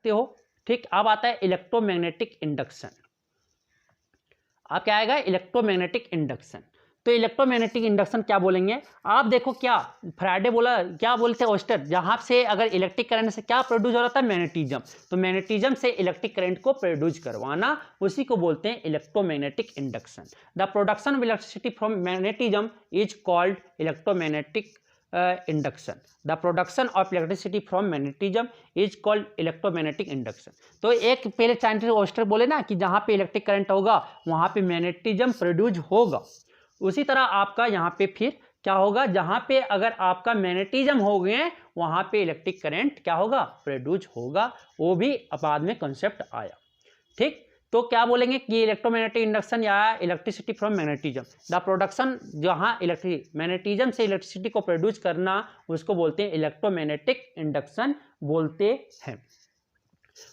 सकते हो। ठीक, अब आता है इलेक्ट्रोमैग्नेटिक इंडक्शन। अब क्या आएगा, इलेक्ट्रोमैग्नेटिक इंडक्शन। तो इलेक्ट्रोमैग्नेटिक इंडक्शन क्या बोलेंगे, आप देखो क्या फ्राइडे बोला, क्या बोलते हैं ओस्टर, जहां से अगर इलेक्ट्रिक करंट से क्या प्रोड्यूस हो रहा था, मैग्नेटिज्म। तो मैग्नेटिज्म से इलेक्ट्रिक करंट को प्रोड्यूस करवाना, उसी को बोलते हैं electromagnetic induction. The production of electricity from magnetism is called electromagnetic induction. The production of electricity from magnetism is called electromagnetic induction. तो एक पहले साइंटिस्ट ओस्टर बोले ना कि जहां पे इलेक्ट्रिक करंट होगा वहां पे मैग्नेटिज्म प्रोड्यूस होगा, उसी तरह आपका यहाँ पे फिर क्या होगा, जहां पे अगर आपका मैग्नेटिज्म हो गए वहां पे इलेक्ट्रिक करंट क्या होगा, प्रोड्यूस होगा। वो भी बाद में कॉन्सेप्ट आया। ठीक, तो क्या बोलेंगे कि इलेक्ट्रोमैग्नेटिक इंडक्शन या electricity from magnetism, the production, जहां मैग्नेटिज्म से इलेक्ट्रिसिटी को प्रोड्यूस करना उसको बोलते हैं इलेक्ट्रोमैग्नेटिक इंडक्शन बोलते हैं।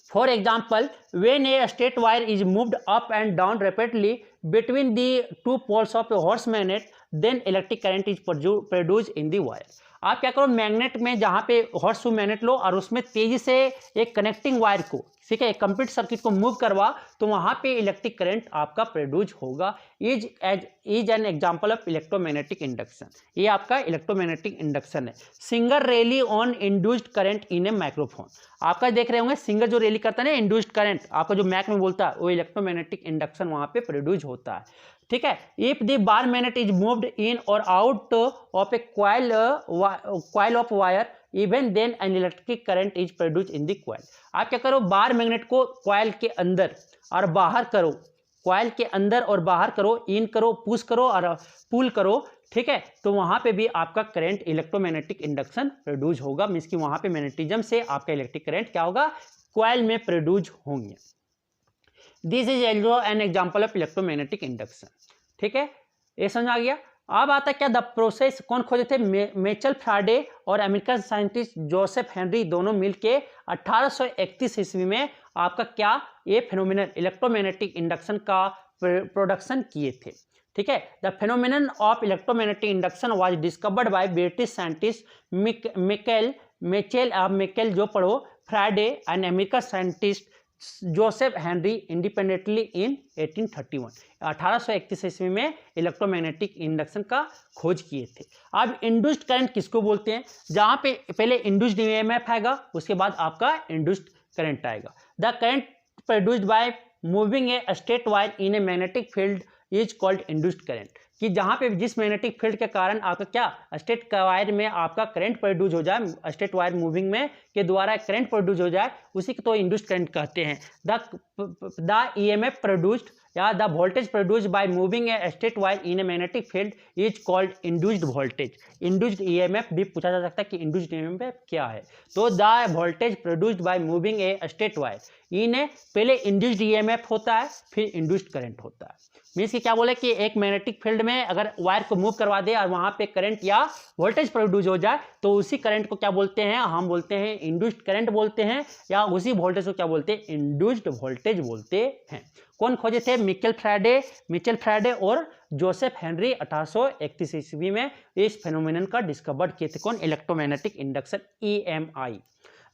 For example, when a straight wire is moved up and down rapidly between the two poles of a horse magnet, then electric current is produced in the wire. आप क्या करो, magnet में जहाँ पे horse shoe magnet लो और उसमें तेजी से एक कनेक्टिंग वायर को, ठीक है, कंप्लीट सर्किट को मूव करवा, तो वहाँ पे इलेक्ट्रिक करंट आपका प्रोड्यूस होगा। Is an example of electromagnetic induction. ये आपका इलेक्ट्रोमैग्नेटिक इंडक्शन है। Singer rally on induced current in A microphone. आपका देख रहे होंगे सिंगर जो रैली करता है ना, इंड्यूस्ड करंट आपका जो मैक में बोलता है, वो इलेक्ट्रोमैग्नेटिक इंडक्शन वहाँ पे प्रोड्यूस होता है। ठीक है, if the bar magnet is moved in और out of a coil of wire, even then an electric current is produce in the coil. आप क्या करो, बार मैग्नेट को कॉइल के अंदर और बाहर करो, कॉइल के अंदर और बाहर करो, इन करो, पुश करो और पुल करो, ठीक है, तो वहां पे भी आपका करंट इलेक्ट्रोमैग्नेटिक इंडक्शन प्रोड्यूस होगा। मींस कि वहां पे मैग्नेटिज्म से आपका इलेक्ट्रिक करंट क्या होगा, कॉइल में प्रोड्यूस होंगे। This is also an example of electromagnetic induction. ठीक है, ये समझ आ गया। अब आता क्या, द प्रोसेस कौन खोजे थे, मिचेल फैराडे और अमेरिकन साइंटिस्ट जोसेफ हेनरी, दोनों मिलके 1831 ईस्वी में आपका क्या, ये फिनोमिनन इलेक्ट्रोमैग्नेटिक इंडक्शन का प्रोडक्शन किए थे। ठीक है, the phenomenon of electromagnetic induction was discovered by British scientist Michael जो पढ़ो Faraday and American scientist Joseph Henry independently in 1831। 1831 ईस्वी में इलेक्ट्रोमैग्नेटिक इंडक्शन का खोज किए थे। अब इंड्यूस्ड करंट किसको बोलते हैं, जहां पे पहले इंड्यूस्ड ईएमएफ आएगा, उसके बाद आपका इंड्यूस्ड करंट आएगा। The current produced by moving a straight wire in a magnetic field is called induced current. कि जहां पे जिस मैग्नेटिक फील्ड के कारण आपका क्या स्ट्रेट वायर में आपका करंट प्रोड्यूस हो जाए, स्ट्रेट वायर मूविंग में के द्वारा करंट प्रोड्यूस हो जाए, उसी को तो इंड्यूस्ड करंट कहते हैं। द ईएमएफ प्रोड्यूस्ड या the voltage produced by moving a straight wire in a magnetic field is called induced voltage. Induced EMF भी पूछा जा सकता है कि इंड्यूस्ड ईएमएफ क्या है, तो the voltage produced by moving a straight wire in a, पहले इंड्यूस्ड ईएमएफ होता है फिर इंड्यूस्ड करंट होता है। मीन्स कि क्या बोले कि एक मैग्नेटिक फील्ड में अगर वायर को मूव करवा दे और वहां पे करंट या वोल्टेज प्रोड्यूस हो जाए, तो उसी करंट को क्या बोलते हैं, हम बोलते हैं इंड्यूस्ड करंट बोलते हैं, या उसी वोल्टेज को क्या बोलते हैं, इंड्यूस्ड वोल्टेज बोलते हैं। कौन खोजे थे, मिचेल फ्राइडे और जोसेफ हेनरी 1831 ईस्वी में इस फेनोमेनन का डिस्कवर किए थे। कौन, electromagnetic induction, EMI।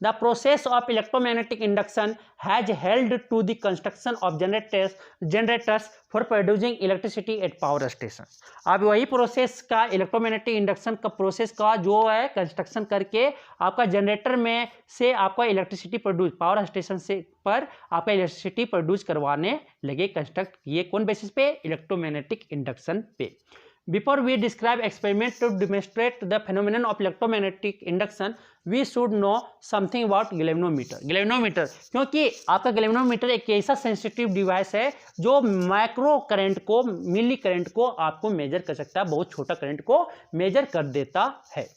The process of electromagnetic induction has held to the construction of generators for producing electricity at power stations। अब वही प्रोसेस का इलेक्ट्रोमैग्नेटिक इंडक्शन का प्रोसेस का जो है कंस्ट्रक्शन करके आपका जनरेटर में से आपका इलेक्ट्रिसिटी प्रोड्यूस, पावर स्टेशन से पर आपका इलेक्ट्रिसिटी प्रोड्यूस करवाने लगे, कंस्ट्रक्ट किए। कौन बेसिस पे, इलेक्ट्रोमैग्नेटिक इंडक्शन पे। Before we describe experiment to demonstrate the phenomenon of electromagnetic induction, we should know something about galvanometer। galvanometer क्योंकि आपका galvanometer एक ऐसा सेंसिटिव डिवाइस है जो माइक्रो करंट को, मिली करंट को आपको मेजर कर सकता है, बहुत छोटा करंट को मेजर कर देता है।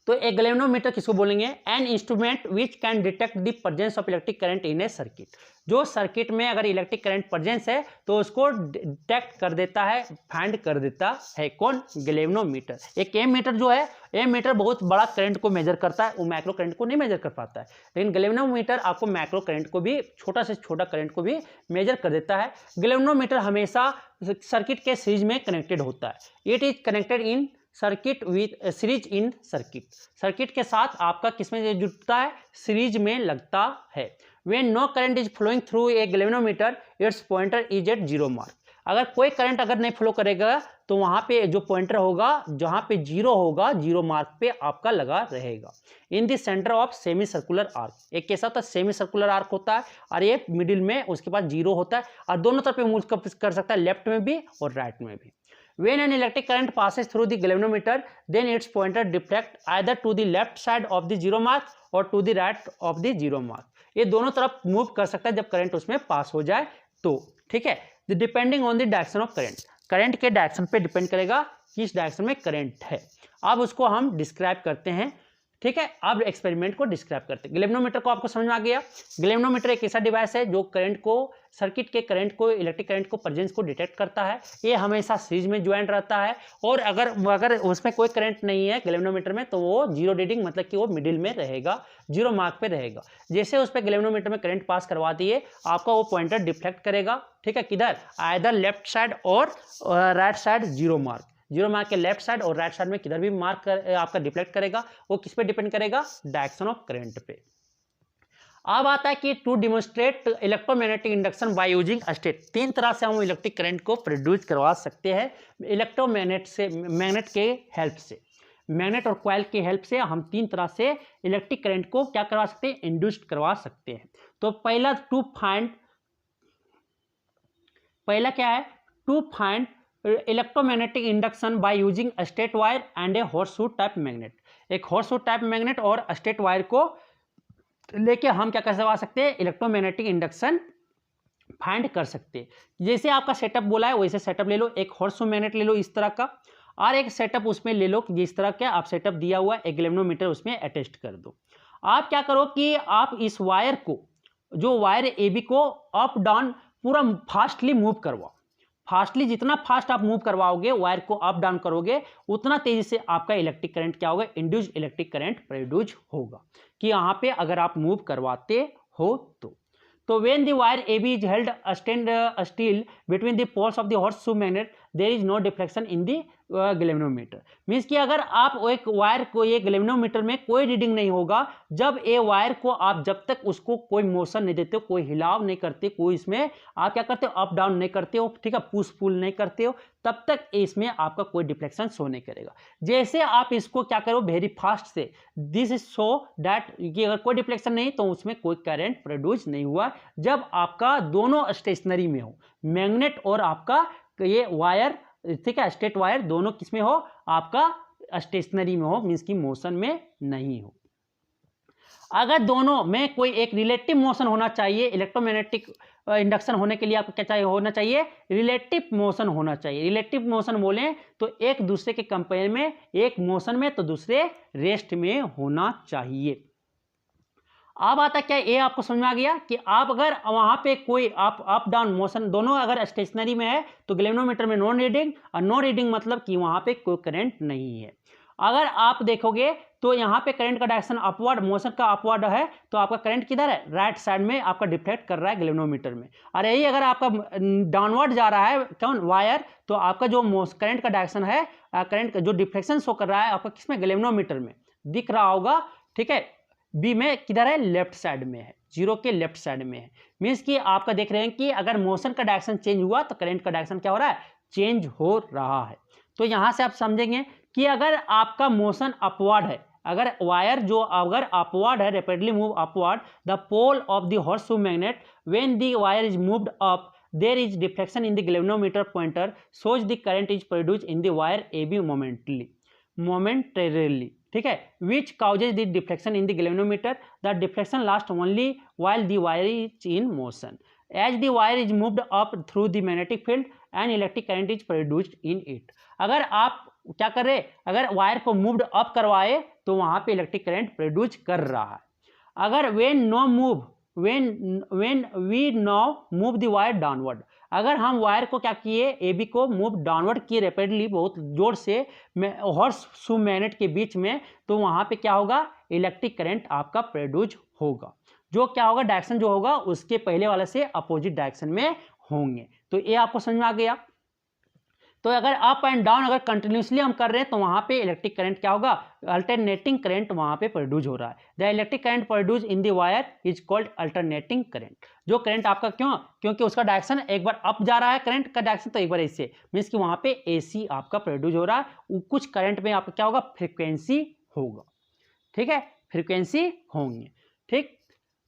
तो एक गैल्वेनोमीटर किसको बोलेंगे, an instrument which can detect the presence of electric current in A circuit. जो सर्किट में अगर इलेक्ट्रिक करंट प्रेजेंस है तो उसको डिटेक्ट कर देता है, फाइंड कर देता है। कौन, गैल्वेनोमीटर। एक एमीटर जो है, एमीटर बहुत बड़ा करंट को मेजर करता है, वो माइक्रो करंट को नहीं मेजर कर पाता है, लेकिन गैल्वेनोमीटर आपको माइक्रो करंट को भी, छोटा से छोटा करंट को भी मेजर कर देता है। गैल्वेनोमीटर हमेशा सर्किट के सीरीज में कनेक्टेड होता है। It is connected in circuit with series in circuit, circuit के साथ आपका किसमें जुड़ता है, सीरीज में लगता है। When no current is flowing through a galvanometer its pointer is at zero mark, अगर कोई करंट अगर नहीं फ्लो करेगा तो वहां पे जो पॉइंटर होगा जहां पे जीरो होगा, जीरो मार्क पे आपका लगा रहेगा। In the centre of semi circular arc, एक कैसा होता है सेमी सर्कुलर आर्क होता है और ये मिडिल में उसके पास जीरो होता है और दोनों तरफ मूव कर सकता है, लेफ्ट में भी और राइट में भी। When an electric current passes through the galvanometer, then its pointer deflect either to the left side of the zero mark or to the right of the zero mark, ये दोनों तरफ move कर सकता है जब current उसमें पास हो जाए तो, ठीक है। Depending on the direction of current, current के डायरेक्शन पे डिपेंड करेगा किस डायरेक्शन में करंट है। अब उसको हम डिस्क्राइब करते हैं, ठीक है। अब एक्सपेरिमेंट को डिस्क्राइब करते हैं। गैल्वेनोमीटर को आपको समझ में आ गया। गैल्वेनोमीटर एक ऐसा डिवाइस है जो करंट को, सर्किट के करंट को, इलेक्ट्रिक करंट को, प्रेजेंस को डिटेक्ट करता है। ये हमेशा सीरीज में ज्वाइन रहता है और अगर उसमें कोई करंट नहीं है गैल्वेनोमीटर में तो वो जीरो रीडिंग, मतलब कि वो मिडिल में रहेगा, जीरो मार्क पे रहेगा। जैसे उस पर गैल्वेनोमीटर में करंट पास करवा दिए आपका वो पॉइंटर डिफ्लेक्ट करेगा, ठीक है, किधर, आइदर लेफ्ट साइड और right side zero mark, zero mark के लेफ्ट साइड और राइट साइड में किधर भी मार्क आपका डिफ्लेक्ट करेगा। वो किस पे डिपेंड करेगा, डायरेक्शन ऑफ करंट पे। अब आता है कि to demonstrate electromagnetic induction by using straight, तीन तरह से हम इलेक्ट्रिक करंट को प्रोड्यूस करवा सकते हैं इलेक्ट्रोमैग्नेट से, मैग्नेट के हेल्प से, मैग्नेट और कॉइल की हेल्प से हम तीन तरह से इलेक्ट्रिक करंट को क्या करवा सकते हैं, इंड्यूस्ड करवा सकते हैं। तो पहला क्या है, to find electromagnetic induction by using straight wire and a horseshoe type magnet, एक हॉर्सशू टाइप मैग्नेट और स्टेट वायर को लेके हम क्या करवा सकते हैं, इलेक्ट्रोमैग्नेटिक इंडक्शन फाइंड कर सकते हैं। जैसे आपका सेटअप बोला है वैसे सेटअप ले लो, एक हॉर्सशू मैग्नेट ले लो इस तरह का, और एक सेटअप उसमें ले लो जिस तरह का आप सेटअप दिया हुआ है, एक गैल्वेनोमीटर उसमें अटैच कर दो। आप क्या करो कि आप इस वायर को, जो वायर AB को अप डाउन पूरा फास्टली मूव करवाओ, फास्टली, जितना फास्ट आप मूव करवाओगे वायर को अप डाउन करोगे उतना तेजी से आपका इलेक्ट्रिक करंट क्या होगा, इंड्यूस इलेक्ट्रिक करंट प्रोड्यूस होगा, कि यहाँ पे अगर आप मूव करवाते हो तो when the wire AB is held still between the poles of the horseshoe magnet there is no deflection in the galvanometer, means कि अगर आप एक वायर को, ये गैल्वेनोमीटर में कोई रीडिंग नहीं होगा जब ये वायर को आप, जब तक उसको कोई मोशन नहीं देते हो, कोई हिलाव नहीं करते, कोई इसमें आप क्या करते हो, अप डाउन नहीं करते हो, ठीक है, पुश पुल नहीं करते हो, तब तक इसमें आपका कोई डिफ्लेक्शन शो नहीं करेगा। जैसे आप इसको क्या करो वेरी फास्ट से, दिस इज शो दैट कि अगर कोई डिफ्लेक्शन नहीं तो उसमें कोई करंट प्रोड्यूस नहीं हुआ, जब आपका दोनों स्टेशनरी में हो, मैग्नेट और आपका ये वायर, ठीक है, स्टेट वायर दोनों किसमें हो, आपका स्टेशनरी में हो, मीन्स की मोशन में नहीं हो। अगर दोनों में कोई एक रिलेटिव मोशन होना चाहिए, इलेक्ट्रोमैग्नेटिक इंडक्शन होने के लिए आपको क्या चाहिए, होना चाहिए, रिलेटिव मोशन होना चाहिए। रिलेटिव मोशन बोलें तो एक दूसरे के कंपेयर में, एक मोशन में तो दूसरे रेस्ट में होना चाहिए। अब आता क्या, ये आपको समझ में आ गया कि आप अगर वहां पे कोई आप अप डाउन मोशन दोनों अगर स्टेशनरी में है तो गैल्वेनोमीटर में नो रीडिंग, और नो रीडिंग मतलब कि वहां पे कोई करंट नहीं है। अगर आप देखोगे तो यहाँ पे करंट का डायरेक्शन अपवर्ड, मोशन का अपवर्ड है, तो आपका करंट किधर है, राइट साइड में आपका डिफ्लेक्ट कर रहा है गैल्वेनोमीटर में। और यही अगर आपका डाउनवर्ड जा रहा है कौन, वायर, तो आपका जो करंट का डायरेक्शन है, करंट का जो डिफ्लेक्शन शो कर रहा है आपका किसमें, गैल्वेनोमीटर में दिख रहा होगा, ठीक है, बी में किधर है, लेफ्ट साइड में है, जीरो के लेफ्ट साइड में है। मीन्स कि आपका देख रहे हैं कि अगर मोशन का डायरेक्शन चेंज हुआ तो करंट का डायरेक्शन क्या हो रहा है, चेंज हो रहा है। तो यहां से आप समझेंगे कि अगर आपका मोशन अपवर्ड है, अगर वायर जो अगर अपवर्ड है, rapidly move upward, the pole of the horseshoe magnet, when the wire is moved up there is deflection in the galvanometer pointer shows the current is produced in the wire AB momentarily, ठीक है, which causes the deflection in the galvanometer. The deflection lasts only while the wire is in motion. As the wire is moved up through the magnetic field, an electric current is produced in it. अगर आप क्या कर रहे, अगर wire को moved up करवाए तो वहां पे इलेक्ट्रिक करंट प्रोड्यूस कर रहा है। अगर when we now move the wire downward, अगर हम वायर को क्या किए, AB को मूव डाउनवर्ड किए रैपिडली, बहुत जोर से हॉर्सशू मैग्नेट के बीच में, तो वहां पे क्या होगा, इलेक्ट्रिक करंट आपका प्रोड्यूस होगा, जो क्या होगा, डायरेक्शन जो होगा उसके पहले वाले से अपोजिट डायरेक्शन में होंगे। तो ये आपको समझ में आ गया। तो अगर अप एंड डाउन अगर कंटिन्यूसली हम कर रहे हैं तो वहाँ पे इलेक्ट्रिक करंट क्या होगा, अल्टरनेटिंग करंट वहाँ पे प्रोड्यूस हो रहा है। The electric current produce in the wire is called alternating current. जो करंट आपका क्योंकि उसका डायरेक्शन एक बार अप जा रहा है करंट का डायरेक्शन, तो एक बार ऐसे मीन्स कि वहाँ पे AC आपका प्रोड्यूस हो रहा है। कुछ करंट में आपका क्या होगा, फ्रिक्वेंसी होगा, ठीक है, फ्रिक्वेंसी होंगे, ठीक।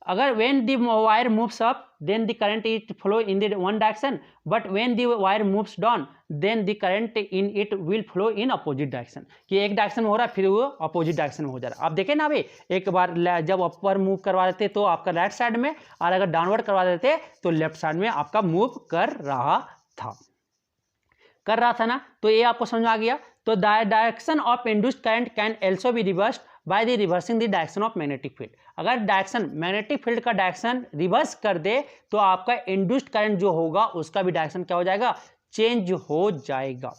अगर when the wire moves up then the current is flow in the one direction, but when the wire moves down then the current in it will flow in opposite direction। कि एक direction में हो रहा है फिर वो opposite direction में हो जा रहा है। आप देखें ना अभी, एक बार जब अपर मूव करवा देते तो आपका राइट साइड में, और अगर डाउनवर्ड करवा देते तो लेफ्ट साइड में आपका मूव कर रहा था ना। तो ये आपको समझ आ गया। तो direction of induced current can also be reversed by the reversing the direction of magnetic field. अगर डायरेक्शन मैग्नेटिक फील्ड का डायरेक्शन रिवर्स कर दे तो आपका इंड्यूस्ड करंट जो होगा उसका भी डायरेक्शन क्या हो जाएगा, चेंज हो जाएगा,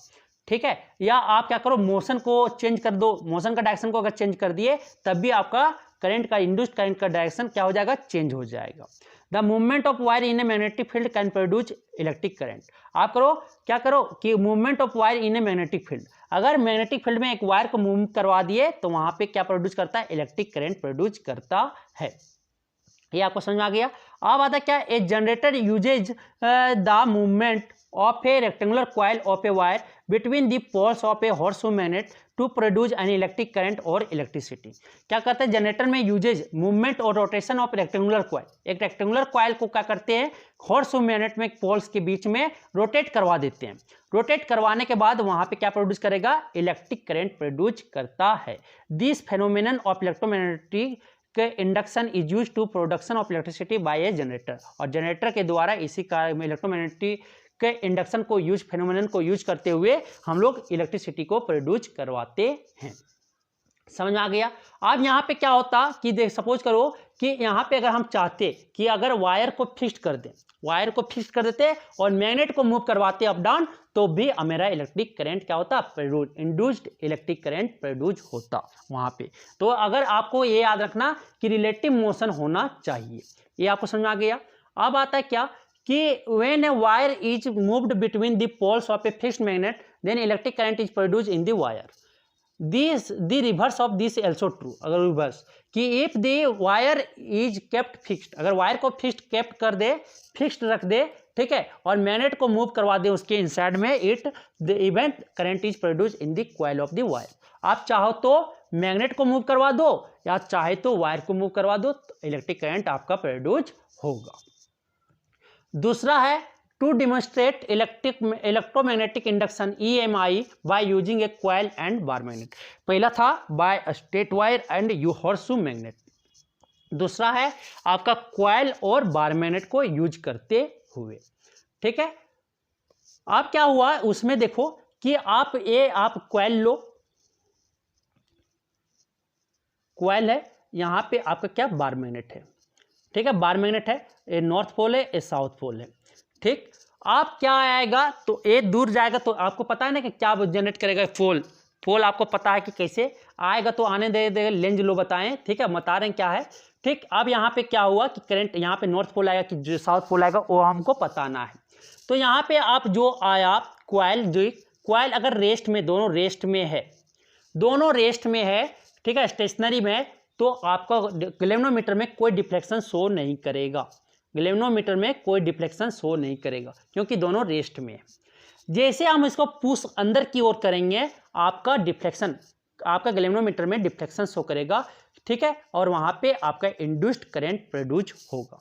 ठीक है। या आप क्या करो, मोशन को चेंज कर दो, मोशन का डायरेक्शन को अगर चेंज कर दिए तब भी आपका करंट का, इंड्यूस्ड करंट का डायरेक्शन क्या हो जाएगा, चेंज हो जाएगा। The movement of wire in a magnetic field can produce electric current. आप करो क्या करो कि movement of wire in a magnetic field, अगर मैग्नेटिक फील्ड में एक वायर को मूव करवा दिए तो वहां पे क्या प्रोड्यूस करता है, इलेक्ट्रिक करंट प्रोड्यूस करता है। ये आपको समझ आ गया। अब आता क्या, a generator uses the movement of a rectangular coil of a wire between the poles of a horseshoe magnet to produce an electric current or electricity। क्या करते हैं जनरेटर में, यूजेज मूवमेंट और रोटेशन ऑफ रेक्टेंगुलर कॉइल। एक rectangular coil को क्या करते हैं, हॉर्सशू मैग्नेट में पोल्स के बीच में रोटेट करवा देते हैं। रोटेट करवाने के बाद वहां पे क्या प्रोड्यूस करेगा, इलेक्ट्रिक करंट प्रोड्यूस करता है। This phenomenon of electromagnetic induction is used to production of electricity by a generator. और जनरेटर के द्वारा इसी कार्य में इलेक्ट्रोमैग्नेटिक के इंडक्शन को यूज, फेनोमेनन को यूज करते हुए हम लोग इलेक्ट्रिसिटी को प्रोड्यूस करवाते हैं। समझ में आ गया। अब यहाँ पे क्या होता कि देख, सपोज करो कि यहाँ पे अगर हम चाहते कि अगर वायर को फिक्स कर दें, वायर को फिक्स कर देते और मैग्नेट को मूव करवाते अप डाउन, तो भी मेरा इलेक्ट्रिक करंट क्या होता, produce, induced electric current produce होता वहाँ पे। तो अगर आपको ये याद रखना कि रिलेटिव मोशन होना चाहिए, ये आपको समझ में आ गया। अब आता है क्या कि when a wire is moved between the poles of a fixed magnet then electric current is produced in the wire। the reverse of this also true। अगर रिवर्स कि if the wire is kept fixed, अगर wire को fixed kept कर दे, fixed रख दे, ठीक है, और magnet को मूव करवा दे उसके इनसाइड में, the event current is produced in the coil of the wire। आप चाहो तो मैग्नेट को मूव करवा दो या चाहे तो वायर को मूव करवा दो, तो इलेक्ट्रिक करंट आपका प्रोड्यूस होगा। दूसरा है to demonstrate electromagnetic induction EMI by using a coil and bar magnet. पहला था by straight wire and U horseshoe magnet, दूसरा है आपका कॉइल और बार मैग्नेट को यूज करते हुए, ठीक है। अब क्या हुआ उसमें देखो कि आप कॉइल लो, कॉइल है, यहाँ पे आपका क्या बार मैग्नेट है, ठीक है, बार मैग्नेट है, ये नॉर्थ पोल है, ये साउथ पोल है, ठीक। आप क्या आएगा तो ये दूर जाएगा, तो आपको पता है ना कि क्या जनरेट करेगा, पोल आपको पता है कि कैसे आएगा, तो आने दे लेंज लो बताएं, ठीक है, बता रहे हैं क्या है, ठीक। अब यहाँ पे क्या हुआ कि करंट यहाँ पे नॉर्थ पोल आएगा कि जो साउथ पोल आएगा वो हमको बताना है। तो यहाँ पे आप जो आया कॉइल, जो कॉइल अगर रेस्ट में, दोनों रेस्ट में है, ठीक है, स्टेशनरी में, तो आपका गैल्वेनोमीटर में कोई डिफ्लेक्शन शो नहीं करेगा, गैल्वेनोमीटर में कोई डिफ्लेक्शन शो नहीं करेगा क्योंकि दोनों रेस्ट में है। जैसे हम इसको पुश अंदर की ओर करेंगे, आपका डिफ्लेक्शन, आपका गैल्वेनोमीटर में डिफ्लेक्शन शो करेगा, ठीक है, और वहाँ पे आपका इंड्यूस्ड करंट प्रोड्यूस होगा,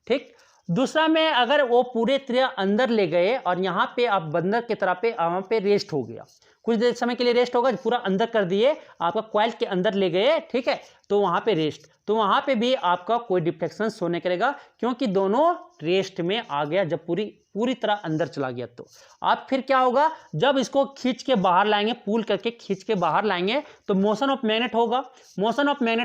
ठीक। दूसरा में अगर वो पूरे तरह अंदर ले गए और यहाँ पे आप बंदर की तरह पे वहाँ पे रेस्ट हो गया, कुछ देर समय के लिए रेस्ट होगा, पूरा अंदर कर दिए, आपका कॉइल के अंदर ले गए, ठीक है, तो वहाँ पे रेस्ट, तो वहाँ पे भी आपका कोई डिफ्लेक्शन शो नहीं करेगा क्योंकि दोनों रेस्ट में आ गया। जब पूरी तरह अंदर चला गया तो आप फिर क्या होगा, जब इसको खींच के बाहर लाएंगे, पुल करके खींच के बाहर लाएंगे तो मोशन ऑफ मैग्नेट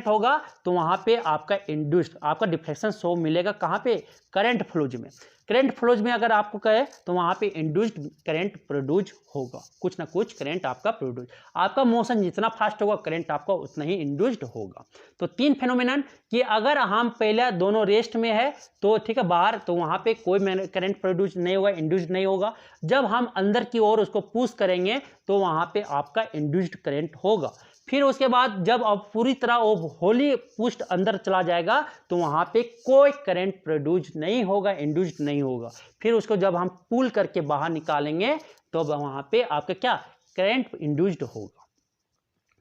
होगा, तो वहाँ पे आपका इंड्यूस्ड, आपका डिफ्लेक्शन शो मिलेगा, कहाँ पे, करंट फ्लोज में। करंट फ्लोज में अगर आपको कहे तो वहाँ पे इंड्यूस्ड करंट प्रोड्यूस होगा, कुछ ना कुछ करंट आपका प्रोड्यूस, आपका मोशन जितना फास्ट होगा करंट आपका उतना ही इंड्यूस्ड होगा। तो 3 फेनोमेनन कि अगर हम पहले दोनों रेस्ट में है तो ठीक है बाहर, तो वहाँ पे कोई करंट प्रोड्यूस नहीं होगा, इंड्यूस्ड नहीं होगा। जब हम अंदर की ओर उसको पुश करेंगे तो वहाँ पे आपका इंड्यूस्ड करंट होगा। फिर उसके बाद जब अब पूरी तरह वो होली पुस्ट अंदर चला जाएगा तो वहाँ पे कोई करंट प्रोड्यूस नहीं होगा, इंड्यूस्ड नहीं होगा। फिर उसको जब हम पुल करके बाहर निकालेंगे तो वहाँ पे आपका क्या करंट इंड्यूस्ड होगा।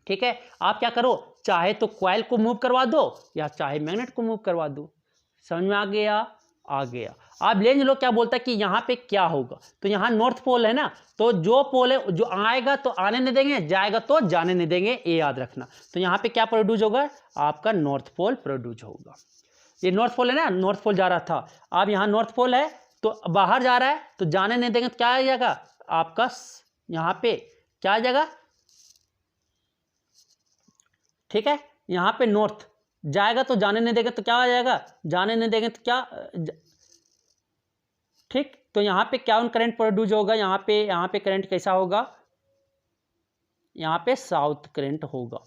ठीक है, आप क्या करो, चाहे तो कॉइल को मूव करवा दो या चाहे मैग्नेट को मूव करवा दो। समझ में आ गया? आ गया। अब लेंज लो क्या बोलता है कि यहाँ पे क्या होगा, तो यहाँ नॉर्थ पोल है ना, तो जो पोल है जो आएगा तो आने नहीं देंगे, जाएगा तो जाने नहीं देंगे, ये याद रखना। तो यहाँ पे क्या प्रोड्यूस होगा, आपका नॉर्थ पोल प्रोड्यूस होगा। ये नॉर्थ पोल है ना, नॉर्थ पोल जा रहा था, अब यहाँ नॉर्थ पोल है तो बाहर जा रहा है तो जाने नहीं देंगे तो क्या आ जाएगा आपका, यहाँ पे क्या आ जाएगा, ठीक है, यहाँ पे नॉर्थ जाएगा तो जाने नहीं देंगे तो क्या आ जाएगा, जाने नहीं देंगे तो क्या, ठीक। तो यहाँ पे क्या करंट प्रोड्यूस होगा, यहाँ पे करंट कैसा होगा, यहाँ पे साउथ करंट होगा।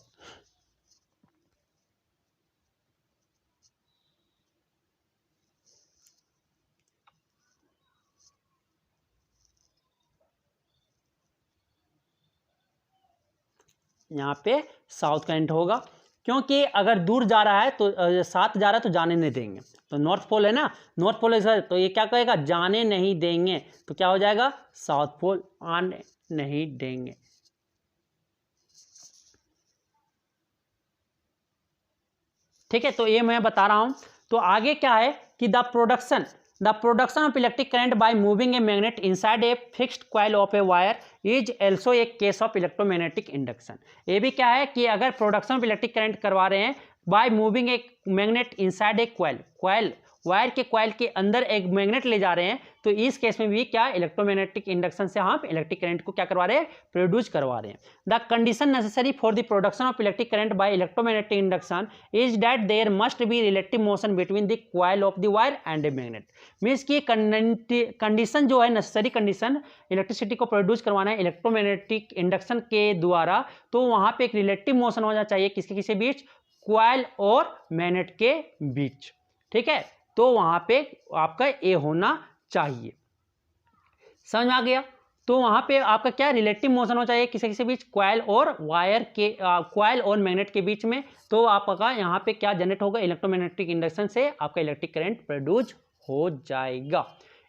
यहाँ पे साउथ करंट होगा, क्योंकि अगर दूर जा रहा है तो साथ जा रहा है तो जाने नहीं देंगे। तो नॉर्थ पोल है ना, नॉर्थ पोल है तो ये क्या कहेगा, जाने नहीं देंगे, तो क्या हो जाएगा साउथ पोल, आने नहीं देंगे। ठीक है, तो ये मैं बता रहा हूं। तो आगे क्या है कि the production of electric current bye moving a magnet inside a fixed coil of a wire is also A case of electromagnetic induction. ये भी क्या है कि अगर प्रोडक्शन ऑफ इलेक्ट्रिक करंट करवा रहे हैं bye moving a magnet inside a coil wire के कॉइल के अंदर एक मैग्नेट ले जा रहे हैं, तो इस केस में भी क्या इलेक्ट्रोमैग्नेटिक इंडक्शन से हम इलेक्ट्रिक करंट को क्या करवा रहे हैं, प्रोड्यूस करवा रहे हैं। The condition necessary for the production of electric current by electromagnetic induction is that there must be relative motion between the coil of the wire and a magnet. Means की condition जो है, necessary condition electricity को produce करवाना है electromagnetic induction के द्वारा, तो वहाँ पे एक रिलेटिव मोशन होना चाहिए किसके किसी बीच, कॉइल और मैग्नेट के बीच। ठीक है, तो वहां पे आपका ए होना चाहिए। समझ में आ गया? तो वहां पे आपका क्या रिलेटिव मोशन होना चाहिए किसी किसी बीच, कॉइल और वायर के कॉइल और मैग्नेट के बीच में, तो आपका यहाँ पे क्या जनरेट होगा, इलेक्ट्रोमैग्नेटिक इंडक्शन से आपका इलेक्ट्रिक करंट प्रोड्यूस हो जाएगा।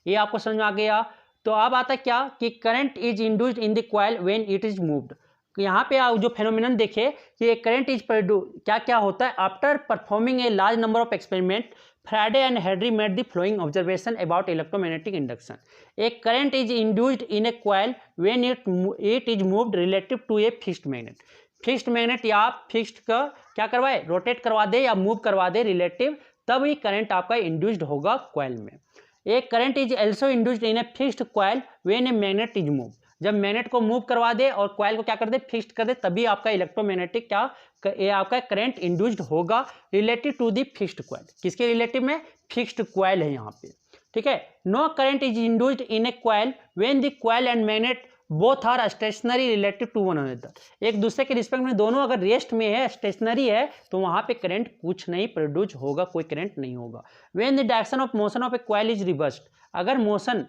ये आपको समझ में आ गया? तो अब आता क्या कि current is induced in the coil when it is moved. यहाँ पे आप जो फेनोमेनन देखे कि करंट इज प्रोड्यूस क्या क्या होता है, after performing a large number of experiment Faraday and Henry made the following observation about electromagnetic induction. A current is induced in a coil when it is moved relative to a fixed magnet. Fixed magnet या fixed का क्या करवाए, rotate करवा दे या move करवा दे relative, तब ही current आपका induced होगा कॉइल में। एक current is also induced in a fixed coil when a magnet is move. जब मैग्नेट को मूव करवा दे और कॉइल को क्या कर दे, फिक्स्ड कर दे, तभी आपका इलेक्ट्रोमैग्नेटिक क्या ये आपका करंट इंड्यूस्ड होगा relative to the fixed coil. किसके रिलेटिव में, फिक्स्ड कॉइल है यहाँ पे। ठीक है, no current is induced in a coil when the coil and magnet both are stationary relative to one another. एक दूसरे के रिस्पेक्ट में दोनों अगर रेस्ट में है, स्टेशनरी है, तो वहां पे करंट कुछ नहीं प्रोड्यूस होगा, कोई करंट नहीं होगा। When the direction of motion of a coil is reversed, अगर मोशन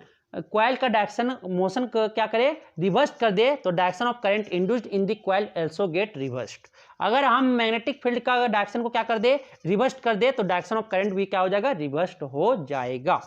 कॉइल का डायरेक्शन मोशन क्या करे, रिवर्स कर दे, तो direction of current induced in the coil also get reversed. अगर हम मैग्नेटिक फील्ड का डायरेक्शन को क्या कर दे, रिवर्स कर दे, तो डायरेक्शन ऑफ करंट भी क्या हो जाएगा, रिवर्स्ड हो जाएगा।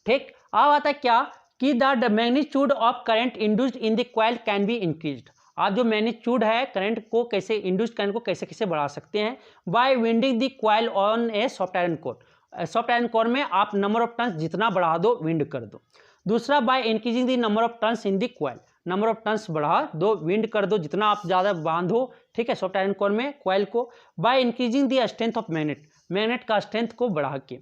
ठीक, अब आता है क्या कि the magnitude of current induced in the coil can be increased. आप जो मैग्नीट्यूड है करंट को कैसे, इंड्यूस्ड करंट को कैसे कैसे बढ़ा सकते हैं, by winding the coil on a soft iron core. Soft iron core में आप नंबर ऑफ टर्न्स जितना बढ़ा दो, विंड कर दो। दूसरा, by increasing the number of turns in the coil, number of turns बढ़ा दो, विंड कर दो, जितना आप ज़्यादा बांधो, ठीक है, सॉफ्ट आयरन कोर में कॉइल को। By increasing the strength of magnet, magnet का स्ट्रेंथ को बढ़ा के।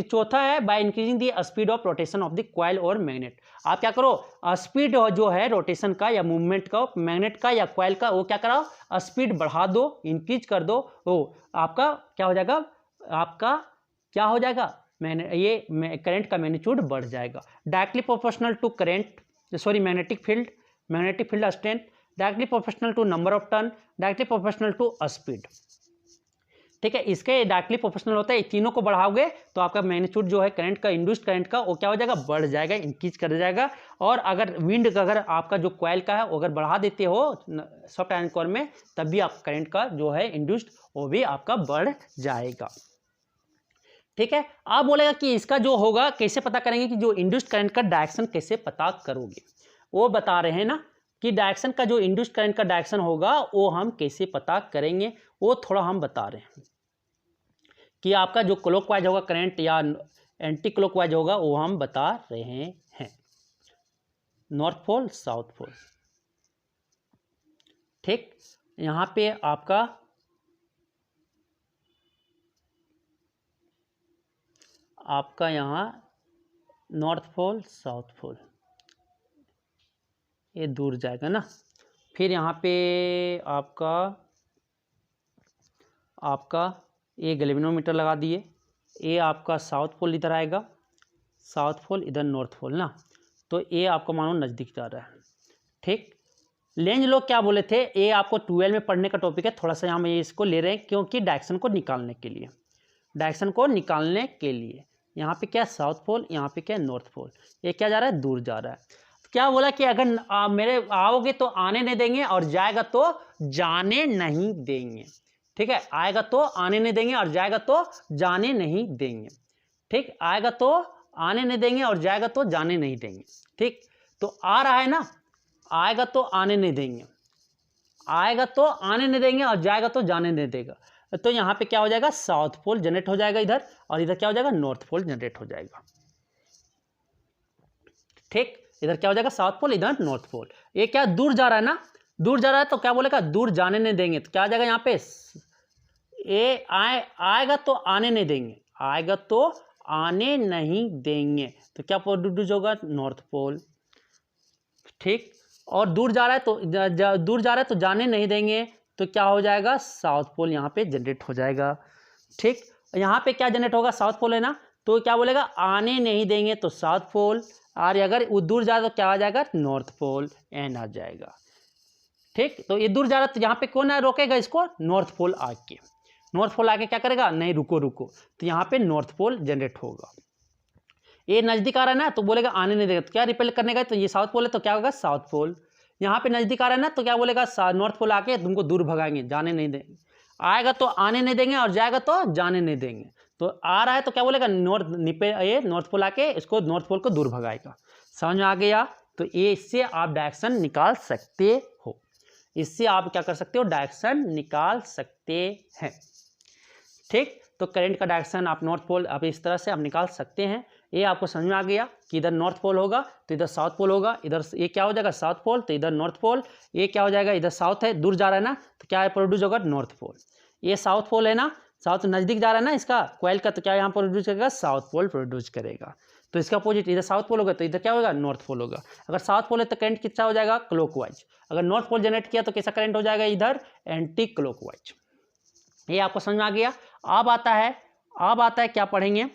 चौथा है by increasing the speed of rotation of the coil और मैग्नेट। आप क्या करो, स्पीड जो है रोटेशन का या मूवमेंट का मैग्नेट का या कॉइल का, वो क्या कराओ, स्पीड बढ़ा दो, इंक्रीज कर दो, वो आपका क्या हो जाएगा, आपका क्या हो जाएगा, ये करंट का मैग्नीट्यूड बढ़ जाएगा। Directly proportional to magnetic field strength, directly proportional to number of turn, directly proportional to speed. ठीक है, इसके डायरेक्टली प्रोपोर्शनल होता है, तीनों को बढ़ाओगे तो आपका मैग्नीट्यूड जो है करंट का, इंड्यूस्ड करंट का, वो क्या हो जाएगा, बढ़ जाएगा, इंक्रीज कर जाएगा। और अगर विंड का, अगर आपका जो कॉइल का है वो अगर बढ़ा देते हो सॉफ्ट आयरन कोर में, तब भी आप करंट का जो है इंड्यूस्ड वो भी आपका बढ़ जाएगा। ठीक है, आप बोलेगा कि इसका जो होगा कैसे पता करेंगे, कि जो इंड्यूस्ड करंट का डायरेक्शन कैसे पता करोगे, वो बता रहे हैं ना कि डायरेक्शन का जो इंड्यूस्ड करंट का डायरेक्शन होगा वो हम कैसे पता करेंगे, वो थोड़ा हम बता रहे हैं कि आपका जो क्लॉकवाइज होगा करंट या एंटी क्लॉकवाइज होगा वो हम बता रहे हैं, नॉर्थ पोल साउथ पोल। ठीक, यहाँ पे आपका यहाँ नॉर्थ पोल साउथ पोल ये दूर जाएगा ना। फिर यहाँ पे आपका ये गैल्वेनोमीटर लगा दिए, ये आपका साउथ पोल इधर आएगा, साउथ पोल इधर नॉर्थ पोल ना, तो ये आपको मानो नज़दीक जा रहा है। ठीक, लेंज लोग क्या बोले थे, ये आपको 12 में पढ़ने का टॉपिक है, थोड़ा सा यहाँ में इसको ले रहे हैं क्योंकि डायरेक्शन को निकालने के लिए, यहाँ पे क्या साउथ पोल, यहाँ पे क्या नॉर्थ पोल, ये क्या जा रहा है, दूर जा रहा है। तो क्या बोला कि अगर मेरे आओगे तो आने नहीं देंगे और जाएगा तो जाने नहीं देंगे। ठीक है, आएगा तो आने नहीं देंगे और जाएगा तो जाने नहीं देंगे। ठीक, आएगा तो आने नहीं देंगे और जाएगा तो जाने नहीं देंगे। ठीक, तो आ रहा है ना, आएगा तो आने नहीं देंगे, आएगा तो आने नहीं देंगे और जाएगा तो जाने नहीं देगा। तो यहाँ पे क्या हो जाएगा, साउथ पोल जनरेट हो जाएगा इधर, और इधर क्या हो जाएगा, नॉर्थ पोल जनरेट हो जाएगा। ठीक, इधर क्या हो जाएगा, साउथ पोल, इधर नॉर्थ पोल। ये क्या दूर जा रहा है ना, दूर जा रहा है तो क्या बोलेगा, दूर जाने नहीं देंगे, तो क्या आ जाएगा यहाँ पे, ये आएगा तो आने नहीं देंगे, आएगा तो आने नहीं देंगे, तो क्या प्रोड्यूस होगा, नॉर्थ पोल। ठीक, और दूर जा रहा है तो जाने नहीं देंगे, तो क्या हो जाएगा, साउथ पोल यहाँ पे जनरेट हो जाएगा। ठीक, यहाँ पे क्या जनरेट होगा, साउथ पोल है ना, तो क्या बोलेगा, आने नहीं देंगे तो साउथ पोल, और अगर वो दूर जा रहा तो क्या आ जाएगा, नॉर्थ पोल एन आ जाएगा। ठीक, तो ये दूर जा रहा है तो यहाँ पे कौन रोकेगा इसको, नॉर्थ पोल आके क्या करेगा, नहीं रुको, तो यहाँ पे नॉर्थ पोल जनरेट होगा। ये नज़दीक आ रहा है ना तो बोलेगा आने नहीं देगा, तो क्या रिपेल करने का, तो ये साउथ पोल है तो क्या होगा, साउथ पोल। यहाँ पे नज़दीक आ रहा है ना तो क्या बोलेगा, नॉर्थ पोल आके तुमको दूर भगाएंगे, जाने नहीं देंगे, आएगा तो आने नहीं देंगे और जाएगा तो जाने नहीं देंगे। तो आ रहा है तो क्या बोलेगा, नॉर्थ पोल आके इसको, नॉर्थ पोल को दूर भगाएगा। समझ में आ गया, तो ये इससे आप डायरेक्शन निकाल सकते हो, इससे आप क्या कर सकते हो, डायरेक्शन निकाल सकते हैं। ठीक, तो करंट का डायरेक्शन आप नॉर्थ पोल आप इस तरह से आप निकाल सकते हैं। ये आपको समझ में आ गया कि इधर नॉर्थ पोल होगा तो इधर साउथ पोल होगा, इधर ये क्या हो जाएगा, साउथ पोल, तो इधर नॉर्थ पोल, ये क्या हो जाएगा, इधर साउथ है, दूर जा रहा है ना तो क्या प्रोड्यूस होगा, नॉर्थ पोल। ये साउथ पोल है ना, साउथ नज़दीक जा रहा है ना इसका कॉइल का, तो क्या यहाँ प्रोड्यूस करेगा, साउथ पोल प्रोड्यूस करेगा। तो इसका अपोजिट, इधर साउथ पोल होगा तो इधर क्या होगा, नॉर्थ पोल होगा। अगर साउथ पोल है तो करंट कितना हो जाएगा, क्लॉकवाइज। अगर नॉर्थ पोल जनरेट किया तो कैसा करंट हो जाएगा, इधर एंटी क्लॉकवाइज। ये आपको समझ में आ गया। अब आता है क्या पढ़ेंगे,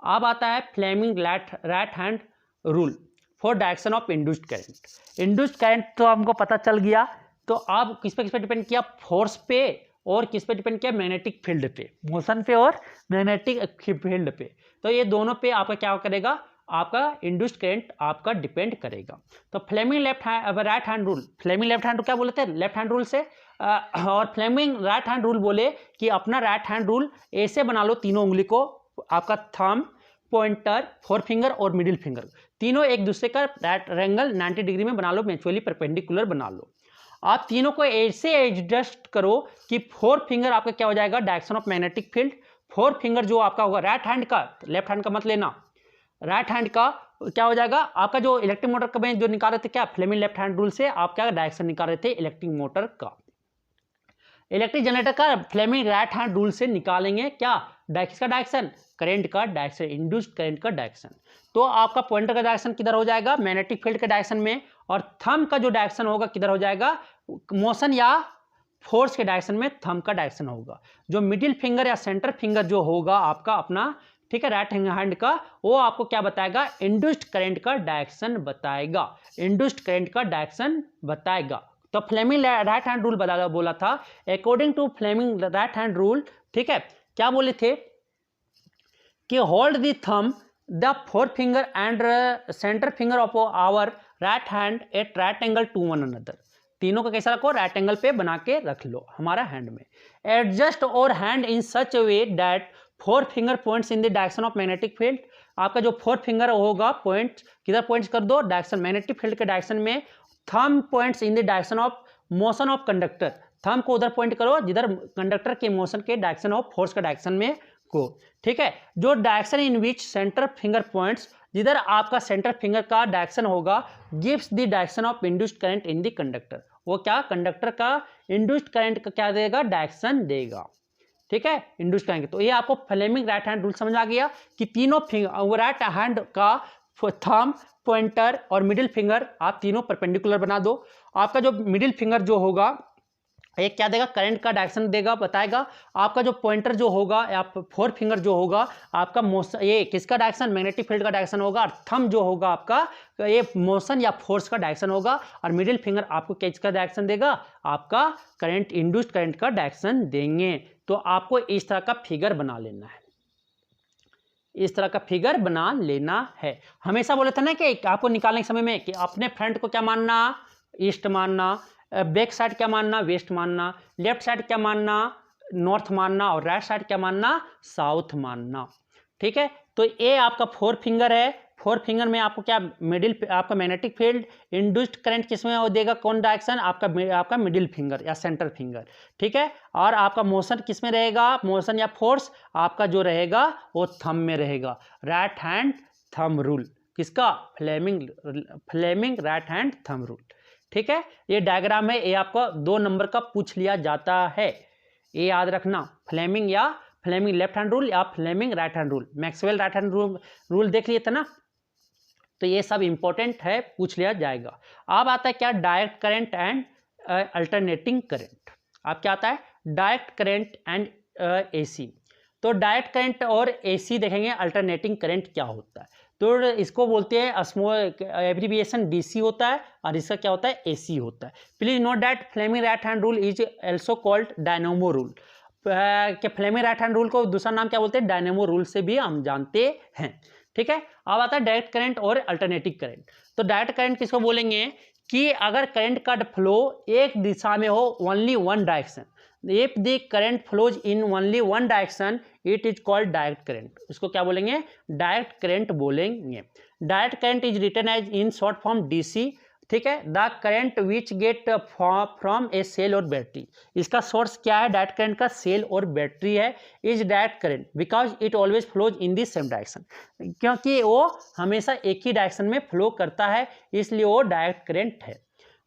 अब आता है Fleming right hand rule for direction of induced current. Induced current तो हमको पता चल गया, तो आप किस पे डिपेंड किया, फोर्स पे, और किस पे डिपेंड किया, मैग्नेटिक फील्ड पे, मोशन पे और मैग्नेटिक फील्ड पे। तो ये दोनों पे आपका क्या करेगा, आपका इंड्यूस्ड करंट आपका डिपेंड करेगा। तो Fleming right hand rule, Fleming left hand क्या बोलते हैं, लेफ्ट हैंड रूल से, और फ्लेमिंग राइट हैंड रूल बोले कि अपना राइट हैंड रूल ऐसे बना लो, तीनों उंगली को, आपका थंब, पॉइंटर, फोर फिंगर और मिडिल फिंगर, तीनों एक दूसरे का राइट एंगल 90 डिग्री में बना लो, म्यूचुअली परपेंडिकुलर बना लो। आप तीनों को ऐसे एडजस्ट करो कि फोर फिंगर आपका क्या हो जाएगा, direction of magnetic field. Four finger जो आपका होगा राइट हैंड का, लेफ्ट हैंड का मत लेना, राइट हैंड का क्या हो जाएगा, आपका जो इलेक्ट्रिक मोटर का जो निकाल रहे थे क्या, फ्लेमिंग लेफ्ट हैंड रूल से आप क्या डायरेक्शन निकाल रहे थे, इलेक्ट्रिक मोटर का, इलेक्ट्रिक जनरेटर का फ्लेमिंग राइट हैंड रूल से निकालेंगे क्या, किसका डायरेक्शन, करंट का डायरेक्शन, इंड्यूस्ड करंट का डायरेक्शन। तो आपका पॉइंटर का डायरेक्शन किधर हो जाएगा, मैग्नेटिक फील्ड के डायरेक्शन में, और थंब का जो डायरेक्शन होगा किधर हो जाएगा, मोशन या फोर्स के डायरेक्शन में थंब का डायरेक्शन होगा। जो मिडिल फिंगर या सेंटर फिंगर जो होगा आपका अपना ठीक है, राइट हैंड का, वो आपको क्या बताएगा, इंड्यूस्ड करंट का डायरेक्शन बताएगा, इंड्यूस्ड करंट का डायरेक्शन बताएगा। तो फ्लेमिंग राइट हैंड रूल बोला था, according to Fleming right hand rule, ठीक है, क्या बोले थे कि hold the thumb the four finger and centre finger of our right hand at right angle to one another, तीनों का कैसा रखो, राइट एंगल पे बना के रख लो हमारा हैंड में। एडजस्ट और hand in such a way that four finger points in the direction of magnetic field, आपका जो फोर फिंगर होगा पॉइंट किधर पॉइंट्स कर दो, डायरेक्शन मैग्नेटिक फील्ड के डायरेक्शन में। Thumb points in the direction of motion of conductor, thumb को उधर पॉइंट करो जिधर कंडक्टर के मोशन के डायरेक्शन ऑफ फोर्स के डायरेक्शन में को, ठीक है। जो direction in which centre finger points, जिधर आपका सेंटर फिंगर का डायरेक्शन होगा, gives the direction of induced current in the conductor, वो क्या कंडक्टर का इंड्यूस्ड करंट का क्या देगा, डायरेक्शन देगा, ठीक है, इंड्यूस्ड करंट। तो ये आपको फ्लेमिंग राइट हैंड रूल समझ आ गया कि तीनों फिंगर राइट हैंड का थंब, पॉइंटर और मिडिल फिंगर आप तीनों परपेंडिकुलर बना दो। आपका जो मिडिल फिंगर जो होगा एक क्या देगा, करंट का डायरेक्शन देगा, बताएगा। आपका जो पॉइंटर जो होगा या फोर फिंगर जो होगा आपका मोशन, ये किसका डायरेक्शन, मैग्नेटिक फील्ड का डायरेक्शन होगा, और थंब जो होगा आपका ये मोशन या फोर्स का डायरेक्शन होगा, और मिडिल फिंगर आपको किसका डायरेक्शन देगा, आपका करंट, इंड्यूस्ड करंट का डायरेक्शन देंगे। तो आपको इस तरह का फिगर बना लेना है, इस तरह का फिगर बना लेना है। हमेशा बोले थे ना कि आपको निकालने के समय में कि अपने फ्रंट को क्या मानना, ईस्ट मानना, बैक साइड क्या मानना, वेस्ट मानना, लेफ्ट साइड क्या मानना, नॉर्थ मानना, और राइट साइड क्या मानना, साउथ मानना, ठीक है। तो ये आपका फोर फिंगर है, फोर फिंगर में आपको क्या, मिडिल, आपका मैग्नेटिक फील्ड, इंड्यूस्ड करंट किसमें वो देगा, कौन डायरेक्शन, आपका मिडिल फिंगर या सेंटर फिंगर, ठीक है। और आपका मोशन किसमें रहेगा, मोशन या फोर्स आपका जो रहेगा वो थंब में रहेगा, राइट हैंड थंब रूल, किसका, Fleming right hand thumb rule, ठीक है। ये डायग्राम है, ये आपको 2 नंबर का पूछ लिया जाता है, ये याद रखना, फ्लेमिंग या फ्लेमिंग लेफ्ट हैंड रूल या Fleming right hand rule. Maxwell right hand rule देख लिए थे ना, तो ये सब इंपॉर्टेंट है, पूछ लिया जाएगा। अब आता है क्या, direct current and alternating current. अब क्या आता है, डायरेक्ट करंट एंड एसी। तो डायरेक्ट करंट और एसी देखेंगे, अल्टरनेटिंग करंट क्या होता है। तो इसको बोलते हैं स्मॉल एब्रीविएशन डीसी होता है, और इसका क्या होता है, एसी होता है। Please note that Fleming right hand rule is also called dynamo rule. कि फ्लेमिंग राइट हैंड रूल को दूसरा नाम क्या बोलते हैं, डायनेमो रूल से भी हम जानते हैं, ठीक है। अब आता है डायरेक्ट करंट और अल्टरनेटिव करंट। तो डायरेक्ट करंट किसको बोलेंगे कि अगर करंट का फ्लो एक दिशा में हो, only one direction, if the current flows in only one direction it is called direct current. इसको क्या बोलेंगे, डायरेक्ट करंट बोलेंगे। Direct current is written as in short form DC, ठीक है, the current which get from a cell और battery. इसका source क्या है, डायरेक्ट करंट का सेल और बैटरी है। Is direct current because it always flows in the same direction, क्योंकि वो हमेशा एक ही डायरेक्शन में फ्लो करता है, इसलिए वो डायरेक्ट करंट है।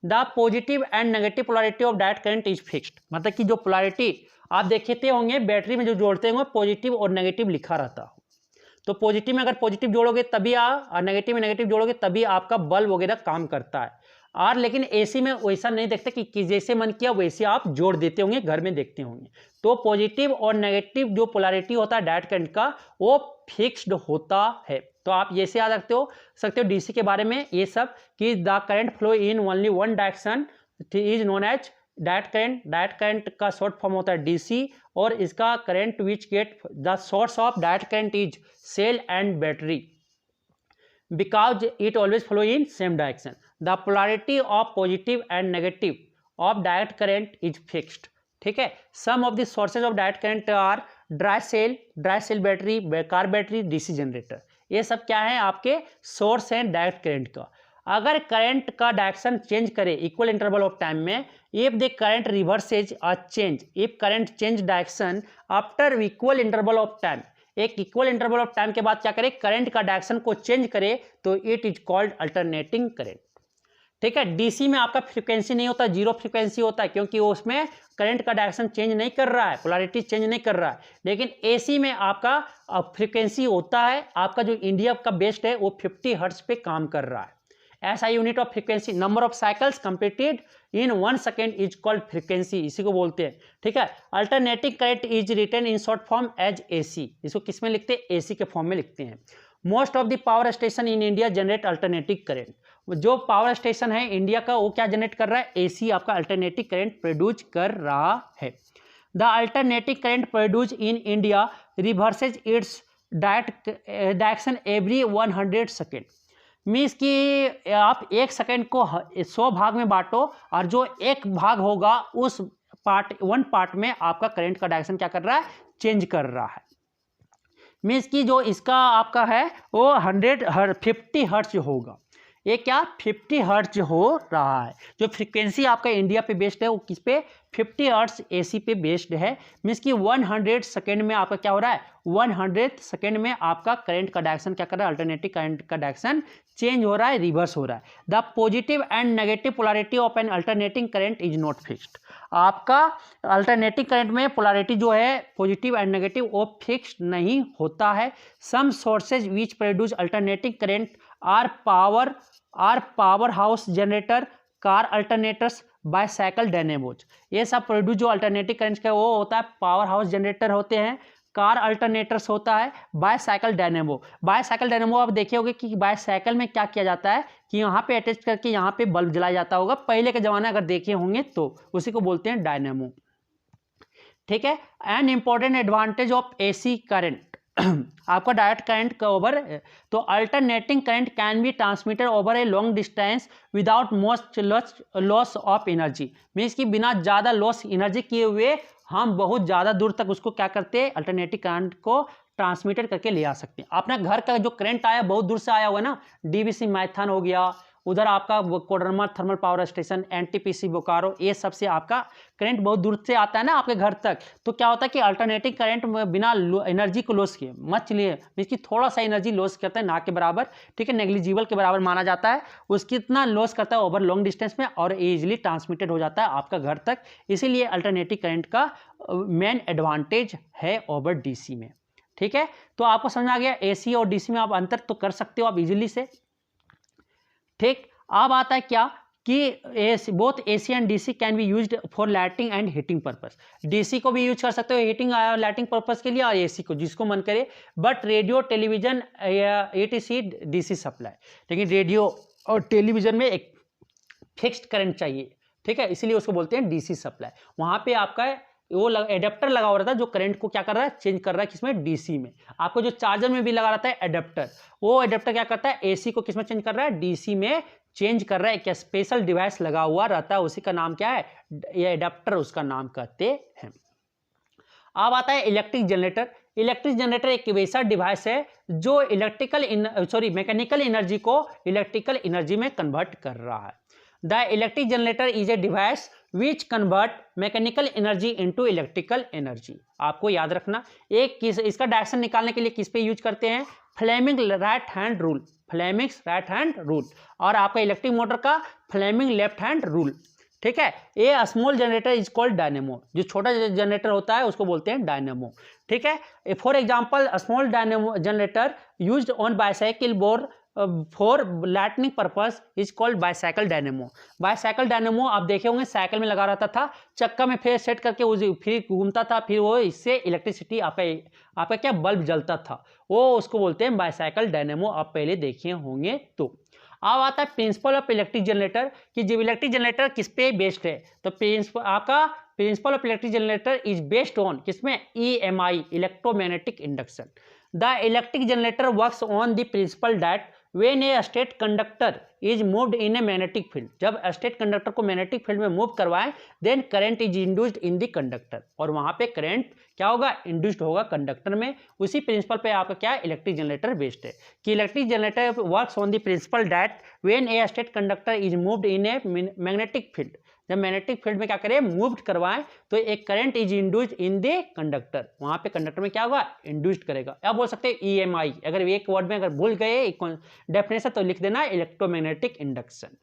The positive and negative polarity of direct current is fixed, मतलब कि जो पोलैरिटी आप देखते होंगे बैटरी में जो जोड़ते होंगे पॉजिटिव और नेगेटिव लिखा रहता हो, तो पॉजिटिव में अगर पॉजिटिव जोड़ोगे तभी और नेगेटिव में नेगेटिव जोड़ोगे तभी आपका बल्ब वगैरह काम करता है। और लेकिन एसी में वैसा नहीं देखते कि जैसे मन किया वैसे आप जोड़ देते होंगे, घर में देखते होंगे। तो पॉजिटिव और नेगेटिव जो पोलैरिटी होता है डायरेक्ट करंट का वो फिक्स्ड होता है। तो आप जैसे याद रखते सकते हो डीसी के बारे में ये सब कि the current flow in only one direction is known as direct current. Direct current का शॉर्ट फॉर्म होता है डीसी, और इसका current which get the source of direct current is cell and battery because it always flow in same direction. The polarity of positive and negative of direct current is fixed, ठीक है। Some of the sources of direct current are dry cell battery, car battery, DC generator. ये सब क्या है, आपके source हैं direct current का। अगर करंट का डायरेक्शन चेंज करे इक्वल इंटरवल ऑफ टाइम में, if the current reverses a change, if current change direction after equal interval of time, एक इक्वल इंटरवल ऑफ टाइम के बाद क्या करे, करंट का डायरेक्शन को चेंज करे, तो it is called alternating current, ठीक है। डीसी में आपका फ्रीक्वेंसी नहीं होता, जीरो फ्रीक्वेंसी होता है, क्योंकि उसमें करंट का डायरेक्शन चेंज नहीं कर रहा है, पोलैरिटी चेंज नहीं कर रहा है। लेकिन एसी में आपका फ्रीक्वेंसी होता है, आपका जो इंडिया का बेस्ट है वो 50 हर्ट्ज पे काम कर रहा है। SI unit of frequency, number of cycles completed in 1 second is called frequency, इसी को बोलते हैं। ठीक है, alternating current is written in short form as AC, इसको किस में लिखते हैं, AC के फॉर्म में लिखते हैं। Most of the power station in India generate alternative current, जो पावर स्टेशन है इंडिया का वो क्या जनरेट कर रहा है, AC आपका अल्टरनेटिव करंट प्रोड्यूस कर रहा है। The alternative current produce in India reverses its direction every 100 second, means कि आप 1 सेकेंड को 100 भाग में बांटो और जो एक भाग होगा उस वन पार्ट में आपका करंट का डायरेक्शन क्या कर रहा है, चेंज कर रहा है। मीन्स कि जो इसका आपका है वो 50 हर्ट्ज होगा, ये क्या 50 हर्ट्ज हो रहा है। जो फ्रीक्वेंसी आपका इंडिया पे बेस्ड है वो किस पे, 50 हर्ट्ज AC पे बेस्ड है। मीन्स कि 100 सेकेंड में आपका क्या हो रहा है, 100 सेकेंड में आपका करंट का डायरेक्शन क्या कर रहा है, अल्टरनेटिव करंट का डायरेक्शन चेंज हो रहा है, रिवर्स हो रहा है। The positive and negative polarity of an alternating current is not fixed, आपका अल्टरनेटिंग करंट में पोलैरिटी जो है पॉजिटिव एंड नेगेटिव वो फिक्स्ड नहीं होता है। Some sources which produce alternating current are power house generator, car alternators, bicycle dynamos, ये सब प्रोड्यूस जो अल्टरनेटिव करंट का वो होता है, पावर हाउस जनरेटर होते हैं, कार अल्टरनेटर्स होता है, बाईसाइकिल डायनेमो। बाईसाइकिल डायनेमो आप देखे होंगे कि बाईसाइकिल में क्या किया जाता है कि यहाँ पे अटैच करके यहाँ पे बल्ब जलाया जाता होगा, पहले के जमाने अगर देखे होंगे तो उसी को बोलते हैं डायनेमो। ठीक है, an important advantage of AC current, आपका डायरेक्ट करंट का ओवर, तो alternating current can be transmitted over a long distance without most loss of energy, means कि बिना ज़्यादा लॉस एनर्जी किए हुए हम बहुत ज़्यादा दूर तक उसको क्या करते हैं, अल्टरनेटिव करंट को ट्रांसमिटेड करके ले आ सकते हैं। अपना घर का जो करंट आया बहुत दूर से आया हुआ ना, DVC मैथन हो गया, उधर आपका Koderma thermal power station, NTPC Bokaro, ये सब से आपका करंट बहुत दूर से आता है ना आपके घर तक, तो क्या होता है कि अल्टरनेटिव करंट बिना एनर्जी को लॉस किए, मत चलिए मीन्स कि थोड़ा सा एनर्जी लॉस करता है, ना के बराबर, ठीक है, नेग्लिजिबल के बराबर माना जाता है, उसकी इतना लॉस करता है ओवर लॉन्ग डिस्टेंस में और इजीली ट्रांसमिटेड हो जाता है आपका घर तक, इसीलिए अल्टरनेटिव करंट का मेन एडवांटेज है ओवर DC में। ठीक है, तो आपको समझ आ गया AC और DC में आप अंतर तो कर सकते हो आप इजीली से। ठीक, अब आता है क्या कि both AC and DC can be used for lighting and heating purpose, DC को भी यूज कर सकते हो हीटिंग लाइटिंग पर्पस के लिए और AC को, जिसको मन करे, but radio television ETC DC supply, लेकिन रेडियो और टेलीविजन में एक फिक्स्ड करंट चाहिए। ठीक है, इसीलिए उसको बोलते हैं DC सप्लाई। वहाँ पे आपका वो एडेप्टर लगा हुआ रहता है जो करंट को क्या कर रहा है, चेंज कर रहा है, किसमें, DC में। आपको जो चार्जर में भी लगा रहता है एडेप्टर, वो एडेप्टर क्या करता है, AC को किसमें चेंज कर रहा है, DC में चेंज कर रहा है। एक स्पेशल डिवाइस लगा हुआ रहता है, उसी का नाम क्या है, ये एडेप्टर उसका नाम कहते हैं। अब आता है इलेक्ट्रिक जनरेटर। इलेक्ट्रिक जनरेटर एक वैसा डिवाइस है जो मैकेनिकल एनर्जी को इलेक्ट्रिकल एनर्जी में कन्वर्ट कर रहा है। The electric generator is a device which convert mechanical energy into electrical energy. आपको याद रखना, इसका डायरेक्शन निकालने के लिए किस पे यूज करते हैं, Fleming right hand rule, Fleming's right hand rule, और आपका इलेक्ट्रिक मोटर का फ्लेमिंग लेफ्ट हैंड रूल। ठीक है, ये small generator is called dynamo, जो छोटा जनरेटर होता है उसको बोलते हैं डायनेमो। ठीक है, for example small dynamo generator used on bicycle board for lightning purpose is called bicycle dynamo. Bicycle dynamo आप देखे होंगे साइकिल में लगा रहता था, चक्का में फिर सेट करके फिर घूमता था, फिर वो इससे इलेक्ट्रिसिटी आपका क्या बल्ब जलता था, वो उसको बोलते हैं बाईसाइकिल डायनेमो, आप पहले देखे होंगे। तो अब आता है प्रिंसिपल ऑफ इलेक्ट्रिक जनरेटर, कि जब इलेक्ट्रिक जनरेटर किस पे बेस्ड है, तो principle of electric generator is based on किसमें, EMI, electromagnetic induction. The electric generator works on the principle that when a state conductor is moved in a magnetic field, जब state conductor को magnetic field में move करवाएं, then current is induced in the conductor, और वहां पे current क्या होगा, induced होगा कंडक्टर में। उसी प्रिंसिपल पे आपका क्या है, इलेक्ट्रिक जनरेटर बेस्ड है, कि electric generator works on the principle that when a state conductor is moved in a magnetic field, जब मैग्नेटिक फील्ड में क्या करें, मूव करवाएं, तो एक current is induced in the conductor, वहां पे कंडक्टर में क्या होगा, इंड्यूस्ड करेगा। अब बोल सकते हैं EMI, अगर एक वर्ड में अगर भूल गए डेफिनेशन तो लिख देना इलेक्ट्रोमैग्नेटिक इंडक्शन।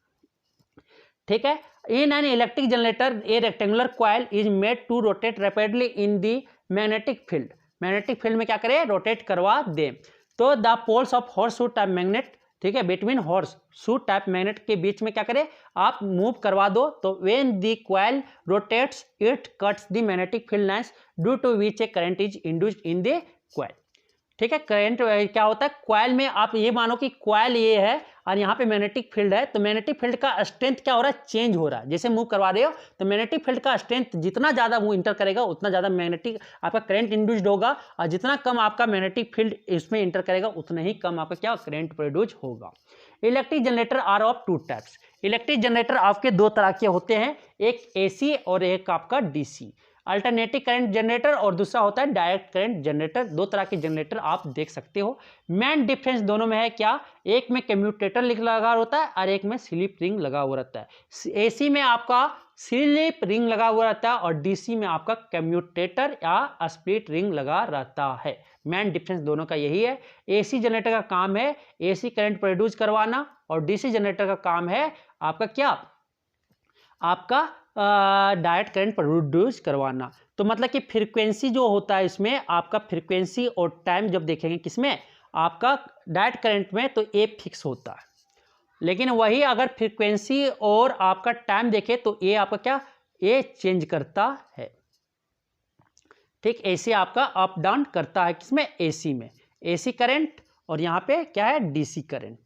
ठीक है, in an electric generator a rectangular coil is made to rotate rapidly in the magnetic field, magnetic field में क्या करें, रोटेट करवा दे। तो the poles of horseshoe type magnet ठीक है, between horseshoe type magnet के बीच में क्या करें, आप मूव करवा दो, तो when the coil rotates it cuts the magnetic field lines due to which a current is induced in the coil. ठीक है, करंट क्या होता है, कॉइल में आप ये मानो कि कॉइल ये है और यहाँ पे मैग्नेटिक फील्ड है, तो मैग्नेटिक फील्ड का स्ट्रेंथ क्या हो रहा है, चेंज हो रहा है। जैसे मूव करवा रहे हो तो मैग्नेटिक फील्ड का स्ट्रेंथ जितना ज़्यादा वो इंटर करेगा उतना ज़्यादा मैग्नेटिक आपका करंट इंड्यूस्ड होगा, और जितना कम आपका मैग्नेटिक फील्ड इसमें इंटर करेगा उतना ही कम आपका क्या करंट प्रोड्यूस होगा। Electric generator are of two types. Electric generator आपके दो तरह के होते हैं, एक एसी और एक आपका डीसी। अल्टरनेटिव करंट जनरेटर और दूसरा होता है डायरेक्ट करंट जनरेटर। दो तरह के जनरेटर आप देख सकते हो। मेन डिफरेंस दोनों में है क्या, एक में कम्यूटेटर लगा होता है और एक में स्लिप रिंग लगा हुआ रहता है। एसी में आपका स्लिप रिंग लगा हुआ रहता है और डीसी में आपका कम्यूटेटर या स्प्लिट रिंग लगा रहता है। मेन डिफरेंस दोनों का यही है। एसी जनरेटर का काम है एसी करंट प्रोड्यूस करवाना और डीसी जनरेटर का काम है आपका क्या, आपका डायरेक्ट करंट प्रोड्यूस करवाना। तो मतलब कि फ्रीक्वेंसी जो होता है इसमें आपका फ्रीक्वेंसी और टाइम जब देखेंगे किसमें, आपका डायरेक्ट करंट में, तो ए फिक्स होता है, लेकिन वही अगर फ्रीक्वेंसी और आपका टाइम देखें तो ये आपका क्या, ये चेंज करता है। ठीक, एसी आपका अप डाउन करता है किसमें, एसी में, एसी करंट, और यहाँ पे क्या है, डीसी करंट।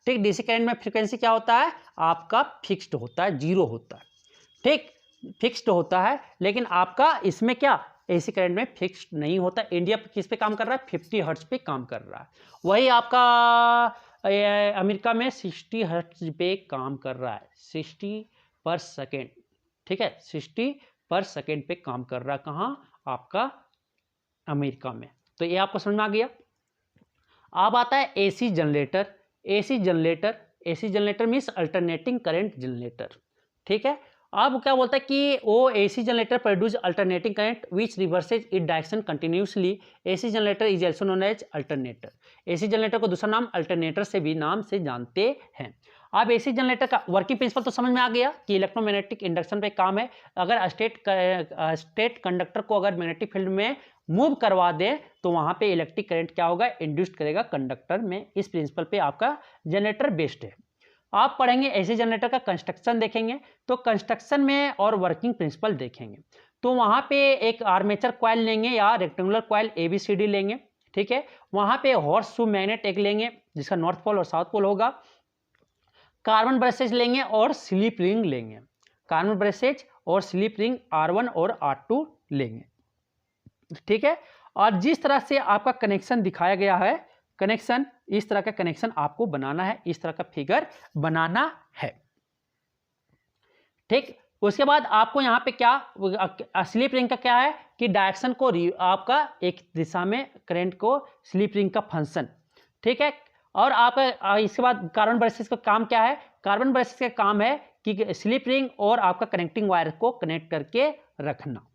ठीक, डीसी करंट में फ्रीक्वेंसी क्या होता है, आपका फिक्स्ड होता है, जीरो होता है। ठीक, फिक्स्ड होता है, लेकिन आपका इसमें क्या, एसी करंट में फिक्स्ड नहीं होता। इंडिया किस पे काम कर रहा है, 50 हर्ट्ज पे काम कर रहा है, वही आपका अमेरिका में 60 हर्ट्ज पे काम कर रहा है, 60 पर सेकेंड। ठीक है, 60 पर सेकेंड पे काम कर रहा है, कहाँ, आपका अमेरिका में। तो ये आपको समझ में आ गया। अब आता है AC generator. AC generator means alternating current generator. ठीक है, अब क्या बोलता है कि वो AC generator produce alternating current which reverses it direction continuously. AC generator is also known as alternator. AC generator को दूसरा नाम अल्टरनेटर से भी नाम से जानते हैं। अब एसी जनरेटर का वर्किंग प्रिंसिपल तो समझ में आ गया कि इलेक्ट्रोमैग्नेटिक इंडक्शन पे काम है। अगर स्टेट कंडक्टर को अगर मैग्नेटिक फील्ड में मूव करवा दे तो वहां पे इलेक्ट्रिक करंट क्या होगा, इंड्यूस्ड करेगा कंडक्टर में। इस प्रिंसिपल पे आपका जनरेटर बेस्ड है। आप पढ़ेंगे एसी जनरेटर का कंस्ट्रक्शन देखेंगे, तो कंस्ट्रक्शन में और वर्किंग प्रिंसिपल देखेंगे। तो वहां पे एक आर्मेचर कॉइल लेंगे या रेक्टेंगुलर कॉइल ABCD लेंगे। ठीक है, वहां पे हॉर्स शू मैग्नेट एक लेंगे जिसका नॉर्थ पोल और साउथ पोल होगा। कार्बन ब्रशेज लेंगे और स्लिप रिंग लेंगे। कार्बन ब्रशेज और स्लिप रिंग R1 और R2 लेंगे। ठीक है, और जिस तरह से आपका कनेक्शन दिखाया गया है, कनेक्शन इस तरह का कनेक्शन आपको बनाना है, इस तरह का फिगर बनाना है। ठीक, उसके बाद आपको यहाँ पे क्या, स्लिप रिंग का क्या है कि डायरेक्शन को आपका एक दिशा में करंट को, स्लिप रिंग का फंक्शन। ठीक है, और आपका इसके बाद कार्बन ब्रशेस का काम क्या है, कार्बन ब्रशेस का काम है कि स्लिप रिंग और आपका कनेक्टिंग वायर को कनेक्ट करके रखना।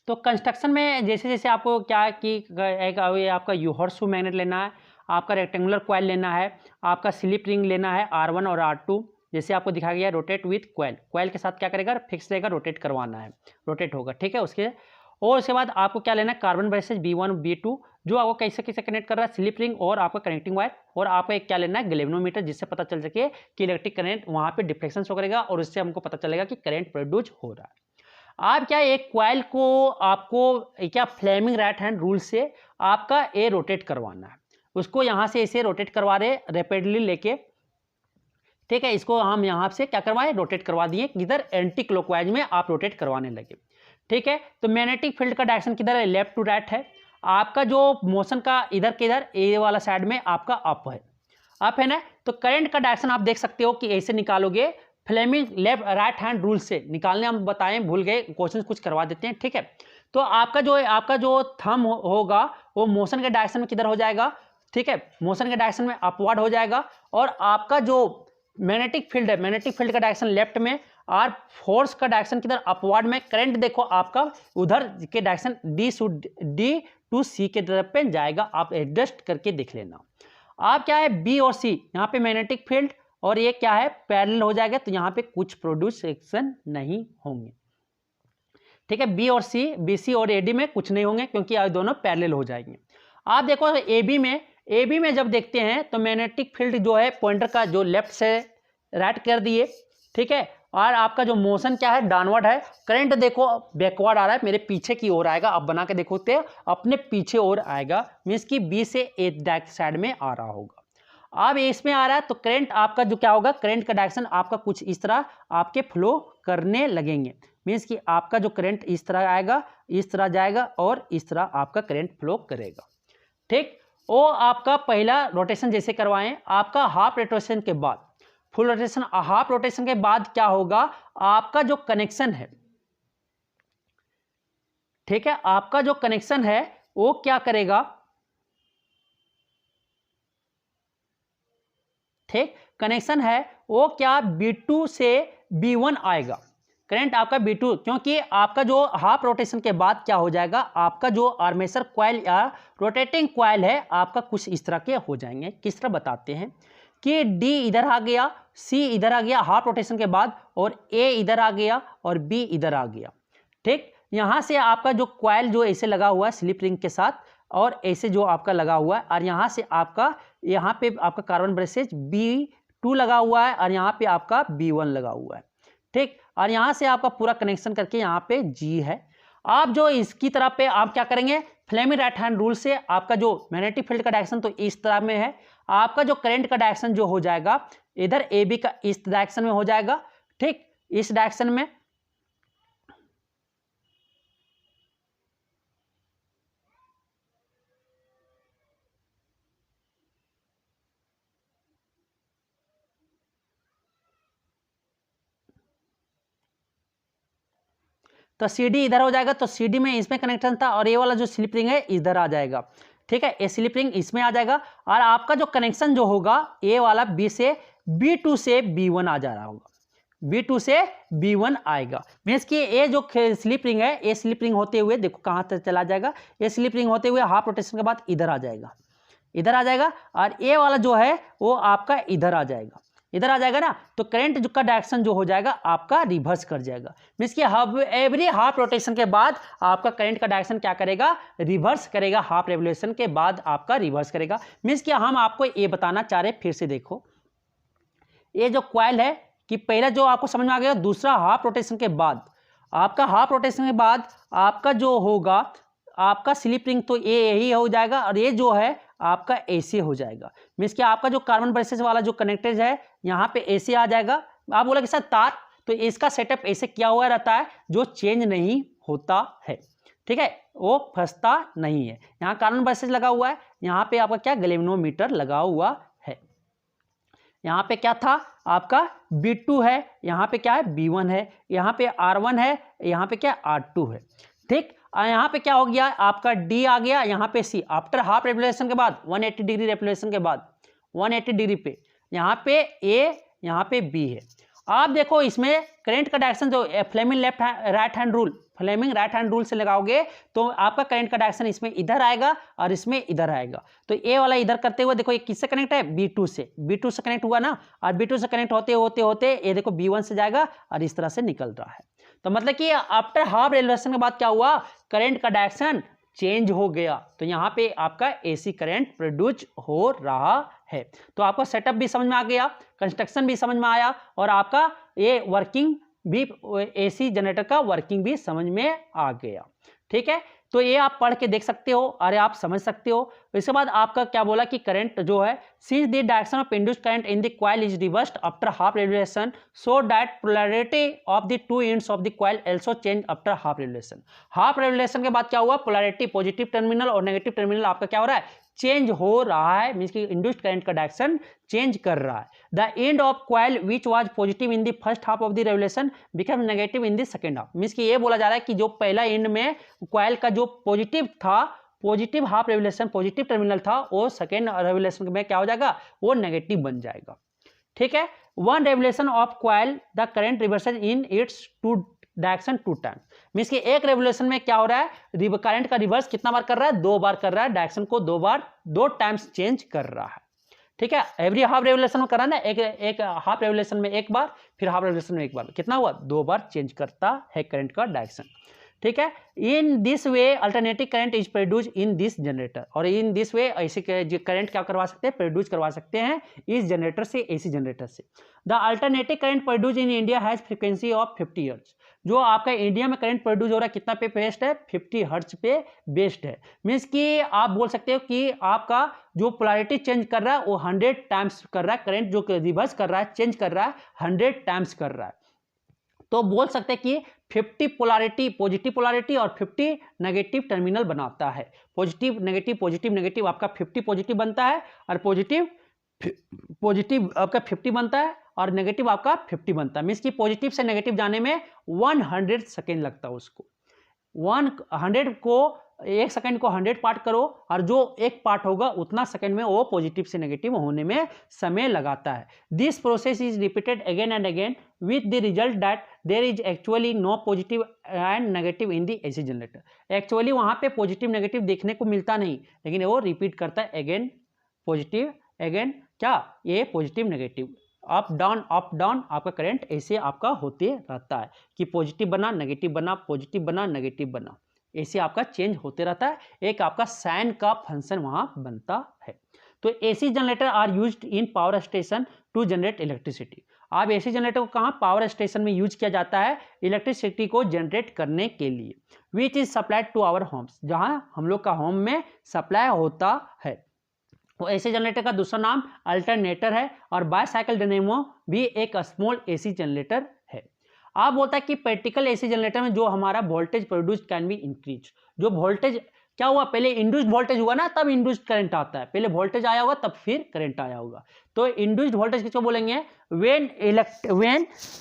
तो कंस्ट्रक्शन में जैसे जैसे आपको क्या है कि एक आपका हॉर्स शू मैग्नेट लेना है, आपका रेक्टेंगुलर कॉइल लेना है, आपका स्लिप रिंग लेना है R1 और R2, जैसे आपको दिखाया गया रोटेट विथ कॉइल। कॉइल के साथ क्या करेगा, फिक्स रहेगा, रोटेट करवाना है, रोटेट होगा। ठीक है, उसके बाद आपको क्या लेना है, कार्बन ब्रशेज B1 B2 जो आपको कैसे कैसे कनेक्ट कर रहा है, स्लिप रिंग और आपका कनेक्टिंग वायर, और आपको एक क्या लेना है, गैल्वेनोमीटर, जिससे पता चल सके कि इलेक्ट्रिक करंट वहाँ पे डिफ्लेक्शन शो करेगा और उससे हमको पता चलेगा कि करंट प्रोड्यूस हो रहा है। आप क्या, एक कॉइल को आपको क्या फ्लेमिंग राइट हैंड रूल से आपका ए रोटेट करवाना है, उसको यहाँ से ऐसे रोटेट करवा रहे रैपिडली लेके। ठीक है, इसको हम यहाँ से क्या करवाए, रोटेट करवा दिए, किधर, एंटी क्लॉकवाइज में आप रोटेट करवाने लगे। ठीक है, तो मैग्नेटिक फील्ड का डायरेक्शन किधर है, लेफ्ट टू राइट है। आपका जो मोशन का इधर किधर, ए वाला साइड में आपका अप है ना। तो करंट का डायरेक्शन आप देख सकते हो कि ऐसे निकालोगे Fleming left right hand rule से निकालने हम बताएं, भूल गए, क्वेश्चन कुछ करवा देते हैं, ठीक है। तो आपका जो थंब होगा वो मोशन के डायरेक्शन में किधर हो जाएगा, ठीक है, मोशन के डायरेक्शन में अपवर्ड हो जाएगा, और आपका जो मैग्नेटिक फील्ड है, मैग्नेटिक फील्ड का डायरेक्शन लेफ्ट में, और फोर्स का डायरेक्शन किधर, अपवर्ड में। करंट देखो आपका उधर के डायरेक्शन डी टू सी के तरफ पे जाएगा, आप एडजस्ट करके देख लेना। आप क्या है बी और सी, यहाँ पे मैग्नेटिक फील्ड और ये क्या है पैरेलल हो जाएगा, तो यहाँ पे कुछ प्रोड्यूस एक्शन नहीं होंगे, ठीक है। बी और सी, बी सी और एडी में कुछ नहीं होंगे क्योंकि ये दोनों पैरेलल हो जाएंगे। आप देखो ए बी में जब देखते हैं तो मैग्नेटिक फील्ड जो है पॉइंटर का जो लेफ्ट से राइट कर दिए, ठीक है, और आपका जो मोशन क्या है डाउनवर्ड है। करंट देखो बैकवर्ड आ रहा है, मेरे पीछे की ओर आएगा, आप बना के देखो तो अपने पीछे ओर आएगा, मीन्स कि बी से ए साइड में आ रहा होगा। अब इसमें आ रहा है तो करंट आपका जो क्या होगा, करंट का डायरेक्शन आपका कुछ इस तरह आपके फ्लो करने लगेंगे, मीन्स कि आपका जो करंट इस तरह आएगा, इस तरह जाएगा और इस तरह आपका करंट फ्लो करेगा, ठीक। वो आपका पहला रोटेशन जैसे करवाएं, आपका हाफ रोटेशन के बाद फुल रोटेशन, हाफ रोटेशन के बाद क्या होगा, आपका जो कनेक्शन है, ठीक है, आपका जो कनेक्शन है वो क्या करेगा, ठीक, कनेक्शन है वो क्या B2 से B1 आएगा, करंट आपका B2, क्योंकि आपका जो हाफ रोटेशन के बाद क्या हो जाएगा, आपका जो आर्मेचर कॉइल या रोटेटिंग कॉइल है आपका कुछ इस तरह के हो जाएंगे। किस तरह बताते हैं कि D इधर आ गया, C इधर आ गया हाफ रोटेशन के बाद, और A इधर आ गया और B इधर आ गया, ठीक। यहाँ से आपका जो कॉइल जो ऐसे लगा हुआ है स्लिप रिंग के साथ, और ऐसे जो आपका लगा हुआ है, और यहाँ से आपका यहाँ पे आपका कार्बन ब्रेसेज B2 लगा हुआ है, और यहाँ पे आपका B1 लगा हुआ है, ठीक। और यहाँ से आपका पूरा कनेक्शन करके यहाँ पे G है। आप जो इसकी तरफ पे आप क्या करेंगे, फ्लेमिंग राइट हैंड रूल से आपका जो मैग्नेटिक फील्ड का डायरेक्शन तो इस तरह में है, आपका जो करंट का डायरेक्शन जो हो जाएगा इधर ए बी का इस डायरेक्शन में हो जाएगा, ठीक, इस डायरेक्शन में। तो सी डी इधर हो जाएगा, तो सी डी में इसमें कनेक्शन था, और ये वाला जो स्लिप रिंग है इधर आ जाएगा, ठीक है, ये स्लिप रिंग इसमें आ जाएगा, और आपका जो कनेक्शन जो होगा ये वाला बी से B2 से B1 आ जा रहा होगा, B2 से B1 आएगा, मीन्स कि ये जो स्लिप रिंग है ये स्लिप रिंग होते हुए देखो कहाँ तक चला जाएगा, ये स्लिप रिंग होते हुए हाफ रोटेशन के बाद इधर आ जाएगा, इधर आ जाएगा, और ये वाला जो है वो आपका इधर आ जाएगा, इधर आ जाएगा ना, तो करंट जो का डायरेक्शन जो हो जाएगा आपका रिवर्स कर जाएगा, मीन्स कि एवरी हाफ रोटेशन के बाद आपका करंट का डायरेक्शन क्या करेगा, रिवर्स करेगा, हाफ रेवोल्यूशन के बाद आपका रिवर्स करेगा। मीन्स कि हम आपको ये बताना चाह रहे हैं, फिर से देखो ये जो कॉइल है कि पहला जो आपको समझ में आ गया, दूसरा हाफ रोटेशन के बाद आपका हाफ रोटेशन के बाद आपका जो होगा आपका स्लिप रिंग तो ये यही हो जाएगा, और ये जो है आपका ऐसे हो जाएगा, मीन्स कि आपका जो कार्बन ब्रेसेज वाला जो कनेक्टेज है यहाँ पे ऐसे आ जाएगा। आप बोला कि सर तार, तो इसका सेटअप ऐसे किया हुआ रहता है जो चेंज नहीं होता है, ठीक है, वो फंसता नहीं है। यहाँ कार्बन ब्रेसेज लगा हुआ है, यहाँ पे आपका क्या गैल्वेनोमीटर लगा हुआ है, यहाँ पे क्या था आपका B2 है, यहाँ पे क्या है B1 है, यहाँ पे R1 है, यहाँ पे क्या R2 है, ठीक। यहाँ पे क्या हो गया आपका D आ गया, यहाँ पे C, आफ्टर हाफ रेवोल्यूशन के बाद 180 डिग्री रेवोल्यूशन के बाद 180 डिग्री पे यहाँ पे A, यहाँ पे B है। आप देखो इसमें करंट का डायरेक्शन जो Fleming right hand rule, Fleming right hand rule से लगाओगे तो आपका करंट का डायरेक्शन इसमें इधर आएगा और इसमें इधर आएगा, तो ए वाला इधर करते हुए देखो ये किससे कनेक्ट है, B2 से, B2 से कनेक्ट हुआ ना, और B2 से कनेक्ट होते होते होते ये देखो B1 से जाएगा और इस तरह से निकल रहा है। तो मतलब कि आफ्टर हाफ रेवोल्यूशन के बाद क्या हुआ, करंट का डायरेक्शन चेंज हो गया, तो यहाँ पे आपका एसी करंट प्रोड्यूस हो रहा है। तो आपका सेटअप भी समझ में आ गया, कंस्ट्रक्शन भी समझ में आया, और आपका ये वर्किंग भी एसी जनरेटर का वर्किंग भी समझ में आ गया, ठीक है। तो ये आप पढ़ के देख सकते हो और आप समझ सकते हो। इसके बाद आपका क्या बोला कि करंट जो है, since the direction of induced current in the coil is reversed after half revolution so that polarity of the two ends of the coil also change after half revolution. Half revolution के बाद क्या हुआ, polarity positive terminal और negative terminal आपका क्या हो रहा है, चेंज हो रहा है, मींस कि इंड्यूस्ड करंट का डायरेक्शन चेंज कर रहा है। The end of coil which was positive in the first half of the revolution become negative in the second half. Means कि ये बोला जा रहा है कि जो पहला एंड में कॉइल का जो पॉजिटिव था, positive half revolution positive terminal था, वो सेकेंड रेवोल्यूशन में क्या हो जाएगा, वो नेगेटिव बन जाएगा। ठीक है, one revolution of coil the current reversal in its two direction two time. Means कि एक रेवोल्यूशन में क्या हो रहा है, करंट का रिवर्स कितना बार कर रहा है, 2 बार कर रहा है, डायरेक्शन को 2 टाइम्स चेंज कर रहा है। ठीक है, एवरी हाफ रेवोल्यूशन में करा ना, एक हाफ रेवोल्यूशन में एक बार, फिर हाफ रेवोल्यूशन में एक बार, कितना हुआ, 2 बार चेंज करता है करंट का डायरेक्शन। ठीक है, in this way alternative current is produce in this generator, और इन दिस वे ऐसे करंट क्या करवा सकते हैं, प्रोड्यूस करवा सकते हैं इस जनरेटर से, एसी जनरेटर से। The alternative current produce in India has frequency of 50 hertz. जो आपका इंडिया में करंट प्रोड्यूस हो रहा है कितना पे बेस्ड है, 50 हर्ट्ज पे बेस्ड है। मीन्स कि आप बोल सकते हो कि आपका जो पोलैरिटी चेंज कर रहा है वो 100 टाइम्स कर रहा है, करंट जो रिवर्स कर रहा है, चेंज कर रहा है, 100 टाइम्स कर रहा है। तो बोल सकते हैं कि 50 पोलैरिटी पॉजिटिव पोलैरिटी और 50 नेगेटिव टर्मिनल बनाता है। पॉजिटिव नेगेटिव आपका 50 पॉजिटिव बनता है, और पॉजिटिव आपका 50 बनता है, और नेगेटिव आपका 50 बनता है। मीन्स कि पॉजिटिव से नेगेटिव जाने में 100 सेकेंड लगता है उसको। 100 को 1 सेकेंड को 100 पार्ट करो, और जो एक पार्ट होगा उतना सेकेंड में वो पॉजिटिव से नेगेटिव होने में समय लगाता है। This process is repeated again and again with the result that there is actually no positive and negative in the AC generator. Actually वहां पे पॉजिटिव नेगेटिव देखने को मिलता नहीं, लेकिन वो रिपीट करता है अगेन पॉजिटिव, अगेन क्या, ये पॉजिटिव नेगेटिव, अप डाउन आपका करंट ऐसे आपका होते रहता है कि पॉजिटिव बना नेगेटिव बना, पॉजिटिव बना नेगेटिव बना, ऐसे आपका चेंज होते रहता है। एक आपका साइन का फंक्शन वहां बनता है। तो AC generator are used in power station to generate electricity. अब एसी जनरेटर को कहाँ, पावर स्टेशन में यूज किया जाता है इलेक्ट्रिसिटी को जनरेट करने के लिए, which is supplied to our homes, जहां हम लोग का होम में सप्लाई होता है। तो एसी जनरेटर का दूसरा नाम अल्टरनेटर है, और बायसाइकिल डायनेमो भी एक स्मॉल एसी जनरेटर है। आप बोलता है कि प्रैक्टिकल एसी जनरेटर में जो हमारा voltage produce can be increase. जो वोल्टेज क्या हुआ, पहले इंड्यूस्ड वोल्टेज हुआ ना, तब इंड्यूस्ड करंट आता है, पहले वोल्टेज आया होगा तब फिर करंट आया होगा। तो इंड्यूस्ड वोल्टेज किसको बोलेंगे, व्हेन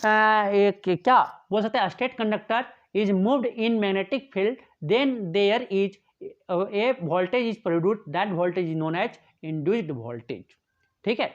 क्या बोल सकते हैं, state conductor is moved in magnetic field then there is a voltage is produced, that voltage is known as induced voltage. ठीक है,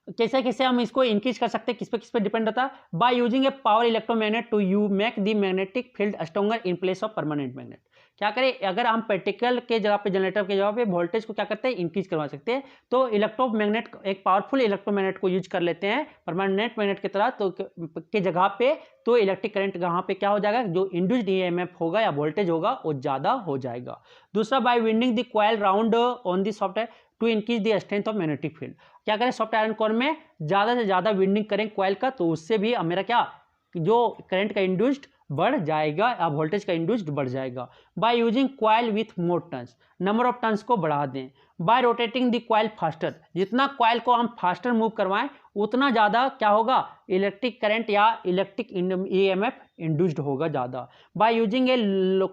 कैसे कैसे हम इसको इंक्रीज कर सकते हैं, किस पे डिपेंड होता है, by using a power electromagnet to you make the magnetic field stronger in place of permanent magnet. क्या करें, अगर हम प्रैक्टिकल के जगह पे, जनरेटर के जगह पे वोल्टेज को क्या करते हैं, इंक्रीज करवा सकते हैं। तो इलेक्ट्रोमैग्नेट, एक पावरफुल इलेक्ट्रोमैग्नेट को यूज कर लेते हैं परमानेंट मैग्नेट की तरह, तो के जगह पे तो इलेक्ट्रिक करंट यहाँ पे क्या हो जाएगा, जो इंड्यूस्ड ईएमएफ होगा या वोल्टेज होगा वो ज्यादा हो जाएगा। दूसरा, by winding the coil round on the software to increase the strength of magnetic field. क्या करें, सॉफ्ट आयरन कोर में ज्यादा से ज्यादा विंडिंग करें कॉइल का, तो उससे भी मेरा क्या, जो करंट का इंड्यूस्ड बढ़ जाएगा या वोल्टेज का इंड्यूस्ड बढ़ जाएगा। By using coil with more turns, number of turns को बढ़ा दें। Bye rotating the coil faster, जितना कॉइल को हम फास्टर मूव करवाएं उतना ज़्यादा क्या होगा, इलेक्ट्रिक करंट या इलेक्ट्रिक ईएमएफ इंड्यूस्ड होगा ज़्यादा। Bye using a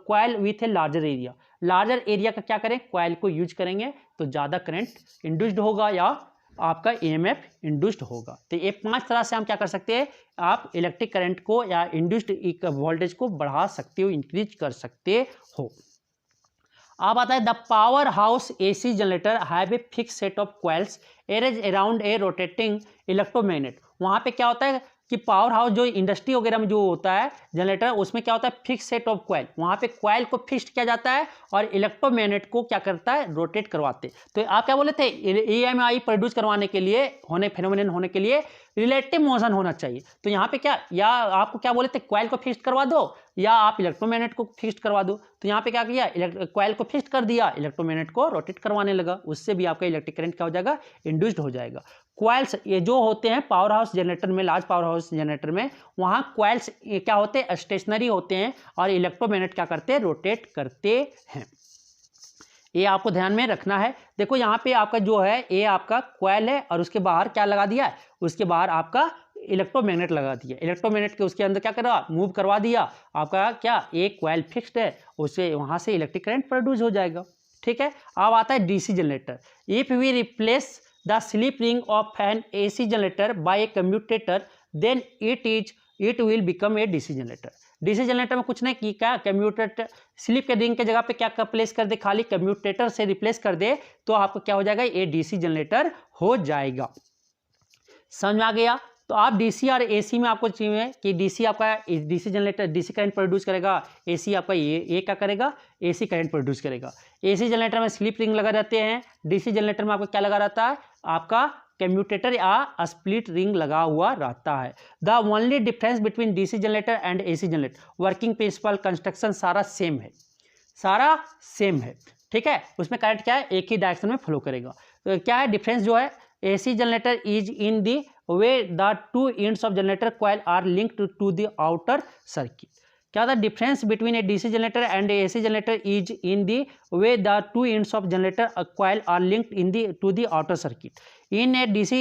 coil with a larger area, larger area का क्या करें, कॉइल को यूज करेंगे तो ज़्यादा करंट इंड्यूस्ड होगा या आपका ईएमएफ इंड्यूस्ड होगा। तो ये 5 तरह से हम क्या कर सकते हैं, आप इलेक्ट्रिक करंट को या इंड्यूस्ड वोल्टेज को बढ़ा सकते हो, इंक्रीज कर सकते हो। अब आता है the power house AC generator have a fix set of coils arrange around a rotating electromagnet. वहाँ पे क्या होता है कि पावर हाउस जो इंडस्ट्री वगैरह में जो होता है जनरेटर, उसमें क्या होता है, फिक्स सेट ऑफ कॉइल, वहाँ पे कॉइल को फिक्स किया जाता है और इलेक्ट्रोमैग्नेट को क्या करता है, रोटेट करवाते। तो आप क्या बोले थे, ईएमआई प्रोड्यूस करवाने के लिए, फेनोमेनन होने के लिए रिलेटिव मोशन होना चाहिए। तो यहाँ पे क्या, या आपको क्या बोले थे, कॉइल को फिक्स करवा दो या आप इलेक्ट्रोमैग्नेट को फिक्स करवा दो। तो यहाँ पे क्या किया, कॉइल को फिक्स कर दिया, इलेक्ट्रोमैग्नेट को रोटेट करवाने लगा, उससे भी आपका इलेक्ट्रिक करंट क्या हो जाएगा, इंड्यूस्ड हो जाएगा। क्वाइल्स ये जो होते हैं पावर हाउस जनरेटर में, लार्ज पावर हाउस जनरेटर में, वहाँ क्वाइल्स क्या होते हैं, स्टेशनरी होते हैं और इलेक्ट्रोमैग्नेट क्या करते हैं, रोटेट करते हैं। ये आपको ध्यान में रखना है। देखो यहाँ पे आपका जो है ये आपका क्वाइल है और उसके बाहर क्या लगा दिया है, उसके बाहर आपका इलेक्ट्रोमैग्नेट लगा दिया। इलेक्ट्रोमैग्नेट के उसके अंदर क्या करा, मूव करवा दिया। आपका क्या एक क्वाइल फिक्स्ड है, उससे वहाँ से इलेक्ट्रिक करंट प्रोड्यूस हो जाएगा। ठीक है। अब आता है DC generator. If we replace the slip ring of an AC generator by a commutator then it will become a DC generator. DC generator में कुछ नहीं की, क्या कम्यूटेटर स्लिप के रिंग के जगह पे क्या प्लेस कर दे, खाली कम्यूटेटर से रिप्लेस कर दे, तो आपको क्या हो जाएगा, ये डीसी जनरेटर हो जाएगा। समझ में आ गया। तो आप डीसी और एसी में आपको चाहिए कि डीसी आपका DC generator DC current produce करेगा, एसी आपका ये क्या करेगा, एसी करंट प्रोड्यूस करेगा। एसी जनरेटर में स्लिप रिंग लगा रहते हैं, डीसी जनरेटर में आपको क्या लगा रहता है, आपका कम्यूटेटर या स्प्लिट रिंग लगा हुआ रहता है। The only difference between DC generator and AC generator, working principle, construction सारा सेम है, सारा सेम है। ठीक है। उसमें करंट क्या है, एक ही डायरेक्शन में फ्लो करेगा। तो क्या है डिफरेंस जो है, AC generator is in the way the two ends of generator coil are linked to the outer circuit. क्या था difference between A DC generator and AC generator is in the way the two ends of generator coil are linked in the to the outer circuit. In a DC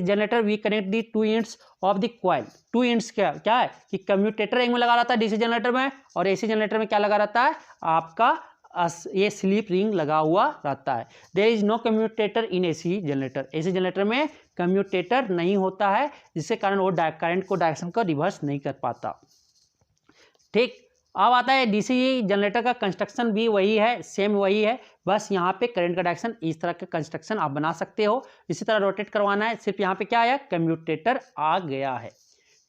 generator we connect the two ends of the coil. two ends क्या है कि commutator एक में लगा रहता है DC generator में, और AC जनरेटर में क्या लगा रहता है, आपका ये स्लिप रिंग लगा हुआ रहता है। There is no commutator in AC generator. AC generator में कम्यूटेटर नहीं होता है, जिसके कारण वो करंट को डायरेक्शन को रिवर्स नहीं कर पाता। ठीक। अब आता है डीसी जनरेटर का कंस्ट्रक्शन भी वही है, सेम वही है, बस यहाँ पे करंट का डायरेक्शन इस तरह का कंस्ट्रक्शन आप बना सकते हो। इसी तरह रोटेट करवाना है, सिर्फ यहाँ पे क्या आया, कम्यूटेटर आ गया है।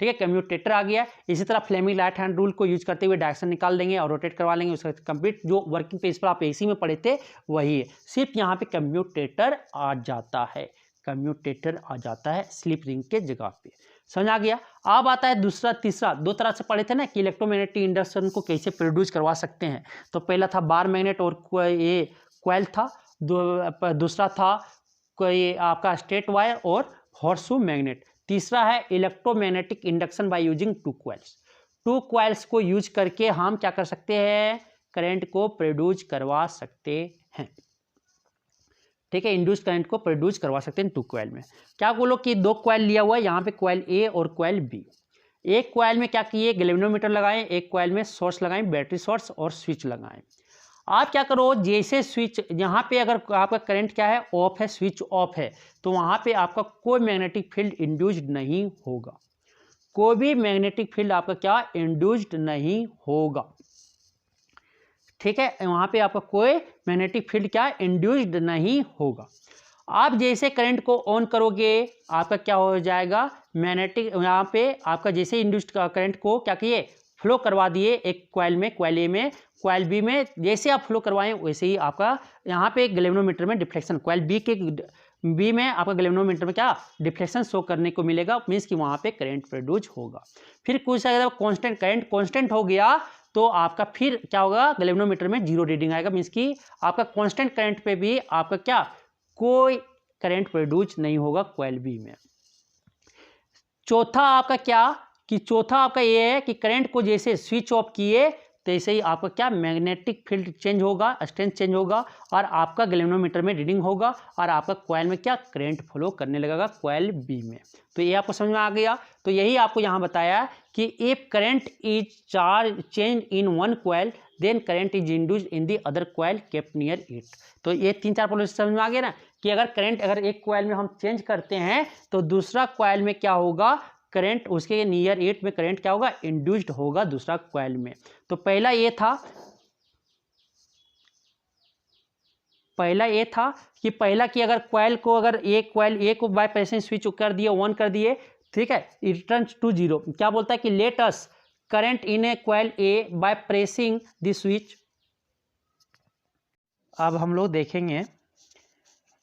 ठीक है, कम्यूटेटर आ गया। इसी तरह फ्लेमिंग राइट हैंड रूल को यूज करते हुए डायरेक्शन निकाल देंगे और रोटेट करवा लेंगे। उसका कंप्लीट जो वर्किंग प्रिंसिपल आप एसी में पढ़े थे वही है, सिर्फ यहाँ पे कम्यूटेटर आ जाता है, कम्यूटेटर आ जाता है स्लिप रिंग के जगह पे। समझ आ गया। अब आता है दूसरा, तीसरा, दो तरह से पढ़े थे ना कि इलेक्ट्रोमैग्नेटिक इंडक्शन को कैसे प्रोड्यूस करवा सकते हैं। तो पहला था बार मैग्नेट और ये क्वाइल था, दूसरा था कोई आपका स्ट्रेट वायर और हॉर्सशू मैग्नेट। तीसरा है electromagnetic induction by using two coils. Two coils को यूज करके हम क्या कर सकते हैं, करंट को प्रोड्यूस करवा सकते हैं। ठीक है, इंड्यूस करंट को प्रोड्यूस करवा सकते हैं टू क्वाइल में। क्या बोलो कि दो क्वाइल लिया हुआ है, यहाँ पे क्वाइल ए और क्वाइल बी। एक क्वाइल में क्या किए, गैल्वेनोमीटर लगाएं, एक क्वाइल में सोर्स लगाएं, बैटरी सोर्स और स्विच लगाएं। आप क्या करो, जैसे स्विच यहाँ पे अगर आपका करंट क्या है, ऑफ है, स्विच ऑफ है, तो वहाँ पे आपका कोई मैग्नेटिक फील्ड इंड्यूस्ड नहीं होगा, कोई भी मैग्नेटिक फील्ड आपका क्या इंड्यूस्ड नहीं होगा। ठीक है, वहाँ पे आपका कोई मैग्नेटिक फील्ड क्या इंड्यूस्ड नहीं होगा। आप जैसे करंट को ऑन करोगे आपका क्या हो जाएगा, मैग्नेटिक यहाँ पे आपका जैसे इंड्यूस्ड करंट को क्या किए, फ्लो करवा दिए एक क्वाइल में, क्वाइल ए में, क्वाइल बी में। जैसे आप फ्लो करवाएं वैसे ही आपका यहाँ पे गैल्वेनोमीटर में डिफ्लेक्शन, क्वाइल बी में आपका गैल्वेनोमीटर में क्या डिफ्लेक्शन शो करने को मिलेगा, मीन्स कि वहाँ पे करंट प्रोड्यूस होगा। फिर कुछ अगर कांस्टेंट करंट कांस्टेंट हो गया तो आपका फिर क्या होगा, गैल्वेनोमीटर में जीरो रीडिंग आएगा, मीन्स कि आपका कांस्टेंट करंट पे भी आपका क्या कोई करंट प्रोड्यूस नहीं होगा क्वाइल बी में। चौथा आपका क्या कि चौथा आपका ये है कि करंट को जैसे स्विच ऑफ किए तैसे ही आपका क्या मैग्नेटिक फील्ड चेंज होगा, स्ट्रेंथ चेंज होगा और आपका गैल्वेनोमीटर में रीडिंग होगा और आपका कॉइल में क्या करंट फ्लो करने लगेगा कॉइल बी में। तो ये आपको समझ में आ गया। तो यही आपको यहाँ बताया कि if current is charge change in one coil then current is induced in the other coil kept near it. तो ये तीन चार पॉइंट समझ में आ गया ना कि अगर करंट अगर एक कॉइल में हम चेंज करते हैं तो दूसरा कॉइल में क्या होगा, करंट उसके नियर इट में करंट क्या होगा, इंड्यूस्ड होगा दूसरा कॉइल में। तो पहला ये था कि पहला कि अगर कॉइल को अगर एक कॉइल ए को बाय प्रेसिंग स्विच कर दिए, ऑन कर दिए, ठीक है, इट रिटर्न्स टू जीरो। क्या बोलता है कि let us current in a coil A by pressing the switch. अब हम लोग देखेंगे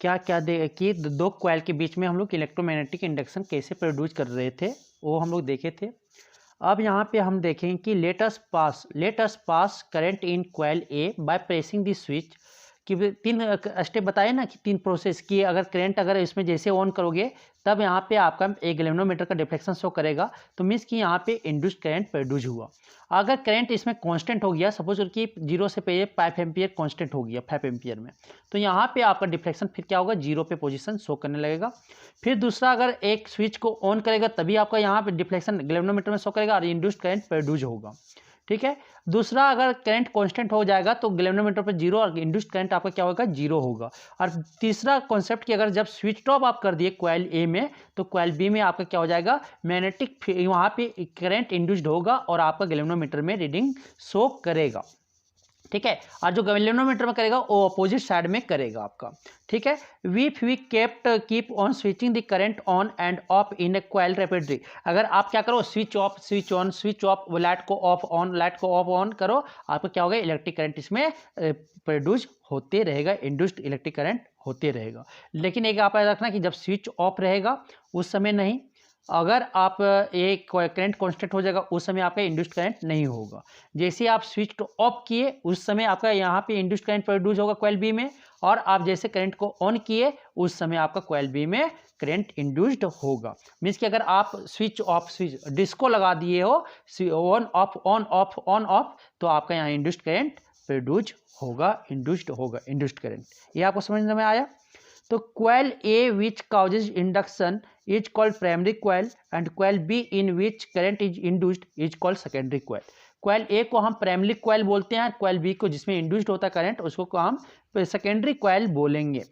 क्या क्या कि दो कॉइल के बीच में हम लोग इलेक्ट्रोमैग्नेटिक इंडक्शन कैसे प्रोड्यूस कर रहे थे वो हम लोग देखे थे। अब यहाँ पे हम देखेंगे कि let us pass current in coil A by pressing the switch. कि 3 स्टेप बताए ना कि 3 प्रोसेस की, अगर करंट अगर इसमें जैसे ऑन करोगे तब यहाँ पे आपका एक गैल्वेनोमीटर का डिफ्लेक्शन शो करेगा, तो मीन्स कि यहाँ पे इंड्यूस्ड करंट प्रोड्यूस हुआ। अगर करंट इसमें कांस्टेंट हो गया, सपोज कि 0 से पे 5 एम्पियर कांस्टेंट हो गया 5 एम्पियर में, तो यहाँ पे आपका डिफ्लेक्शन फिर क्या होगा, 0 पे पोजीशन शो करने लगेगा। फिर दूसरा, अगर एक स्विच को ऑन करेगा तभी आपका यहाँ पे डिफ्लेक्शन गैल्वेनोमीटर में शो करेगा और इंड्यूस्ड करंट प्रोड्यूस होगा। ठीक है। दूसरा, अगर करंट कांस्टेंट हो जाएगा तो गैल्वेनोमीटर पर 0 और इंड्यूस्ड करंट आपका क्या होगा, 0 होगा। और तीसरा कॉन्सेप्ट कि अगर जब स्विच ऑफ आप कर दिए कॉइल ए में, तो कॉइल बी में आपका क्या हो जाएगा, मैग्नेटिक वहाँ पे करंट इंड्यूस्ड होगा और आपका गैल्वेनोमीटर में रीडिंग शो करेगा। ठीक है। और जो गैल्वेनोमीटर में करेगा वो अपोजिट साइड में करेगा आपका। ठीक है। We keep on switching the current on and off in a coil rapidly. अगर आप क्या करो, switch off switch on switch off, light को ऑफ ऑन लाइट को ऑफ ऑन करो, आपको क्या होगा, इलेक्ट्रिक करंट इसमें प्रोड्यूस होते रहेगा, इंड्यूस्ड इलेक्ट्रिक करंट होते रहेगा। लेकिन एक आप याद रखना कि जब स्विच ऑफ रहेगा उस समय नहीं, अगर आप एक करंट कांस्टेंट हो जाएगा उस समय आपका इंड्यूस्ड करंट नहीं होगा। जैसे आप स्विच ऑफ किए उस समय आपका यहाँ पे इंड्यूस्ड करंट प्रोड्यूस होगा कॉइल बी में, और आप जैसे करंट को ऑन किए उस समय आपका कॉइल बी में करंट इंड्यूस्ड होगा। मीन्स कि अगर आप स्विच डिस्को लगा दिए हो, ऑन ऑफ, तो आपका यहाँ इंड्यूस्ड करंट प्रोड्यूस होगा, इंड्यूस्ड करंट। ये आपको समझ में आया। तो coil A which causes induction is called primary coil and coil B in which current is induced is called secondary coil. Coil A को हम प्राइमरी कॉइल बोलते हैं, कॉइल बी को जिसमें इंड्यूस्ड होता है करंट उसको हम सेकेंडरी कॉइल बोलेंगे।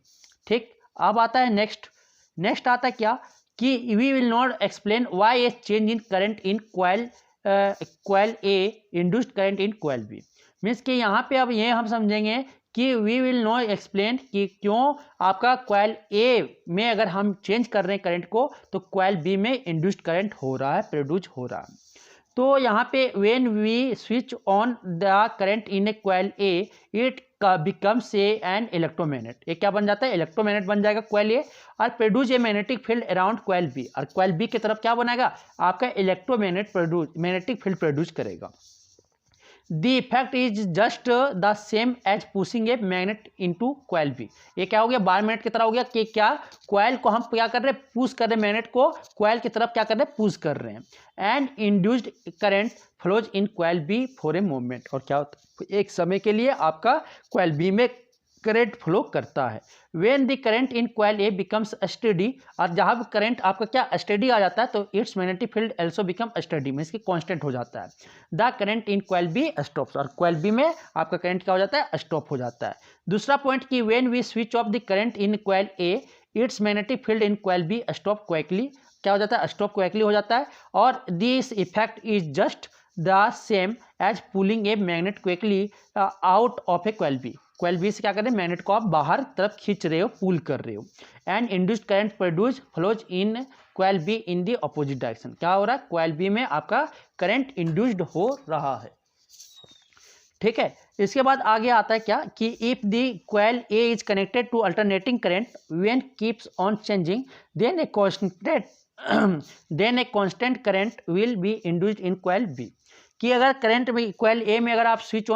ठीक। अब आता है नेक्स्ट आता है क्या, कि we will not explain why a change in current in coil A induced current in coil B. Means कि यहाँ पे अब ये हम समझेंगे कि वी विल नॉट एक्सप्लेन कि क्यों आपका कॉइल ए में अगर हम चेंज कर रहे हैं करंट को तो कॉइल बी में इंड्यूस्ड करंट हो रहा है, प्रोड्यूस हो रहा है। तो यहाँ पे when we switch on the current in a coil A it becomes an electromagnet. ये क्या बन जाता है, इलेक्ट्रोमैग्नेट बन जाएगा कॉइल ए, और produce a magnetic field around coil B, और कॉइल बी की तरफ क्या बनाएगा, आपका मैग्नेटिक फील्ड प्रोड्यूस करेगा। The effect is just the same as pushing a magnet into coil B। ये क्या हो गया, बार मैग्नेट की तरह हो गया कि क्या कॉइल को हम क्या कर रहे हैं, पुश कर रहे हैं, मैग्नेट को कॉइल की तरफ क्या कर रहे हैं, पुश कर रहे हैं। And induced current flows in coil B for a moment. और क्या होता है, एक समय के लिए आपका कॉइल बी में करंट फ्लो करता है। When the current in coil A becomes steady, और जहाँ करंट आपका क्या स्टेडी आ जाता है तो its magnetic field also become steady, means कि कांस्टेंट हो जाता है। The current in coil B stops, और कॉइल बी में आपका करंट क्या हो जाता है, स्टॉप हो जाता है। दूसरा पॉइंट कि when we switch off the current in coil A its magnetic field in coil B stop quickly, क्या हो जाता है, स्टॉप क्विकली हो जाता है। और this effect is just the same as pulling a magnet quickly out of a coil B. Coil B से क्या कर रहे हैं, मैग्नेट को आप बाहर तरफ खींच रहे हो, पुल कर रहे हो। And induced current produce flows in coil B in the opposite direction. क्या हो रहा है, कॉइल बी में आपका करंट इंड्यूस्ड हो रहा है। ठीक है। इसके बाद आगे आता है क्या, कि if the coil A is connected to alternating current when keeps on changing then a constant current will be induced in coil B. कि अगर करंट में कॉइल ए में अगर आप स्विच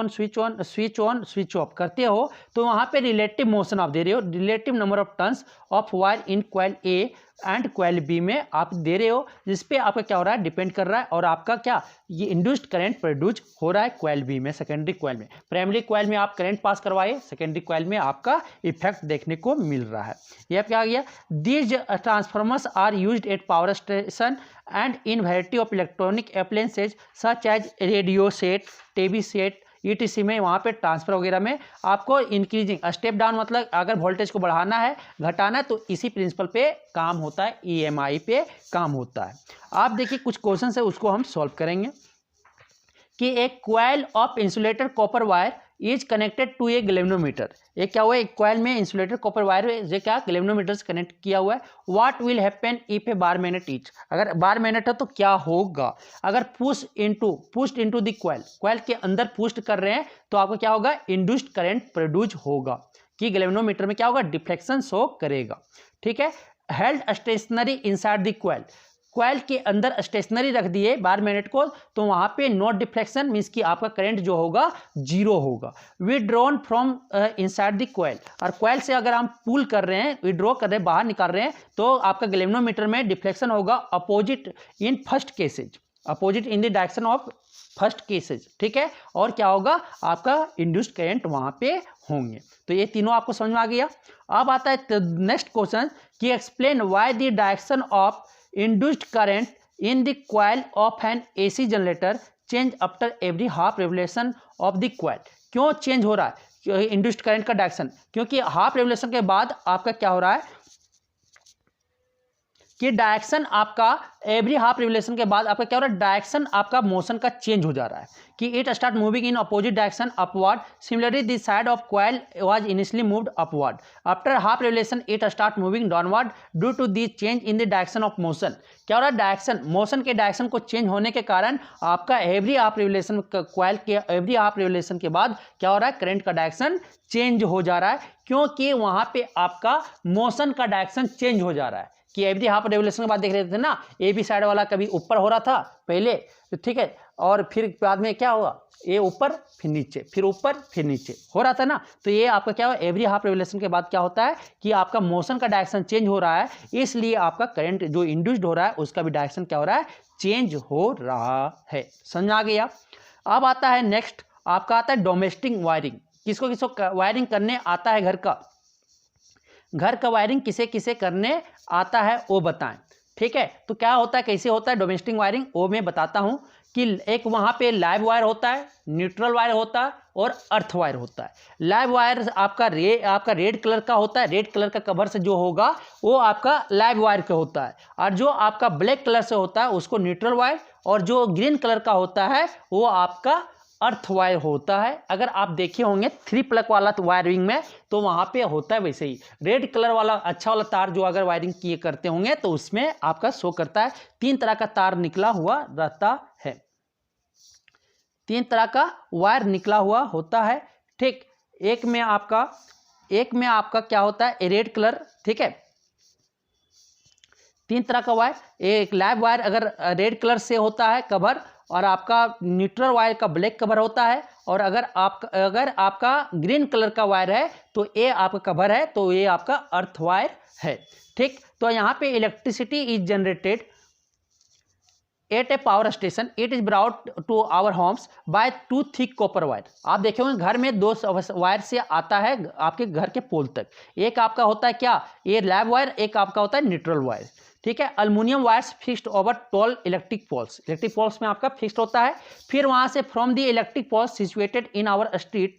ऑफ करते हो तो वहाँ पे रिलेटिव मोशन आप दे रहे हो, relative number of turns of wire in coil A and coil B में आप दे रहे हो, जिसपे आपका क्या हो रहा है, डिपेंड कर रहा है। और आपका क्या, ये इंड्यूस्ड करंट प्रोड्यूस हो रहा है कॉइल बी में, सेकेंडरी कॉइल में। प्राइमरी कॉइल में आप करंट पास करवाए, सेकेंडरी कॉइल में आपका इफेक्ट देखने को मिल रहा है। ये क्या आ गया, these transformers are used at power station and in variety of electronic appliances such as radio set, TV set, ETC में वहाँ पे ट्रांसफर वगैरह में आपको इंक्रीजिंग स्टेप डाउन, मतलब अगर वोल्टेज को बढ़ाना है घटाना है तो इसी प्रिंसिपल पे काम होता है, EMI पे काम होता है। आप देखिए कुछ क्वेश्चन है उसको हम सॉल्व करेंगे। कि एक coil of insulated copper wire is connected to a galvanometer. ये क्या हुआ है, एक कॉइल में इंसुलेटेड कॉपर वायर ये क्या गैल्वेनोमीटर से कनेक्ट किया हुआ है। What will happen if A bar magnet etch, अगर बार मैग्नेट है तो क्या होगा, अगर पुश्ड इनटू द कॉइल के अंदर पुश्ड कर रहे हैं तो आपको क्या होगा, इंड्यूस्ड करंट प्रोड्यूस होगा, कि गैल्वेनोमीटर में क्या होगा, डिफ्लेक्शन शो करेगा। ठीक है। Held stationary inside the coil, coil के अंदर स्टेशनरी रख दिए बार मैग्नेट को, तो वहां पे नो डिफ्लेक्शन मीन्स कि आपका करंट जो होगा जीरो होगा। Withdrawn from inside the coil, और कॉइल से अगर हम पुल कर रहे हैं, विड्रॉ कर रहे हैं, बाहर निकाल रहे हैं, तो आपका गैल्वेनोमीटर में डिफ्लेक्शन होगा opposite in first cases, opposite in the direction of first cases, ठीक है। और क्या होगा, आपका इंड्यूस्ड करंट वहां पे होंगे। तो ये तीनों आपको समझ में आ गया। अब आता है नेक्स्ट क्वेश्चन कि explain why the direction of induced current in the coil of an AC generator change after every half revolution of the coil. क्यों चेंज हो रहा है इंड्यूस्ड करंट का डायरेक्शन? क्योंकि हाफ रेवोल्यूशन के बाद आपका क्या हो रहा है कि डायरेक्शन आपका एवरी हाफ रिवोल्यूशन के बाद आपका क्या हो रहा है, डायरेक्शन आपका मोशन का चेंज हो जा रहा है कि it start moving in opposite direction upward. Similarly the side of coil was initially moved upward, after half revolution it start moving downward due to the change in the direction of motion. क्या हो रहा है, direction motion के direction को change होने के कारण आपका एवरी हाफ रिवोल्यूशन कॉइल के एवरी हाफ रिवोल्यूशन के बाद क्या हो रहा है, करंट का डायरेक्शन चेंज हो जा रहा है, क्योंकि वहां पे आपका मोशन का डायरेक्शन चेंज हो जा रहा है। कि एवरी हाफ रेवोल्यूशन के बाद देख रहे थे ना, ए बी साइड वाला कभी ऊपर हो रहा था पहले, तो ठीक है, और फिर बाद में क्या हुआ, ये ऊपर फिर नीचे, फिर ऊपर फिर नीचे हो रहा था ना। तो ये आपका क्या हुआ, एवरी हाफ रेवोल्यूशन के बाद क्या होता है कि आपका मोशन का डायरेक्शन चेंज हो रहा है, इसलिए आपका करंट जो इंड्यूस्ड हो रहा है उसका भी डायरेक्शन क्या हो रहा है, चेंज हो रहा है। समझ आ गया। अब आता है नेक्स्ट, आपका आता है डोमेस्टिक वायरिंग। किसको किसको वायरिंग करने आता है, घर का वायरिंग किसे किसे करने आता है वो बताएं, ठीक है। तो क्या होता है, कैसे होता है डोमेस्टिक वायरिंग, वो मैं बताता हूं कि एक वहां पे लाइव वायर होता है, न्यूट्रल वायर होता है और अर्थ वायर होता है। लाइव वायर आपका रेड कलर का होता है, रेड कलर का कवर से जो होगा वो आपका लाइव वायर का होता है, और जो आपका ब्लैक कलर से होता है उसको न्यूट्रल वायर, और जो ग्रीन कलर का होता है वो आपका अर्थ वायर होता है। अगर आप देखे होंगे 3 प्लग वाला वायरिंग में, तो वहां पे होता है वैसे ही रेड कलर वाला अच्छा वाला तार जो अगर वायरिंग किए करते होंगे तो उसमें आपका शो करता है 3 तरह का तार निकला हुआ रहता है, 3 तरह का वायर निकला हुआ होता है, ठीक। एक में आपका क्या होता है, रेड कलर, ठीक है, 3 तरह का वायर, एक लाइव वायर अगर रेड कलर से होता है कवर, और आपका न्यूट्रल वायर का ब्लैक कवर होता है, और अगर आपका ग्रीन कलर का वायर है तो ये आपका कवर है, तो ये आपका अर्थ वायर है, ठीक। तो यहाँ पे electricity is generated at a power station, it is brought to our homes by 2 thick copper wire. आप देखे होंगे घर में 2 वायर से आता है आपके घर के पोल तक, एक आपका होता है क्या, ये लाइव वायर, एक आपका होता है न्यूट्रल वायर, ठीक है। Aluminium wires fixed over 12 electric poles में आपका फिक्स्ड होता है। फिर वहां से from the electric poles situated in our street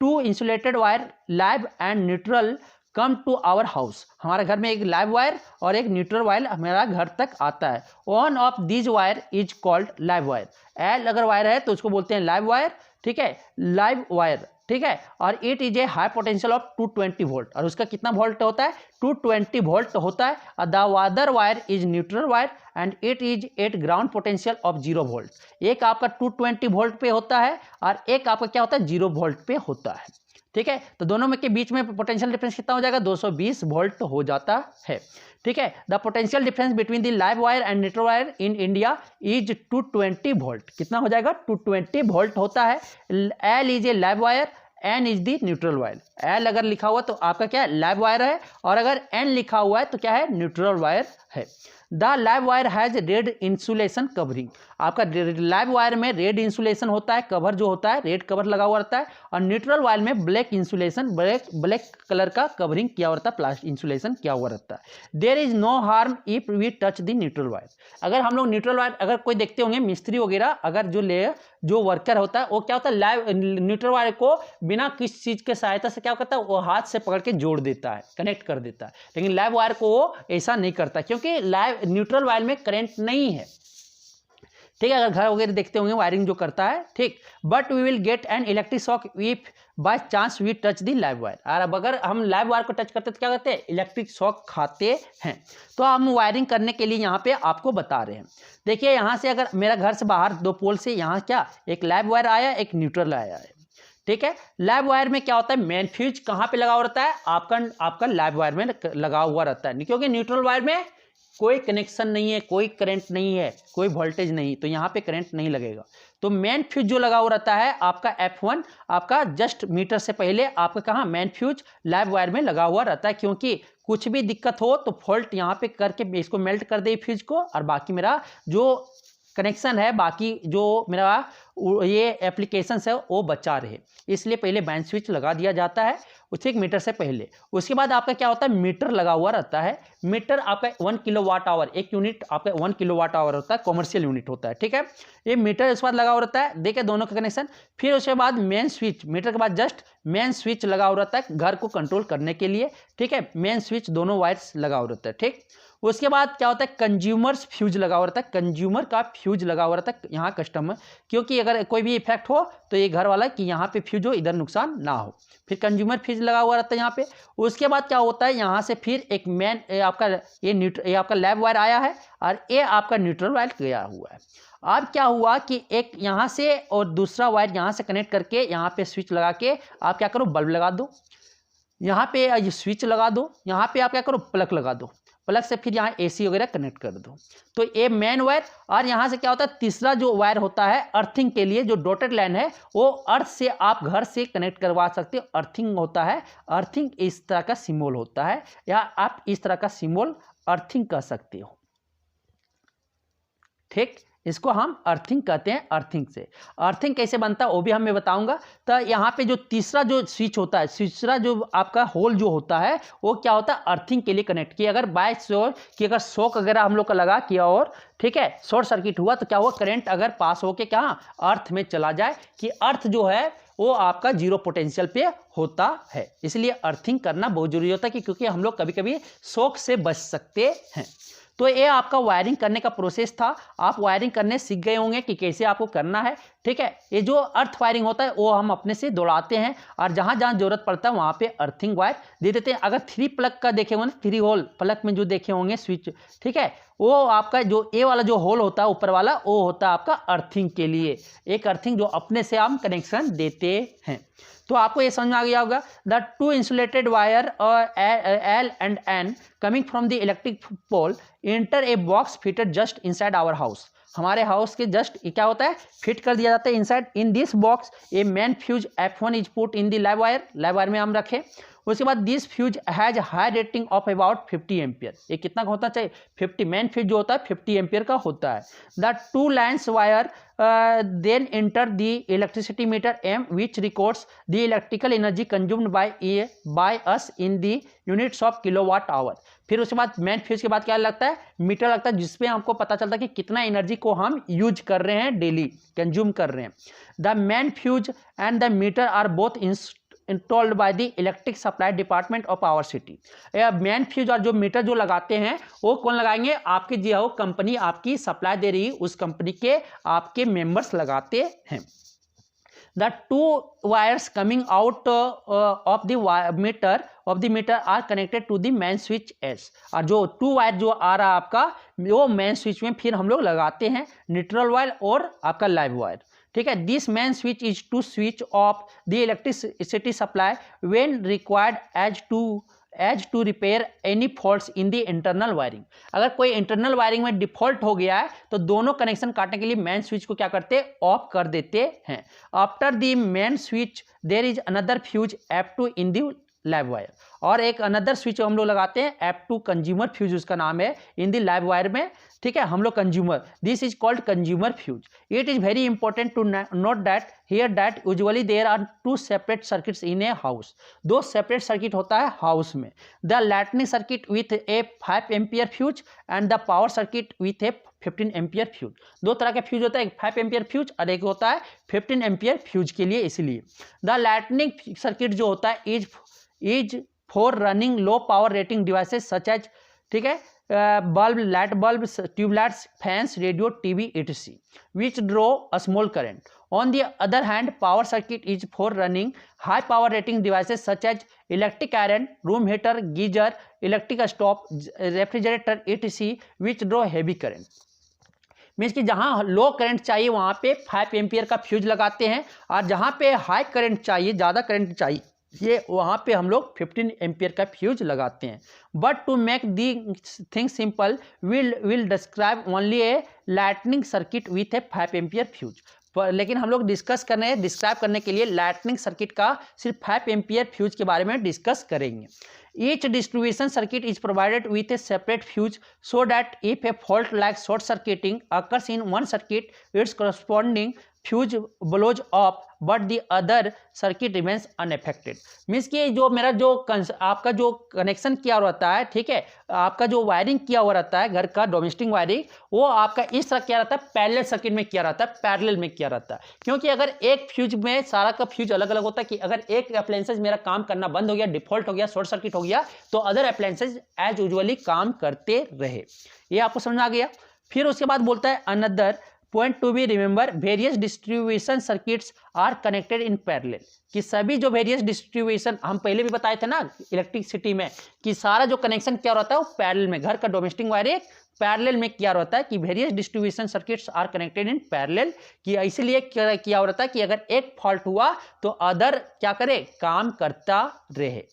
2 insulated wire live and neutral come to our house. हमारे घर में एक लाइव वायर और एक न्यूट्रल वायर हमारा घर तक आता है। One of these wire is called live wire. L अगर वायर है तो उसको बोलते हैं लाइव वायर, ठीक है, लाइव वायर, ठीक है। और it is a high potential of 220 volt, और उसका कितना वोल्ट होता है, 220 वोल्ट होता है। The other wire is neutral wire and it is eight ground potential of 0 volt. एक आपका 220 वोल्ट पे होता है और एक आपका क्या होता है 0 वोल्ट पे होता है, ठीक है। तो दोनों में के बीच में पोटेंशियल डिफरेंस कितना हो जाएगा, 220 वोल्ट हो जाता है, ठीक है। The potential difference between the live wire and neutral wire in India is 220 volt. कितना हो जाएगा, 220 वोल्ट होता है। L is a live wire, N is the neutral wire. L अगर लिखा हुआ तो आपका क्या है, लाइव वायर है, और अगर एन लिखा हुआ है तो क्या है, न्यूट्रल वायर है। The live wire has red insulation covering. आपका लाइव वायर में रेड इंसुलेशन होता है, कवर जो होता है रेड कवर लगा हुआ रहता है, और न्यूट्रल वायर में ब्लैक इंसुलेशन, ब्लैक कलर का कवरिंग किया हुआ रहता है, प्लास्टिक इंसुलेशन किया हुआ रहता है। There is no harm if we touch the neutral wire. अगर हम लोग न्यूट्रल वायर, अगर कोई देखते होंगे मिस्त्री वगैरह, अगर जो वर्कर होता है वो क्या होता है, लाइव न्यूट्रल वायर को बिना किसी चीज के सहायता से क्या करता है, वो हाथ से पकड़ के जोड़ देता है, कनेक्ट कर देता है। लेकिन लाइव वायर को वो ऐसा नहीं करता, क्योंकि लाइव न्यूट्रल वायर में करंट नहीं है, ठीक है। अगर घर वगैरह देखते होंगे वायरिंग जो करता है, ठीक। But we will get an electric shock if by chance we touch the live wire. और अब अगर हम लाइव वायर को टच करते तो क्या करते हैं, इलेक्ट्रिक शॉक खाते हैं। तो हम वायरिंग करने के लिए यहाँ पे आपको बता रहे हैं। देखिए यहाँ से अगर मेरा घर से बाहर 2 पोल से यहाँ क्या एक लाइव वायर आया, एक न्यूट्रल आया है, ठीक है। लाइव वायर में क्या होता है, मेन फ्यूज कहाँ पे लगा हुआ रहता है, आपका लाइव वायर में लगा हुआ रहता है, क्योंकि न्यूट्रल वायर में कोई कनेक्शन नहीं है, कोई करंट नहीं है, कोई वोल्टेज नहीं, तो यहाँ पे करंट नहीं लगेगा। तो मेन फ्यूज जो लगा हुआ रहता है आपका F1 आपका जस्ट मीटर से पहले आपका कहाँ मेन फ्यूज लाइव वायर में लगा हुआ रहता है, क्योंकि कुछ भी दिक्कत हो तो फॉल्ट यहाँ पे करके इसको मेल्ट कर दे फ्यूज को, और बाकी मेरा जो कनेक्शन है, बाकी जो मेरा ये एप्लीकेशंस है वो बचा रहे, इसलिए पहले मेन स्विच लगा दिया जाता है उसी एक मीटर से पहले। उसके बाद आपका क्या होता है, मीटर लगा हुआ रहता है। मीटर आपका 1 किलोवाट आवर, एक यूनिट आपका 1 किलोवाट आवर होता है, कॉमर्शियल यूनिट होता है, ठीक है। ये मीटर इसके बाद लगा हुआ रहता है, देखिए दोनों का कनेक्शन। फिर उसके बाद मेन स्विच, मीटर के बाद जस्ट मेन स्विच लगा हुआ रहता है घर को कंट्रोल करने के लिए, ठीक है। मेन स्विच दोनों वायर्स लगा हुआ रहता है, ठीक। उसके बाद क्या होता है, कंज्यूमर्स फ्यूज लगा हुआ रहता है, कंज्यूमर का फ्यूज लगा हुआ रहता है यहाँ कस्टमर, क्योंकि अगर कोई भी इफेक्ट हो तो ये घर वाला कि यहाँ पे फ्यूज हो, इधर नुकसान ना हो। फिर कंज्यूमर फ्यूज लगा हुआ रहता है यहाँ पे। उसके बाद क्या होता है, यहाँ से फिर एक मेन आपका ये आपका लैब वायर आया है और ये आपका न्यूट्रल वायर गया हुआ है। अब क्या हुआ कि एक यहाँ से और दूसरा वायर यहाँ से कनेक्ट करके यहाँ पे स्विच लगा के आप क्या करो, बल्ब लगा दो, यहाँ पे ये स्विच लगा दो, यहाँ पे आप क्या करो, प्लग लगा दो, प्लग से फिर यहाँ एसी वगैरह कनेक्ट कर दो। तो ये मेन वायर, और यहाँ से क्या होता है, तीसरा जो वायर होता है अर्थिंग के लिए, जो डॉटेड लाइन है वो अर्थ से आप घर से कनेक्ट करवा सकते हो, अर्थिंग होता है। अर्थिंग इस तरह का सिंबल होता है, या आप इस तरह का सिंबल अर्थिंग कर सकते हो, ठीक। इसको हम अर्थिंग कहते हैं। अर्थिंग से अर्थिंग कैसे बनता है वो भी मैं बताऊंगा। तो यहाँ पे जो तीसरा जो स्विच होता है, तीसरा जो आपका होल जो होता है वो क्या होता है, अर्थिंग के लिए कनेक्ट किया। अगर बाय शॉर्ट कि अगर शॉक अगर हम लोग का लगा किया और ठीक है शॉर्ट सर्किट हुआ तो क्या हुआ, करंट अगर पास होके कहाँ अर्थ में चला जाए, कि अर्थ जो है वो आपका जीरो पोटेंशियल पे होता है, इसलिए अर्थिंग करना बहुत जरूरी होता है कि क्योंकि हम लोग कभी कभी शॉक से बच सकते हैं। तो ये आपका वायरिंग करने का प्रोसेस था। आप वायरिंग करने सीख गए होंगे कि कैसे आपको करना है, ठीक है। ये जो अर्थ वायरिंग होता है वो हम अपने से दौड़ाते हैं, और जहाँ जहाँ जरूरत पड़ता है वहाँ पे अर्थिंग वायर दे देते हैं। अगर 3 प्लग का देखे होंगे, 3 होल प्लग में जो देखे होंगे स्विच, ठीक है, वो आपका जो ए वाला जो होल होता है ऊपर वाला, वो होता है आपका अर्थिंग के लिए, एक अर्थिंग जो अपने से हम कनेक्शन देते हैं। तो आपको ये समझ में आ गया होगा, the 2 insulated wire L and N coming from the electric pole enter a box fitted just inside our house। हमारे हाउस के जस्ट क्या होता है, फिट कर दिया जाता है inside. In this box A main fuse F1 is put in the live wire में हम रखें। उसके बाद this fuse has high rating of about 50 ampere. ये कितना का होता चाहिए, 50। मेन फ्यूज जो होता है 50 एम्पियर का होता है। The 2 lines wire then enter the electricity meter M which records the electrical energy consumed by us in the units of kilowatt hour। फिर उसके बाद मेन फ्यूज के बाद क्या लगता है, मीटर लगता है, जिसपे हमको पता चलता है कि कितना एनर्जी को हम यूज कर रहे हैं, डेली कंज्यूम कर रहे हैं। The main fuse and the meter are both installed by the electric supply department of our city. Main fuse और जो मीटर जो लगाते हैं वो कौन लगाएंगे, आपकी जो कंपनी आपकी सप्लाई दे रही उस कंपनी के आपके मेंबर्स लगाते हैं। The 2 wires coming out of the meter are connected to the main switch S। और जो 2 वायर जो आ रहा है आपका वो मेन स्विच में फिर हम लोग लगाते हैं न्यूट्रल वायर और आपका लाइव वायर, ठीक है। This main switch is to switch off the electricity supply when required as to repair any faults in the internal wiring. अगर कोई इंटरनल वायरिंग में डिफॉल्ट हो गया है तो दोनों कनेक्शन काटने के लिए मेन स्विच को क्या करते हैं, ऑफ कर देते हैं। After the main switch there is another fuse F2 in the live wire, और एक अनदर स्विच हम लोग लगाते हैं F2 कंज्यूमर फ्यूज उसका नाम है, इन द लाइव वायर में, ठीक है। हम लोग consumer, this is called consumer fuse. It is very important to note that here that usually there are 2 separate circuits in a house. 2 separate circuit होता है हाउस में, the lightning circuit with a 5 ampere fuse and the power circuit with a 15 ampere fuse. 2 तरह का fuse होता है, एक 5 ampere fuse और एक होता है 15 एम्पियर फ्यूज के लिए। इसलिए द लाइटनिंग सर्किट जो होता है is for running low power rating devices such as, ठीक है, bulb, light bulbs, tubelights, fans, radio, TV, etc. which draw a small current. On the other hand, power circuit is for running high power rating devices such as electric iron, room heater, geyser, electric stove, refrigerator, etc. which draw heavy current. Means कि जहाँ लो current चाहिए वहाँ पे 5 ampere का fuse लगाते हैं, और जहाँ पे हाई करंट चाहिए, ज़्यादा करंट चाहिए ये वहाँ पे हम लोग 15 एम्पियर का फ्यूज लगाते हैं। But to make the thing simple will describe only a lightning circuit with a 5 ampere fuse. लेकिन हम लोग डिस्क्राइब करने के लिए लाइटनिंग सर्किट का सिर्फ 5 एम्पियर फ्यूज के बारे में डिस्कस करेंगे। Each distribution circuit is provided with a separate fuse so that if a fault like short circuiting occurs in one circuit its corresponding fuse blows off but the other circuit remains unaffected. Means कि जो मेरा जो आपका जो connection किया रहता है, ठीक है, आपका जो वायरिंग किया हुआ रहता है घर का डोमेस्टिक वायरिंग, वो आपका इस तरह किया रहता है, पैरेलल सर्किट में किया रहता है, पैरेलल में किया रहता है। क्योंकि अगर एक फ्यूज में सारा का फ्यूज अलग अलग होता है कि अगर एक अप्लायंसेज मेरा काम करना बंद हो गया, डिफॉल्ट हो गया, शॉर्ट सर्किट हो गया, तो अदर अप्लायंसेज एज यूजुअली काम करते रहे। ये आपको समझ आ गया। फिर उसके बाद बोलता है another point to be remember various distribution circuits are connected in parallel, कि सभी जो वेरियस डिस्ट्रीब्यूशन हम पहले भी बताए थे ना इलेक्ट्रिसिटी में, कि सारा जो कनेक्शन क्या रहता है वो पैरेलल में, घर का डोमेस्टिक वायरिंग पैरेलल में किया रहता है, कि various distribution circuits are connected in parallel, कि इसलिए किया रहता है कि अगर एक फॉल्ट हुआ तो अदर क्या करे, काम करता रहे।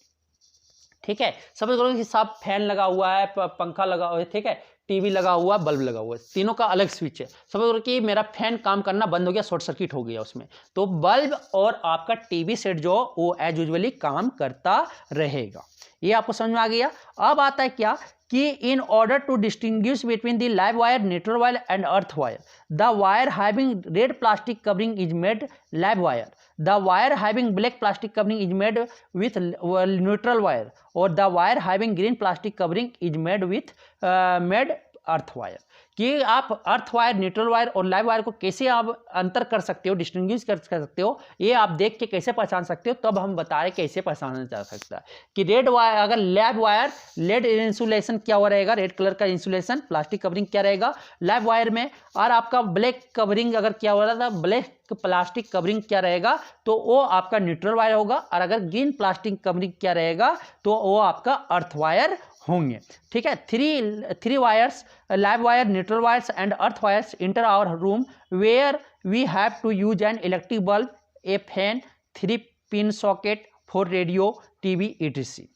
ठीक है, समझ लो कि सब फैन लगा हुआ है, पंखा लगा हुआ है, ठीक है, टीवी लगा हुआ, बल्ब लगा हुआ है, तीनों का अलग स्विच है। समझ लो कि मेरा फैन काम करना बंद हो गया, शॉर्ट सर्किट हो गया उसमें, तो बल्ब और आपका टीवी सेट जो वो एज यूजुअली काम करता रहेगा। ये आपको समझ में आ गया। अब आता है क्या कि in order to distinguish between the live wire, neutral wire and earth wire, the wire having red plastic covering is made live wire, the wire having black plastic covering is made with neutral wire, or the wire having green plastic covering is made with made earth wire। कि आप earth wire, neutral wire और live wire को कैसे आप अंतर कर सकते हो, डिस्टिंग्विश कर सकते हो, ये आप देख के कैसे पहचान सकते हो, तब हम बता रहे कैसे पहचाना जा सकता है। कि रेड वायर, अगर लाइव वायर लेड इंसुलेशन क्या हुआ रहेगा, रेड कलर का इंसुलेशन, प्लास्टिक कवरिंग क्या रहेगा लाइव वायर में, और आपका ब्लैक कवरिंग अगर क्या हो रहा था, ब्लैक प्लास्टिक कवरिंग क्या रहेगा, तो वो आपका न्यूट्रल वायर होगा, और अगर ग्रीन प्लास्टिक कवरिंग क्या रहेगा तो वो आपका अर्थ वायर होंगे। ठीक है, three wires, live wire, neutral wires and earth wires inter our room where we have to use an electric bulb, a fan, 3 pin socket for radio, TV etc।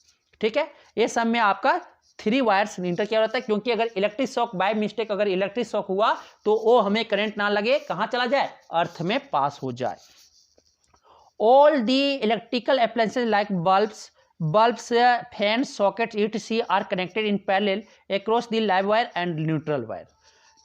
ठीक है, ये सब में आपका 3 वायर्स इंटर किया रहता है, क्योंकि अगर इलेक्ट्रिक शॉक बाय मिस्टेक अगर इलेक्ट्रिक शॉक हुआ तो वो हमें करंट ना लगे, कहाँ चला जाए, अर्थ में पास हो जाए। All the electrical appliances like bulbs, fans, sockets etc are connected in parallel across the live wire and neutral wire।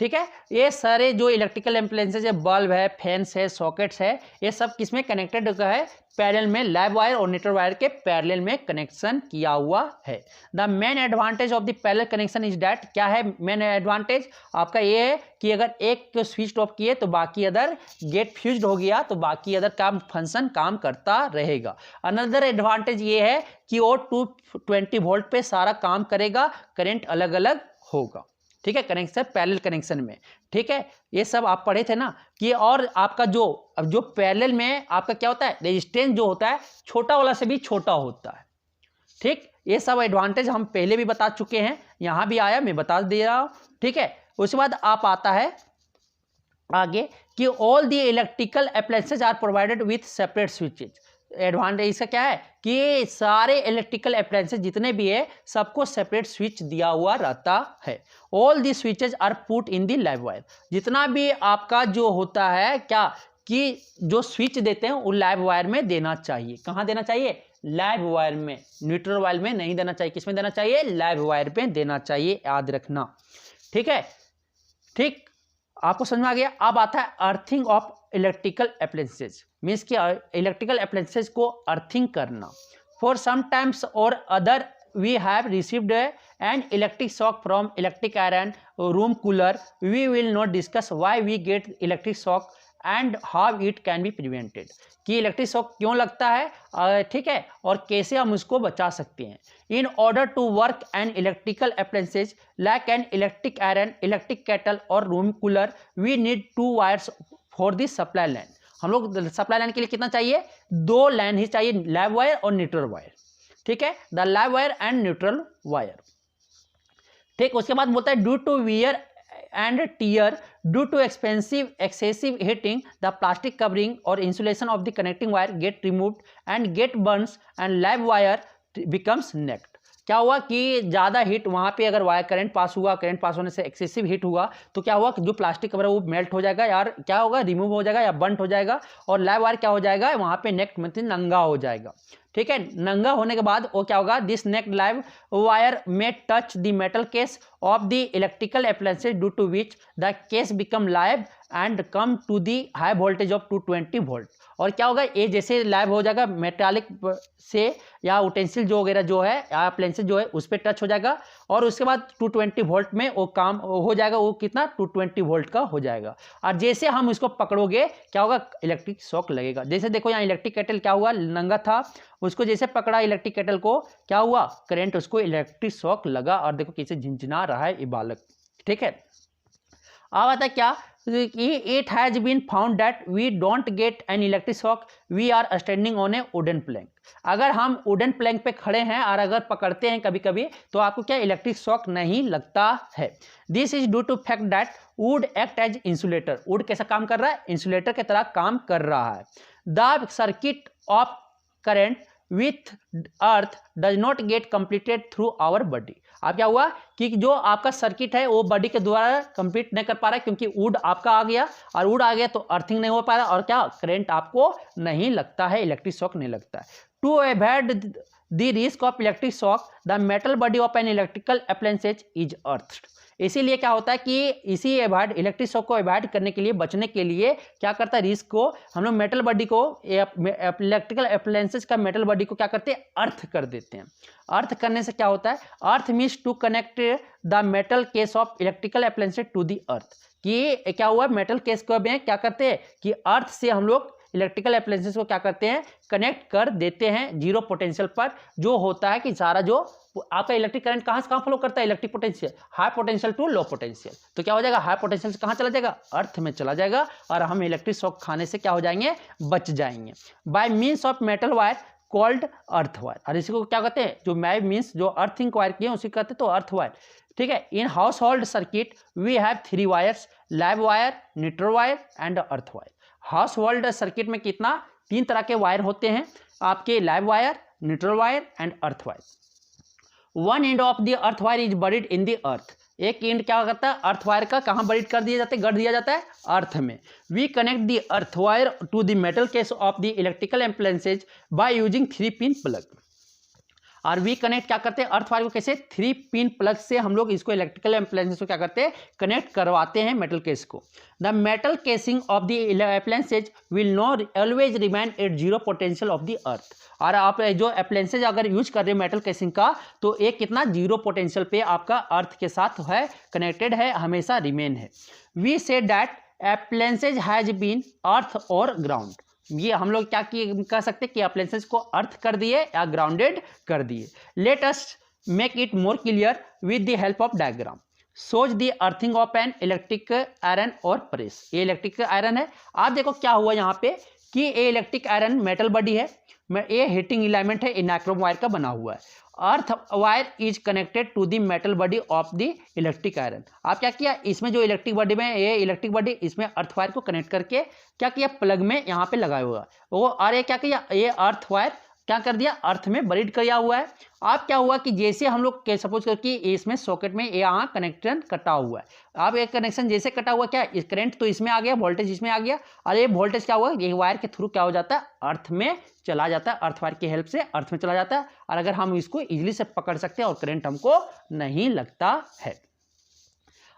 ठीक है, ये सारे जो इलेक्ट्रिकल एप्लायंसेज है, बल्ब है, फैंस है, सॉकेट्स है, ये सब किसमें कनेक्टेड है, पैरेलल में, लाइव वायर और न्यूट्रल वायर के पैरेलल में कनेक्शन किया हुआ है। The main advantage of the parallel connection is that, क्या है मेन एडवांटेज आपका, ये है कि अगर एक स्विच ऑफ किए तो बाकी अदर गेट फ्यूज्ड हो गया तो बाकी अदर काम फंक्शन काम करता रहेगा। अनदर एडवांटेज ये है कि वो 220 वोल्ट पे सारा काम करेगा, करंट अलग अलग होगा। ठीक है, कनेक्शन पैरेलल कनेक्शन में। ठीक है, ये सब आप पढ़े थे ना कि, और आपका जो पैरेलल में आपका क्या होता है, रेजिस्टेंस जो होता है छोटा वाला से भी छोटा होता है। ठीक, ये सब एडवांटेज हम पहले भी बता चुके हैं, यहाँ भी आया, मैं बता दे रहा हूँ। ठीक है, उसके बाद आप आता है आगे कि all the electrical appliances are provided with separate switches. Advantage इसका क्या है कि सारे इलेक्ट्रिकल अप्लायंसेज जितने भी है सबको सेपरेट स्विच दिया हुआ रहता है। All the switches are put in the live wire, जितना भी आपका जो होता है क्या कि जो स्विच देते हैं वो लाइव वायर में देना चाहिए। कहाँ देना चाहिए, लाइव वायर में, न्यूट्रल वायर में नहीं देना चाहिए। किसमें देना चाहिए, लाइव वायर में देना चाहिए, याद रखना। ठीक है, ठीक, आपको समझ में आ गया। अब आता है earthing of electrical appliances, means कि इलेक्ट्रिकल अप्लायंसेज को अर्थिंग करना। फॉर सम टाइम्स और other we have received an electric shock from electric iron room cooler, we will not discuss why we get electric shock and how it can be prevented, कि electric shock क्यों लगता है, ठीक है, और कैसे हम उसको बचा सकते हैं। In order to work an electrical appliances like an electric iron, electric kettle और room cooler, we need 2 wires for the supply line. हम लोग सप्लाई लाइन के लिए कितना चाहिए, 2 लाइन ही चाहिए, लाइव वायर और न्यूट्रल वायर। ठीक है, the live wire and neutral wire. ठीक, उसके बाद बोलता है due to wear and tear due to excessive heating. The plastic covering or insulation of the connecting wire get removed and get burns and live wire becomes necked. क्या हुआ कि ज़्यादा heat वहाँ पे अगर वायर करंट पास हुआ, current pass होने से एक्सेसिव हीट हुआ तो क्या हुआ कि जो प्लास्टिक कवर है वो मेल्ट हो जाएगा यार, क्या होगा, रिमूव हो जाएगा या बंट हो जाएगा, और लाइव वायर क्या हो जाएगा वहाँ पे नेक्ड मतलब नंगा हो जाएगा। ठीक है, नंगा होने के बाद वो क्या होगा, this naked live wire may touch the metal case of the electrical appliances due to which the case become live and come to the high voltage of 220 volt. और क्या होगा, ये जैसे लाइव हो जाएगा मेटालिक से या उटेंसिल जो वगैरह जो है या अप्लायंसेस जो है उस पर टच हो जाएगा, और उसके बाद 220 वोल्ट में वो काम हो जाएगा, वो कितना 220 वोल्ट का हो जाएगा। और जैसे हम इसको पकड़ोगे क्या होगा, इलेक्ट्रिक शॉक लगेगा। जैसे देखो यहाँ इलेक्ट्रिक केटल क्या हुआ, नंगा था, उसको जैसे पकड़ा इलेक्ट्रिक केटल को, क्या हुआ, करंट उसको इलेक्ट्रिक शॉक लगा, और देखो कैसे झिंझिना रहा है ये बालक। ठीक है, अब आता है क्या, it has been found that we don't get an electric shock we are standing on a wooden plank। अगर हम वुडन प्लैंक पे खड़े हैं और अगर पकड़ते हैं कभी कभी तो आपको क्या इलेक्ट्रिक शॉक नहीं लगता है। This is due to fact that wood act as insulator. Wood कैसा काम कर रहा है, इंसुलेटर की तरह काम कर रहा है। The circuit of current with earth does not get completed through our body. अब क्या हुआ कि जो आपका सर्किट है वो बॉडी के द्वारा कंप्लीट नहीं कर पा रहा है, क्योंकि वुड आपका आ गया, और वुड आ गया तो अर्थिंग नहीं हो पा रहा, और क्या करंट आपको नहीं लगता है, इलेक्ट्रिक शॉक नहीं लगता है। To avoid the risk of electric shock the metal body of an electrical appliances is earthed. इसीलिए क्या होता है कि इसी अवॉइड इलेक्ट्रिक शॉक को अवॉइड करने के लिए, बचने के लिए क्या करता है, रिस्क को हम लोग मेटल बॉडी को, इलेक्ट्रिकल अप्लायंसेज का मेटल बॉडी को क्या करते हैं, अर्थ कर देते हैं। अर्थ करने से क्या होता है, earth means to connect the metal case of electrical appliances to the earth. कि क्या हुआ, मेटल केस को में क्या करते हैं कि अर्थ से हम लोग इलेक्ट्रिकल अप्लायंसेज को क्या करते हैं, कनेक्ट कर देते हैं जीरो पोटेंशियल पर। जो होता है कि सारा जो आपका इलेक्ट्रिक करंट कहाँ से कहाँ फ्लो करता है, electric potential high potential to low potential, तो क्या हो जाएगा, हाई पोटेंशियल से कहाँ चला जाएगा, अर्थ में चला जाएगा, और हम इलेक्ट्रिक शॉक खाने से क्या हो जाएंगे, बच जाएंगे। Bye means of metal wire called earth wire. और इसी को क्या कहते हैं, जो मैं मीन्स जो अर्थिंग वायर किए उसी कहते हैं तो अर्थ वायर। ठीक है, in household circuit we have 3 wires, live wire, neutral wire and earth wire. Household circuit में कितना 3 तरह के वायर होते हैं आपके, live wire, neutral wire and earth wire. One end of the earth wire is buried in the earth. एक end क्या करता है, अर्थ वायर का कहाँ बरीड कर दिया जाता है, गढ़ दिया जाता है अर्थ में। We connect the earth wire to the metal case of the electrical appliances by using 3 pin plug. और वी कनेक्ट क्या करते हैं, अर्थ वायर को कैसे, 3 पिन प्लग से हम लोग इसको इलेक्ट्रिकल अप्लायंसेज को क्या करते हैं, कनेक्ट करवाते हैं मेटल केस को। The metal casing of the appliances will not always remain at zero potential of the अर्थ। और आप जो अप्लायंसेज अगर यूज कर रहे हो मेटल केसिंग का, तो एक कितना जीरो पोटेंशियल पे आपका अर्थ के साथ है, कनेक्टेड है, हमेशा रिमेन है। We say that appliances has been earth और ग्राउंड। ये हम लोग क्या कह सकते हैं कि अप्लायंसेज को अर्थ कर दिए या ग्राउंडेड कर दिए। Let us make it more clear with the help of diagram. सोच the earthing of an electric iron और प्रेस। ये इलेक्ट्रिक आयरन है, आप देखो क्या हुआ यहाँ पे कि ये इलेक्ट्रिक आयरन मेटल बॉडी है, ये हीटिंग एलिमेंट है, नाइक्रोम वायर का बना हुआ है। Earth wire is connected to the metal body of the electric iron. आप क्या किया, इसमें जो इलेक्ट्रिक बॉडी में ये इलेक्ट्रिक बॉडी, इसमें अर्थ वायर को कनेक्ट करके क्या किया, प्लग में यहाँ पे लगाया हुआ वो, और ये क्या किया, ये अर्थ वायर क्या कर दिया, अर्थ में बरीड किया हुआ है। अब क्या हुआ कि जैसे हम लोग सपोज कर कि इसमें सॉकेट में यहाँ कनेक्शन कटा हुआ है, अब एक कनेक्शन जैसे कटा हुआ, क्या करंट तो इसमें आ गया, वोल्टेज इसमें आ गया, और ये वोल्टेज क्या हुआ, ये वायर के थ्रू क्या हो जाता है, अर्थ में चला जाता है, अर्थ वायर की हेल्प से अर्थ में चला जाता है, और अगर हम इसको इजीली से पकड़ सकते हैं और करंट हमको नहीं लगता है।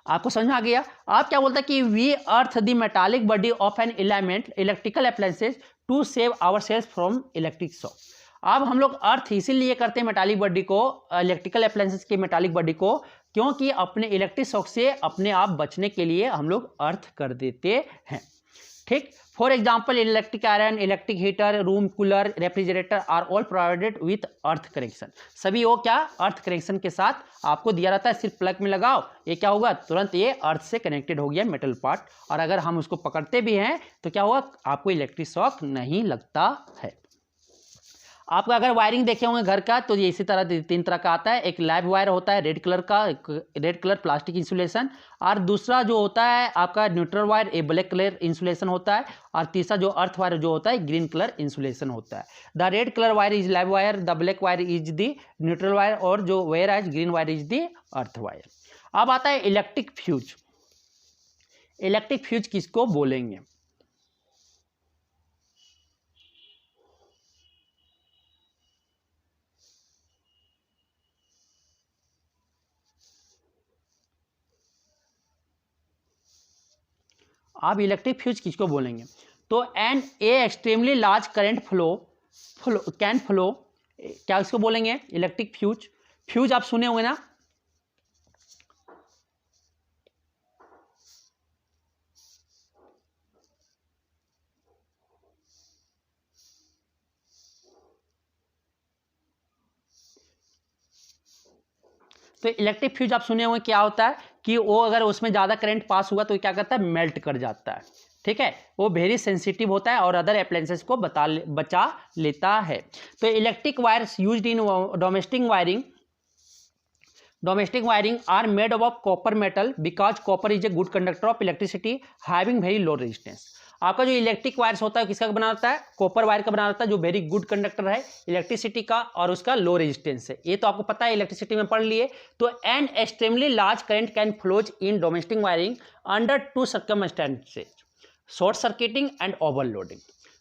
आपको समझ में आ गया। आप क्या बोलता है कि we earth the metallic body of an element electrical appliances to save our self from electric shock. अब हम लोग अर्थ इसीलिए करते हैं मेटालिक बॉडी को, इलेक्ट्रिकल अप्लायंसेज की मेटालिक बॉडी को, क्योंकि अपने इलेक्ट्रिक शॉक से अपने आप बचने के लिए हम लोग अर्थ कर देते हैं। ठीक, for example electric iron, electric heater, room cooler, refrigerator are all provided with earth connection. सभी वो क्या अर्थ कनेक्शन के साथ आपको दिया रहता है, सिर्फ प्लग में लगाओ, ये क्या होगा, तुरंत ये अर्थ से कनेक्टेड हो गया मेटल पार्ट, और अगर हम उसको पकड़ते भी हैं तो क्या हुआ, आपको इलेक्ट्रिक शॉक नहीं लगता है। आपका अगर वायरिंग देखे होंगे घर का तो ये इसी तरह 3 तरह का आता है। एक लाइव वायर होता है रेड कलर का, रेड कलर प्लास्टिक इंसुलेशन, और दूसरा जो होता है आपका न्यूट्रल वायर, ए ब्लैक कलर इंसुलेशन होता है, और तीसरा जो अर्थ वायर जो होता है ग्रीन कलर इंसुलेशन होता है। The red colour wire is live wire, the black wire is the neutral wire, और जो वायर है green wire is the earth wire. अब आता है इलेक्ट्रिक फ्यूज। इलेक्ट्रिक फ्यूज किसको बोलेंगे? आप इलेक्ट्रिक फ्यूज किसको बोलेंगे? तो an a extremely large current flow can flow, क्या इसको बोलेंगे? Electric fuse. फ्यूज आप सुने होंगे ना, तो इलेक्ट्रिक फ्यूज आप सुने हुए क्या होता है कि वो अगर उसमें ज़्यादा करंट पास हुआ तो क्या करता है? मेल्ट कर जाता है, ठीक है। वो वेरी सेंसिटिव होता है और अदर अप्लायंसेस को बचा लेता है। तो electric wires used in domestic wiring are made of copper metal because copper is a good conductor of electricity having very low resistance. आपका जो इलेक्ट्रिक वायर्स होता है किसका बना होता है? कॉपर वायर का बना होता है, जो वेरी गुड कंडक्टर है इलेक्ट्रिसिटी का और उसका लो रेजिस्टेंस है। ये तो आपको पता है, इलेक्ट्रिसिटी में पढ़ लिए। तो N extremely large current can flows in domestic wiring under 2 circumstances, short circuiting and overloading.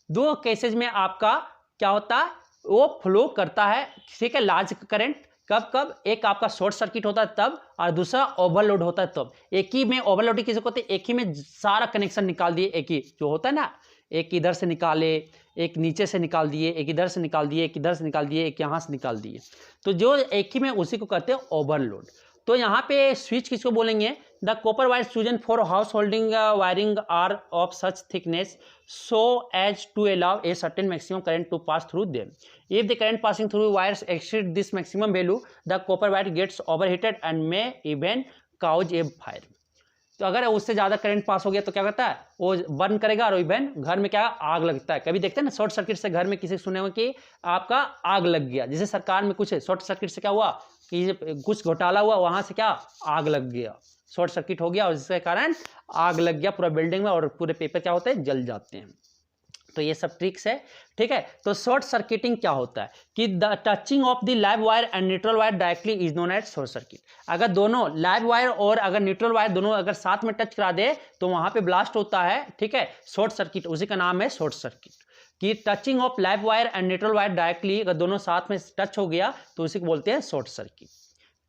2 cases में आपका क्या होता है? वो फ्लो करता है, ठीक है, लार्ज करंट। कब कब? एक आपका शॉर्ट सर्किट होता है तब, और दूसरा ओवरलोड होता है तब। एक ही में ओवरलोडिंग किसे कहते हैं? एक ही में सारा कनेक्शन निकाल दिए, एक ही जो होता है ना, एक इधर से निकाले, एक नीचे से निकाल दिए, एक इधर से निकाल दिए, एक इधर से निकाल दिए, एक यहाँ से निकाल दिए, तो जो एक ही में उसी को कहते हैं ओवरलोड। तो यहाँ पे स्विच किसको बोलेंगे? The copper wire chosen for house holding wiring are of such thickness so as to allow a certain maximum current to pass through them. If the current passing through wires exceeds this maximum value, the copper wire gets overheated and may even cause a fire. तो अगर उससे ज़्यादा current pass हो गया तो क्या करता है? वो बर्न करेगा और इवन घर में क्या आग लगता है। कभी देखते हैं ना शॉर्ट सर्किट से घर में किसी सुने हो कि आपका आग लग गया, जैसे सरकार में कुछ शॉर्ट सर्किट से क्या हुआ कि कुछ घोटाला हुआ, वहाँ से क्या आग लग गया, शॉर्ट सर्किट हो गया और जिसके कारण आग लग गया पूरा बिल्डिंग में और पूरे पेपर क्या होते हैं? जल जाते हैं। तो ये सब ट्रिक्स है, ठीक है। तो शॉर्ट सर्किटिंग क्या होता है कि the touching of the live wire and neutral wire directly is known as short circuit. अगर दोनों लाइव वायर और अगर न्यूट्रल वायर दोनों अगर साथ में टच करा दे तो वहां पे ब्लास्ट होता है, ठीक है, शॉर्ट सर्किट, उसी का नाम है शॉर्ट सर्किट। कि touching of live wire and neutral wire directly अगर दोनों साथ में टच हो गया तो उसी को बोलते हैं शॉर्ट सर्किट,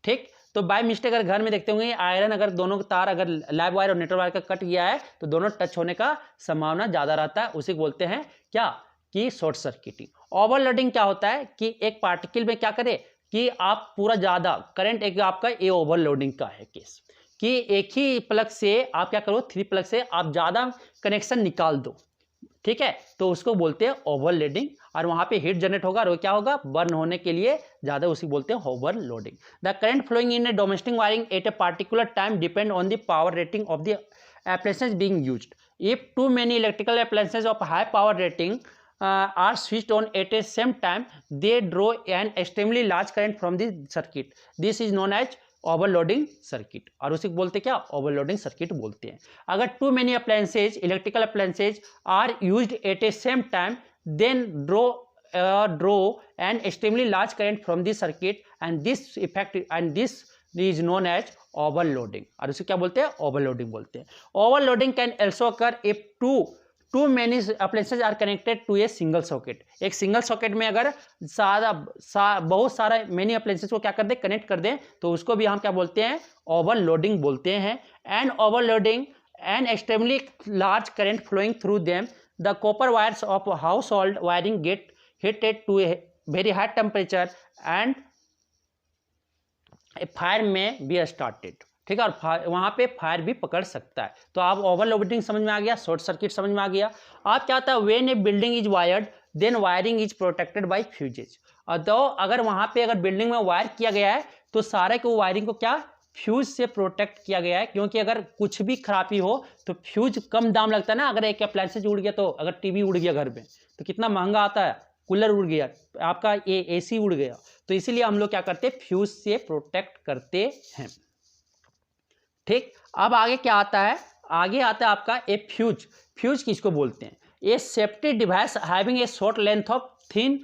ठीक। तो बाय मिस्टेक अगर घर में देखते होंगे आयरन अगर दोनों के तार अगर लाइव वायर और न्यूट्रल वायर का कट गया है तो दोनों टच होने का संभावना ज्यादा रहता है, उसे बोलते हैं क्या कि शॉर्ट सर्किटिंग। ओवरलोडिंग क्या होता है कि एक पार्टिकल में क्या करे कि आप पूरा ज्यादा करंट, एक आपका ये ओवरलोडिंग का है केस कि एक ही प्लग से आप क्या करो, 3 प्लग से आप ज्यादा कनेक्शन निकाल दो, ठीक है, तो उसको बोलते हैं ओवरलोडिंग। और वहां पे हीट जनरेट होगा और वो क्या होगा? बर्न होने के लिए ज्यादा, उसी बोलते हैं overloading. The current flowing in a domestic wiring at a particular time depend on the power rating of the appliances being used. If too many electrical appliances of high power rating are switched on at a same time, they draw an extremely large current from the circuit. This is known as overloading circuit, और उसी को बोलते क्या? Overloading circuit बोलते हैं। अगर too many appliances, electrical appliances are used at a same time, then draw an extremely large current from this circuit and this effect and this is known as overloading, और उसे क्या बोलते हैं? Overloading बोलते हैं। Overloading can also occur if too many appliances are connected to a single socket. एक single socket में अगर बहुत सारा मेनी अप्लायंसेज को क्या कर दे? कनेक्ट कर दे, तो उसको भी हम क्या बोलते हैं? ओवरलोडिंग बोलते हैं। And overloading and extremely large current flowing through them, the copper wires of household wiring get heated to a very high temperature and fire may be started, ठीक है, और वहां पे फायर भी पकड़ सकता है। तो आप ओवरलोडिंग समझ में आ गया, शॉर्ट सर्किट समझ में आ गया। आप क्या होता है? When a building is wired then wiring is protected by fuses. और तो अगर वहां पे अगर बिल्डिंग में वायर किया गया है तो सारे को वायरिंग को क्या फ्यूज से प्रोटेक्ट किया गया है, क्योंकि अगर कुछ भी खराबी हो तो फ्यूज कम दाम लगता है ना। अगर एक अप्लायंसेज उड़ गया, तो अगर टीवी उड़ गया घर में तो कितना महंगा आता है, कूलर उड़ गया, आपका ये एसी उड़ गया, तो इसीलिए हम लोग क्या करते हैं, फ्यूज से प्रोटेक्ट करते हैं। ठीक, अब आगे क्या आता है, आगे आता है आपका ए फ्यूज। फ्यूज किसको बोलते हैं, a safety device having a short length of thin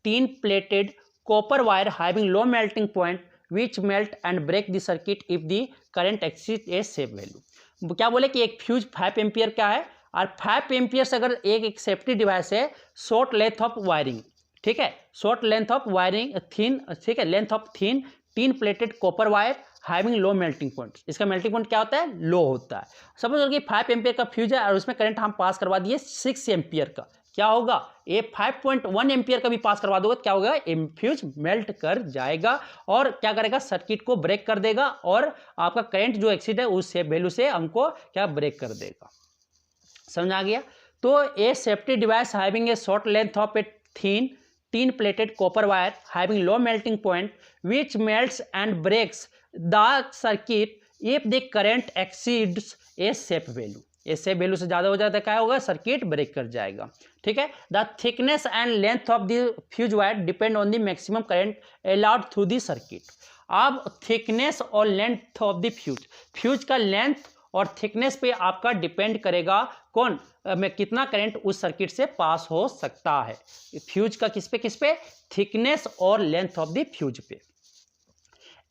tin plated copper wire having low melting point which melt and break the circuit if the current exceed a safe value. क्या बोले कि एक fuse 5 ampere का है, और 5 ampere से अगर एक सेफ्टी डिवाइस है, शॉर्ट लेंथ ऑफ वायरिंग, ठीक है, short length of wiring thin, ठीक है, length of thin tin plated copper wire having low melting point. इसका मेल्टिंग पॉइंट क्या होता है, लो होता है। सपोज कि 5 एम्पियर का फ्यूज है और उसमें करंट हम पास करवा दिए 6 एम्पियर का, क्या होगा, ये 5.1 एम्पियर का भी पास करवा दोगे तो क्या होगा, फ्यूज मेल्ट कर जाएगा और क्या करेगा, सर्किट को ब्रेक कर देगा और आपका करंट जो एक्सीड है उस वैल्यू से हमको क्या ब्रेक कर देगा। समझ आ गया। तो a safety device having a short length of a thin tin plated copper wire having low melting point which melts and breaks the circuit if the current exceeds a safe value. A safe value से ज़्यादा हो जाता है क्या होगा, circuit break कर जाएगा। ठीक है, the thickness and length of the fuse wire depend on the maximum current allowed through the circuit. अब थिकनेस और length of the fuse, fuse का लेंथ और थिकनेस पे आपका डिपेंड करेगा कौन, में कितना करंट उस सर्किट से पास हो सकता है। फ्यूज का किस पे, थिकनेस और लेंथ ऑफ द फ्यूज पे।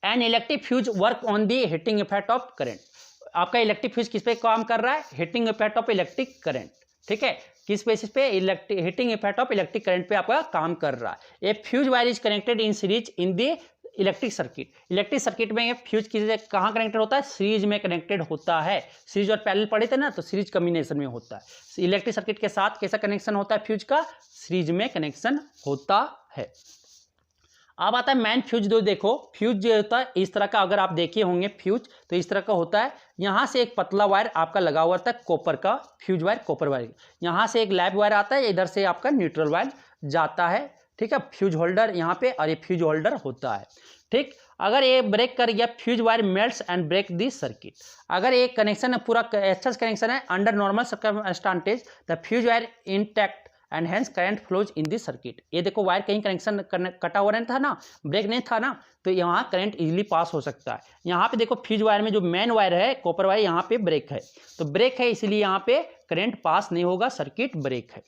An electric fuse work on the heating effect of current. आपका इलेक्ट्रिक फ्यूज किस पे काम कर रहा है, heating effect of electric current. ठीक है, किस बेसिस पे, heating effect of electric current पे आपका काम कर रहा है। A fuse wire is connected in series in the electric circuit. Electric circuit में फ्यूज किसी कहाँ कनेक्टेड होता है, सीरीज में कनेक्टेड होता है। सीरीज और पैरेलल पढ़े थे ना, तो सीरीज कॉम्बिनेशन में होता है। इलेक्ट्रिक सर्किट के साथ कैसा कनेक्शन होता है फ्यूज का, सीरीज में कनेक्शन होता है। अब आता है मैन फ्यूज। दो देखो, फ्यूज जो होता है इस तरह का, अगर आप देखे होंगे फ्यूज तो इस तरह का होता है। यहाँ से एक पतला वायर आपका लगा हुआ था कॉपर का, फ्यूज वायर कॉपर वायर, यहाँ से एक लैब वायर आता है, इधर से आपका न्यूट्रल वायर जाता है। ठीक है, फ्यूज होल्डर यहाँ पे और ये फ्यूज होल्डर होता है। ठीक, अगर ये ब्रेक कर गया, fuse wire melts and break the circuit. अगर ये कनेक्शन है पूरा अच्छा कनेक्शन है, under normal circumstances the fuse wire intact and hence current flows in this circuit. ये देखो वायर कहीं कनेक्शन कटा हुआ नहीं था ना, ब्रेक नहीं था ना, तो यहाँ करंट इजीली पास हो सकता है। यहाँ पे देखो फ्यूज वायर में जो मेन वायर है कॉपर वायर, यहाँ पे ब्रेक है, तो ब्रेक है इसलिए यहाँ पे करंट पास नहीं होगा, सर्किट ब्रेक है।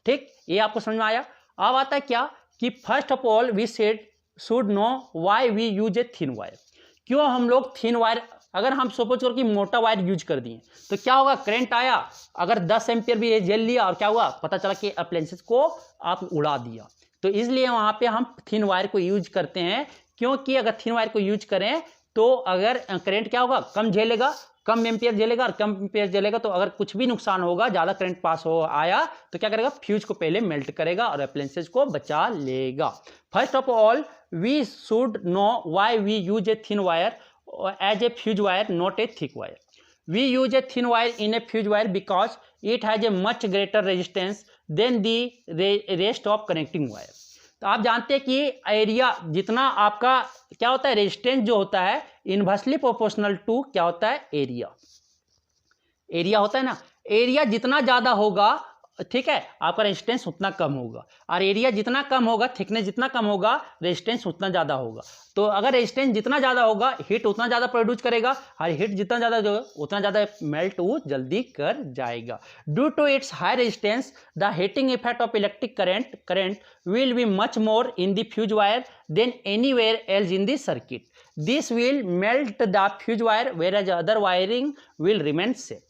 ठीक, ये आपको समझ में आया। अब आता है क्या कि first of all we said should know why we use a thin wire. क्यों हम लोग थिन वायर, अगर हम सपोज करो कि मोटा वायर यूज कर दिए तो क्या होगा, करंट आया, अगर 10 एम्पियर भी झेल लिया और क्या हुआ, पता चला कि अप्लायंसेस को आप उड़ा दिया। तो इसलिए वहाँ पे हम थिन वायर को यूज करते हैं, क्योंकि अगर थिन वायर को यूज करें तो अगर करंट क्या होगा, कम झेलेगा, कम एम्पियर झेलेगा, और कम एम्पियर झेलेगा तो अगर कुछ भी नुकसान होगा, ज़्यादा करंट पास हो आया तो क्या करेगा, फ्यूज को पहले मेल्ट करेगा और अप्लायंसेस को बचा लेगा। First of all we should know why we use a thin wire as a fuse wire, not a thick wire. We use a thin wire in a fuse wire because it has a much greater resistance than the rest of connecting wire. तो आप जानते हैं कि area जितना आपका क्या होता है, रेजिस्टेंस जो होता है इनवर्सली प्रोपोर्शनल टू क्या होता है, एरिया। एरिया होता है ना, एरिया जितना ज़्यादा होगा, ठीक है, आपका रेजिस्टेंस उतना कम होगा, और एरिया जितना कम होगा, थिकनेस जितना कम होगा, रेजिस्टेंस उतना ज़्यादा होगा। तो अगर रेजिस्टेंस जितना ज़्यादा होगा, हीट उतना ज़्यादा प्रोड्यूस करेगा, और हीट जितना ज़्यादा जो उतना ज़्यादा मेल्ट वो जल्दी कर जाएगा। Due to its high resistance the heating effect of electric current will be much more in the fuse wire than anywhere else in the circuit. This will melt the fuse wire where other wiring will remain safe.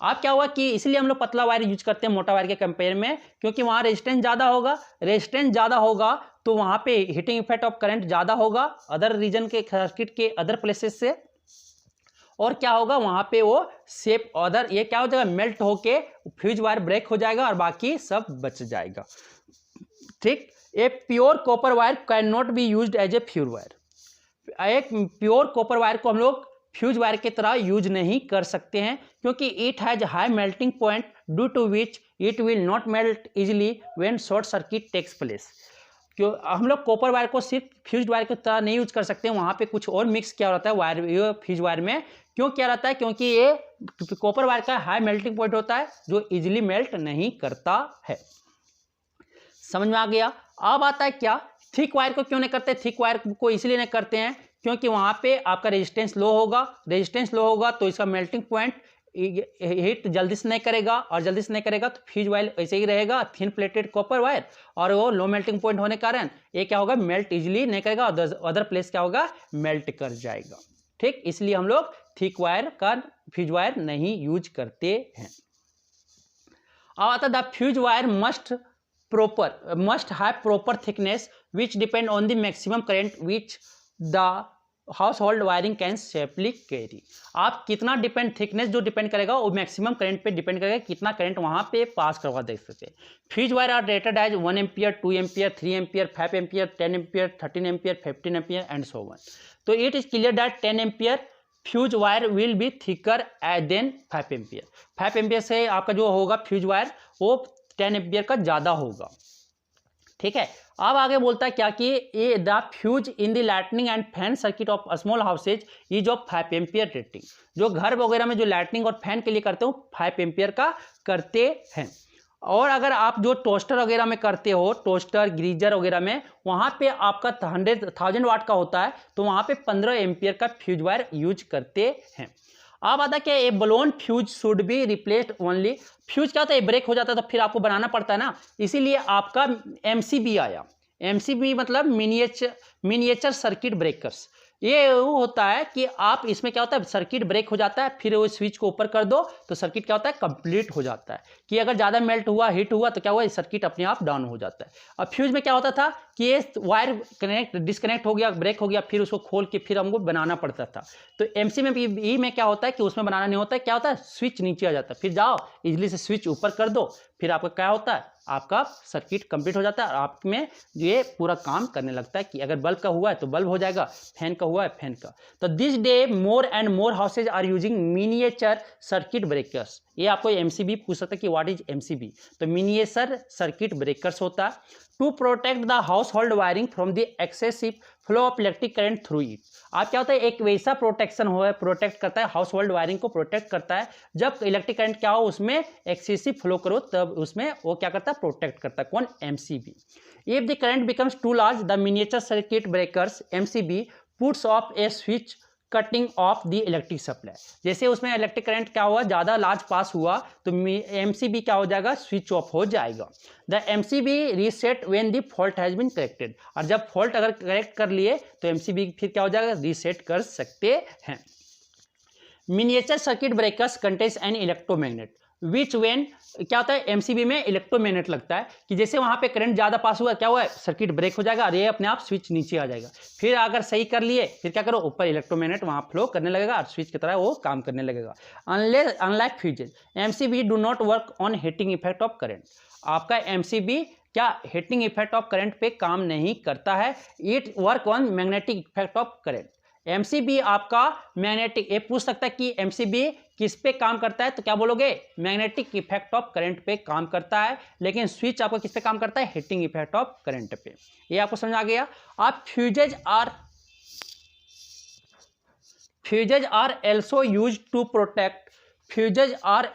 अब क्या हुआ कि इसलिए हम लोग पतला wire use करते हैं मोटा वायर के कंपेयर में, क्योंकि वहाँ रेजिस्टेंस ज़्यादा होगा, रेजिस्टेंस ज़्यादा होगा तो वहाँ पे हीटिंग इफेक्ट ऑफ करंट ज़्यादा होगा अदर रीजन के सर्किट के अदर प्लेसेस से, और क्या होगा वहाँ पे वो सेफ अदर ये क्या हो जाएगा, मेल्ट होके फ्यूज वायर ब्रेक हो जाएगा और बाकी सब बच जाएगा। ठीक, a pure copper wire cannot be used as a fuse wire. एक प्योर कॉपर वायर को हम लोग फ्यूज वायर की तरह यूज नहीं कर सकते हैं, क्योंकि it has high melting point due to which it will not melt easily when short circuit takes place. क्यों हम लोग कॉपर वायर को सिर्फ फ्यूज वायर की तरह नहीं यूज कर सकते, वहाँ पे कुछ और मिक्स किया रहता है वायर फ्यूज वायर में। क्यों क्या रहता है, क्योंकि ये कॉपर वायर का हाई मेल्टिंग पॉइंट होता है जो इजिली मेल्ट नहीं करता है। समझ में आ गया। अब आता है क्या, थिक वायर को क्यों नहीं करते, थिक वायर को इसलिए नहीं करते हैं क्योंकि वहां पे आपका रेजिस्टेंस लो होगा, रेजिस्टेंस लो होगा तो इसका मेल्टिंग पॉइंट हीट जल्दी से नहीं करेगा, और जल्दी से नहीं करेगा तो फ्यूज वायर ऐसे ही रहेगा, थिन प्लेटेड कॉपर वायर, और वो लो मेल्टिंग पॉइंट होने के कारण ये क्या होगा, मेल्ट इजीली नहीं करेगा, अदर प्लेस क्या होगा, मेल्ट कर जाएगा। ठीक, इसलिए हम लोग थिक वायर का फ्यूज वायर नहीं यूज करते हैं। अब आता the fuse wire must have proper thickness which depend on the maximum current which the household wiring can safely carry. आप कितना थिकनेस जो डिपेंड करेगा वो मैक्सिमम करंट पे डिपेंड करेगा, कितना करंट वहां पे पास करवा दे सकते हैं। Fuse wire are rated as 1 ampere, 2 ampere, 3 ampere, 5 ampere, 10 ampere, 13 ampere, 15 ampere and so on. तो it is clear that 10 ampere fuse wire will be thicker than 5 ampere. 5 ampere से आपका जो होगा फ्यूज वायर वो 10 एम्पियर का ज़्यादा होगा। ठीक है, अब आगे बोलता है क्या कि ये the fuse in the lightning and fan circuit of small houses is of 5 ampere rating. जो घर वगैरह में जो लाइटनिंग और फैन के लिए करते हो 5 एम्पियर का करते हैं। और अगर आप जो टोस्टर वगैरह में करते हो, टोस्टर गीजर वगैरह में, वहाँ पे आपका 100,000 वाट का होता है तो वहाँ पे 15 एम्पियर का फ्यूज वायर यूज करते हैं। अब आता है कि a blown fuse should be replaced only. Fuse क्या होता है, ब्रेक हो जाता है तो फिर आपको बनाना पड़ता है ना, इसीलिए आपका एमसीबी आया। एमसीबी मतलब मिनिएचर सर्किट ब्रेकर्स। ये वो होता है कि आप इसमें क्या होता है, सर्किट ब्रेक हो जाता है, फिर वो स्विच को ऊपर कर दो तो सर्किट क्या होता है, कंप्लीट हो जाता है। कि अगर ज़्यादा मेल्ट हुआ, हीट हुआ तो क्या हुआ, सर्किट अपने आप डाउन हो जाता है। अब फ्यूज में क्या होता था कि ये वायर डिस्कनेक्ट हो गया, ब्रेक हो गया, फिर उसको खोल के फिर हमको बनाना पड़ता था। तो एमसीबी में क्या होता है कि उसमें बनाना नहीं होता है, क्या होता है, स्विच नीचे आ जाता है, फिर जाओ इजली से स्विच ऊपर कर दो, फिर आपका क्या होता है, आपका सर्किट कंप्लीट हो जाता है और आप में ये पूरा काम करने लगता है। कि अगर बल्ब का हुआ है तो बल्ब हो जाएगा, फैन का हुआ है फैन का। तो this day more and more houses are using miniature circuit breakers. ये आपको एमसीबी पूछ सकता है कि व्हाट इज एमसीबी, तो मिनिएचर सर्किट ब्रेकर्स होता है। To protect the household wiring from the excessive flow of electric current through it. आप क्या होता है, एक वैसा प्रोटेक्शन हो, प्रोटेक्ट करता है, हाउस होल्ड वायरिंग को प्रोटेक्ट करता है। जब इलेक्ट्रिक करंट क्या हो उसमें एक्सेसिव फ्लो करो तब उसमें वो क्या करता है, प्रोटेक्ट करता है। कौन, MCB. If the current becomes too large the miniature circuit breakers MCB puts off a switch cutting off the electric supply. जैसे उसमें इलेक्ट्रिक करंट क्या हुआ, ज़्यादा लार्ज पास हुआ तो एमसीबी क्या हो जाएगा, स्विच ऑफ हो जाएगा। The MCB reset when the fault has been corrected. और जब फॉल्ट अगर करेक्ट कर लिए तो एमसीबी फिर क्या हो जाएगा, रीसेट कर सकते हैं। Miniature circuit breakers contains an electromagnet which when, क्या होता है, एमसीबी में इलेक्ट्रोमैग्नेट लगता है कि जैसे वहां पे करंट ज्यादा पास हुआ, क्या हुआ है, सर्किट ब्रेक हो जाएगा और ये अपने आप स्विच नीचे आ जाएगा। फिर अगर सही कर लिए फिर क्या करो, ऊपर इलेक्ट्रोमैग्नेट वहां फ्लो करने लगेगा और स्विच की तरह वो काम करने लगेगा। Unlike fuses MCB do not work on heating effect of current. आपका एमसीबी क्या हीटिंग इफेक्ट ऑफ करंट पे काम नहीं करता है, it work on magnetic effect of current. MCB आपका मैग्नेटिक, ये पूछ सकता है कि एमसीबी किस पे काम करता है, तो क्या बोलोगे, मैग्नेटिक इफेक्ट ऑफ करंट पे काम करता है। लेकिन स्विच आपका किस पे काम करता है, हीटिंग इफेक्ट ऑफ करंट पे। ये आपको समझ आ गया। आप fuses are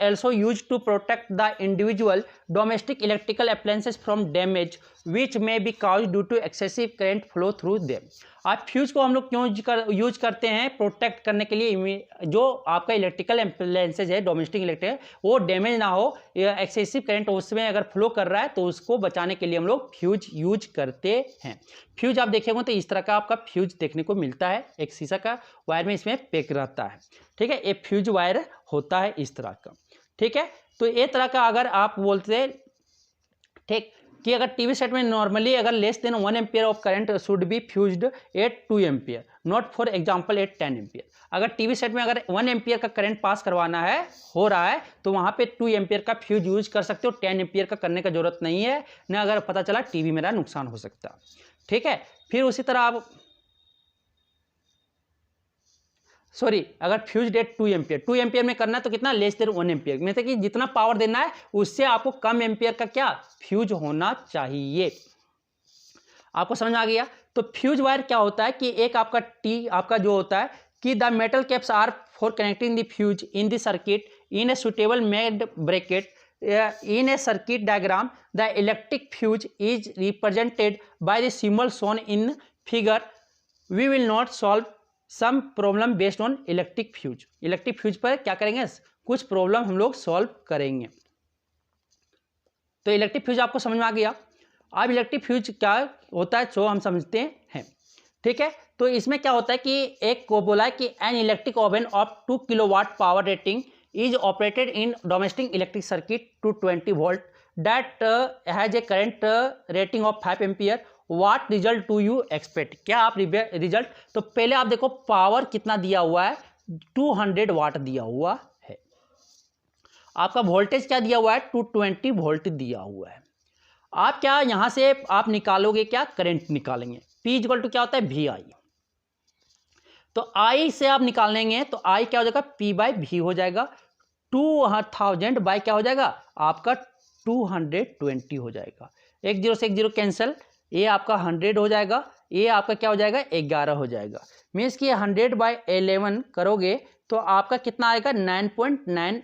also used to protect the individual domestic electrical appliances from damage which may be caused due to excessive current flow through them। आप फ्यूज को हम लोग क्यों यूज करते हैं, प्रोटेक्ट करने के लिए। जो आपका इलेक्ट्रिकल एप्लायंसेज है, डोमेस्टिक इलेक्ट्रिक, वो डैमेज ना हो, एक्सेसिव करंट उसमें अगर फ्लो कर रहा है तो उसको बचाने के लिए हम लोग फ्यूज यूज करते हैं। फ्यूज आप देखेंगे तो इस तरह का आपका फ्यूज देखने को मिलता है, एक शीशा का वायर में इसमें पैक रहता है। ठीक है, ये फ्यूज वायर होता है इस तरह का। ठीक है, तो ये तरह का अगर आप बोलते हैं, ठीक, कि अगर टीवी सेट में नॉर्मली अगर less than 1 ampere of current should be fused at 2 ampere, not for example at 10 ampere. अगर टीवी सेट में अगर 1 एम्पियर का करंट पास करवाना है, हो रहा है, तो वहाँ पे 2 एम्पियर का फ्यूज यूज कर सकते हो, 10 एम्पियर का करने का जरूरत नहीं है ना। अगर पता चला टीवी मेरा नुकसान हो सकता। ठीक है, फिर उसी तरह आप अगर फ्यूज डेट 2 एम्पियर में करना है तो कितना, लेस देन 1 एम्पियर में, कि जितना पावर देना है उससे आपको कम एम्पियर का क्या फ्यूज होना चाहिए। आपको समझ आ गया। तो फ्यूज वायर क्या होता है कि एक आपका जो होता है कि the metal caps are for connecting the fuse in the circuit in a suitable made bracket in a circuit diagram, the electric fuse is represented by the symbol shown in figure. We will not solve some problem based on electric fuse. Electric fuse पर क्या करेंगे, कुछ problem हम लोग solve करेंगे। तो electric fuse आपको समझ में आ गया। अब इलेक्ट्रिक फ्यूज क्या होता है सो हम समझते हैं, ठीक है। तो इसमें क्या होता है कि एक को बोला है कि an electric oven of 2 kilowatt power rating is operated in domestic electric circuit to 20 volt that has a current rating of 5 ampere. What result do you expect? क्या आप रिजल्ट, तो पहले आप देखो पावर कितना दिया हुआ है, 200 वाट दिया हुआ है। आपका वोल्टेज क्या दिया हुआ है, 220 वोल्ट दिया हुआ है। आप क्या यहां से आप निकालोगे, क्या करंट निकालेंगे। P इक्वल टू क्या होता है, VI। तो I से आप निकालेंगे तो I क्या हो जाएगा, P बाई V हो जाएगा। 2000 बाई क्या हो जाएगा आपका 220 हो जाएगा। 1 0 से 1 0 कैंसिल, ये आपका 100 हो जाएगा, ये आपका क्या हो जाएगा 11 हो जाएगा। मीन्स कि 100 बाई 11 करोगे तो आपका कितना आएगा, 9.9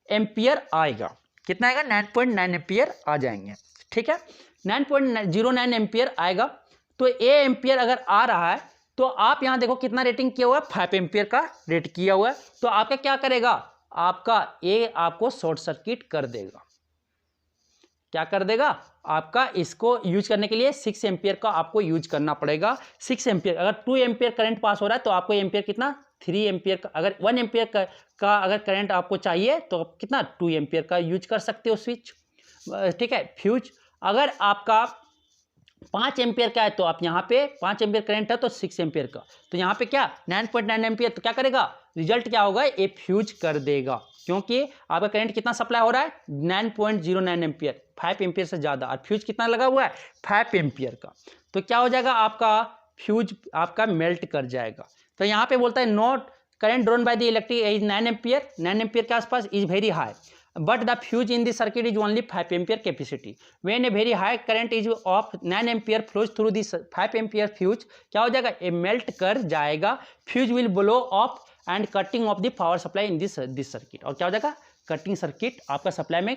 एम्पियर आएगा। कितना आएगा, 9.9 एम्पियर आ जाएंगे, ठीक है। 9.09 एम्पियर आएगा। तो ए एम्पियर अगर आ रहा है तो आप यहां देखो कितना रेटिंग किया हुआ है, 5 एम्पियर का रेट किया हुआ है। तो आपका क्या करेगा, आपका ए आपको शॉर्ट सर्किट कर देगा। क्या कर देगा, आपका इसको यूज करने के लिए 6 एम्पियर का आपको यूज करना पड़ेगा। 6 एम्पियर, अगर 2 एम्पियर करंट पास हो रहा है तो आपको एम्पियर कितना, 3 एम्पियर का। अगर 1 एम्पियर का अगर करंट आपको चाहिए तो आप कितना 2 एम्पियर का यूज कर सकते हो स्विच, ठीक है। फ्यूज अगर आपका 5 एम्पियर का है तो आप यहाँ पे 5 एम्पियर करंट है तो 6 एम्पियर का, तो यहाँ पे क्या 9.9 एम्पियर। तो क्या करेगा, रिजल्ट क्या होगा, ये फ्यूज कर देगा, क्योंकि आपका करंट कितना सप्लाई हो रहा है 9.09 एम्पियर, 5 एम्पियर से ज़्यादा। और फ्यूज कितना लगा हुआ है 5 एम्पियर का। तो क्या हो जाएगा, आपका फ्यूज आपका मेल्ट कर जाएगा। तो यहाँ पे बोलता है note current drone bye the electric is 9 ampere, 9 ampere के आसपास is very high, but the fuse in the circuit is only 5 ampere capacity. When a very high current is of 9 ampere flows through this 5 ampere fuse, क्या हो जाएगा, ये melt कर जाएगा। Fuse will blow of and cutting off the power supply in this circuit. और क्या हो जाएगा, कटिंग सर्किट, आपका सप्लाई में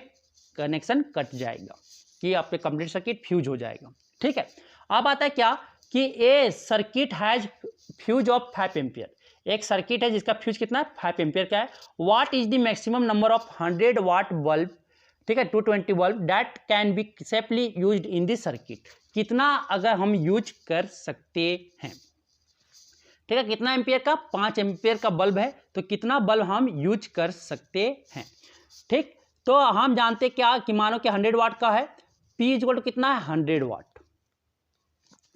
कनेक्शन कट जाएगा, कि आपके कंप्लीट सर्किट फ्यूज हो जाएगा, ठीक है। अब आता है क्या कि a circuit has fuse of 5 ampere. एक सर्किट है जिसका फ्यूज कितना है 5 एम्पियर का है। What is the maximum number of 100 watt bulb, ठीक है, 220 bulb that can be safely used in this circuit. कितना अगर हम यूज कर सकते हैं, ठीक है। कितना एम्पियर का, 5 एम्पियर का बल्ब है तो कितना बल्ब हम यूज कर सकते हैं, ठीक। तो हम जानते क्या कि मानो कि 100 वाट का है, P इक्वल टू कितना है 100 वाट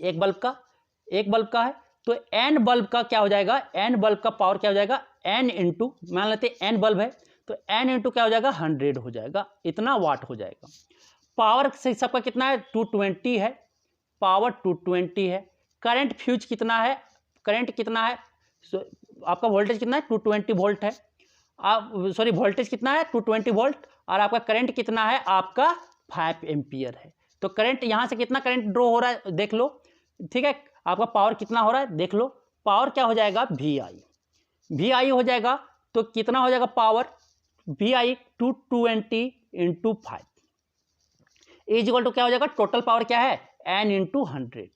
एक बल्ब का है। तो एन बल्ब का क्या हो जाएगा, एन बल्ब का पावर क्या हो जाएगा, एन इंटू, मान लेते हैं एन बल्ब है तो एन इंटू क्या हो जाएगा 100 हो जाएगा, इतना वाट हो जाएगा। पावर से सबका कितना है 220 है, पावर 220 है। करंट फ्यूज कितना है, करंट कितना है, आपका वोल्टेज कितना है 220 वोल्ट है, आप सॉरी वोल्टेज कितना है 220 वोल्ट, और आपका करंट कितना है आपका 5 एम्पियर है। तो करंट यहाँ से कितना करंट ड्रॉ हो रहा है देख लो, ठीक है। आपका पावर कितना हो रहा है देख लो, पावर क्या हो जाएगा VI हो जाएगा। तो कितना हो जाएगा power VI 220 into 5 is equal to क्या हो जाएगा, टोटल पावर क्या है N इंटू 100,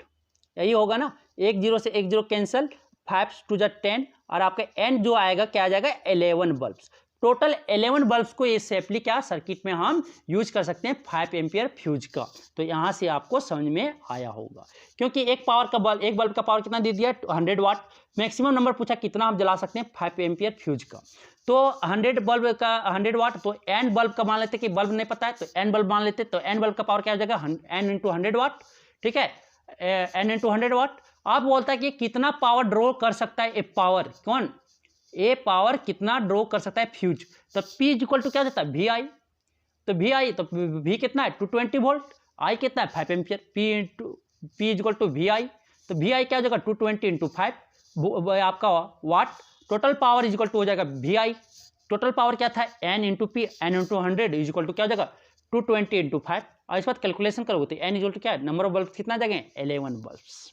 यही होगा ना। 1 0 से 1 0 कैंसिल, 5 2 10, और आपका N जो आएगा क्या आ जाएगा 11 बल्ब्स। टोटल 11 बल्ब्स को ये सेफली क्या सर्किट में हम यूज कर सकते हैं 5 एम्पियर फ्यूज का। तो यहाँ से आपको समझ में आया होगा, क्योंकि एक बल्ब का पावर कितना दे दिया 100 वाट। मैक्सिमम नंबर पूछा कितना हम जला सकते हैं 5 एम्पियर फ्यूज का। तो 100 बल्ब का 100 वाट, तो एन बल्ब का मान लेते कि बल्ब नहीं पता है तो एन बल्ब मान लेते, तो एन बल्ब का पावर क्या हो जाएगा एन इंटू 100 वाट, ठीक है, एन इंटू 100 वाट। आप बोलता है कि कितना पावर ड्रॉ कर सकता है ए पावर कितना ड्रॉ कर सकता है फ्यूज। तो P इक्वल टू क्या होता है VI, तो VI तो V कितना है 220 वोल्ट, I कितना है 5 ampere, P equal to VI। तो VI क्या हो जाएगा 220 इंटू 5 आपका watt. Total power is equal to हो जाएगा VI, टोटल पावर क्या था N into P, N into 100 is equal to क्या हो जाएगा 220 इंटू 5। और इस बात कैलकुलेशन करोगे तो N इक्वल टू क्या है, नंबर ऑफ बल्ब कितना जाएंगे 11 बल्ब्स।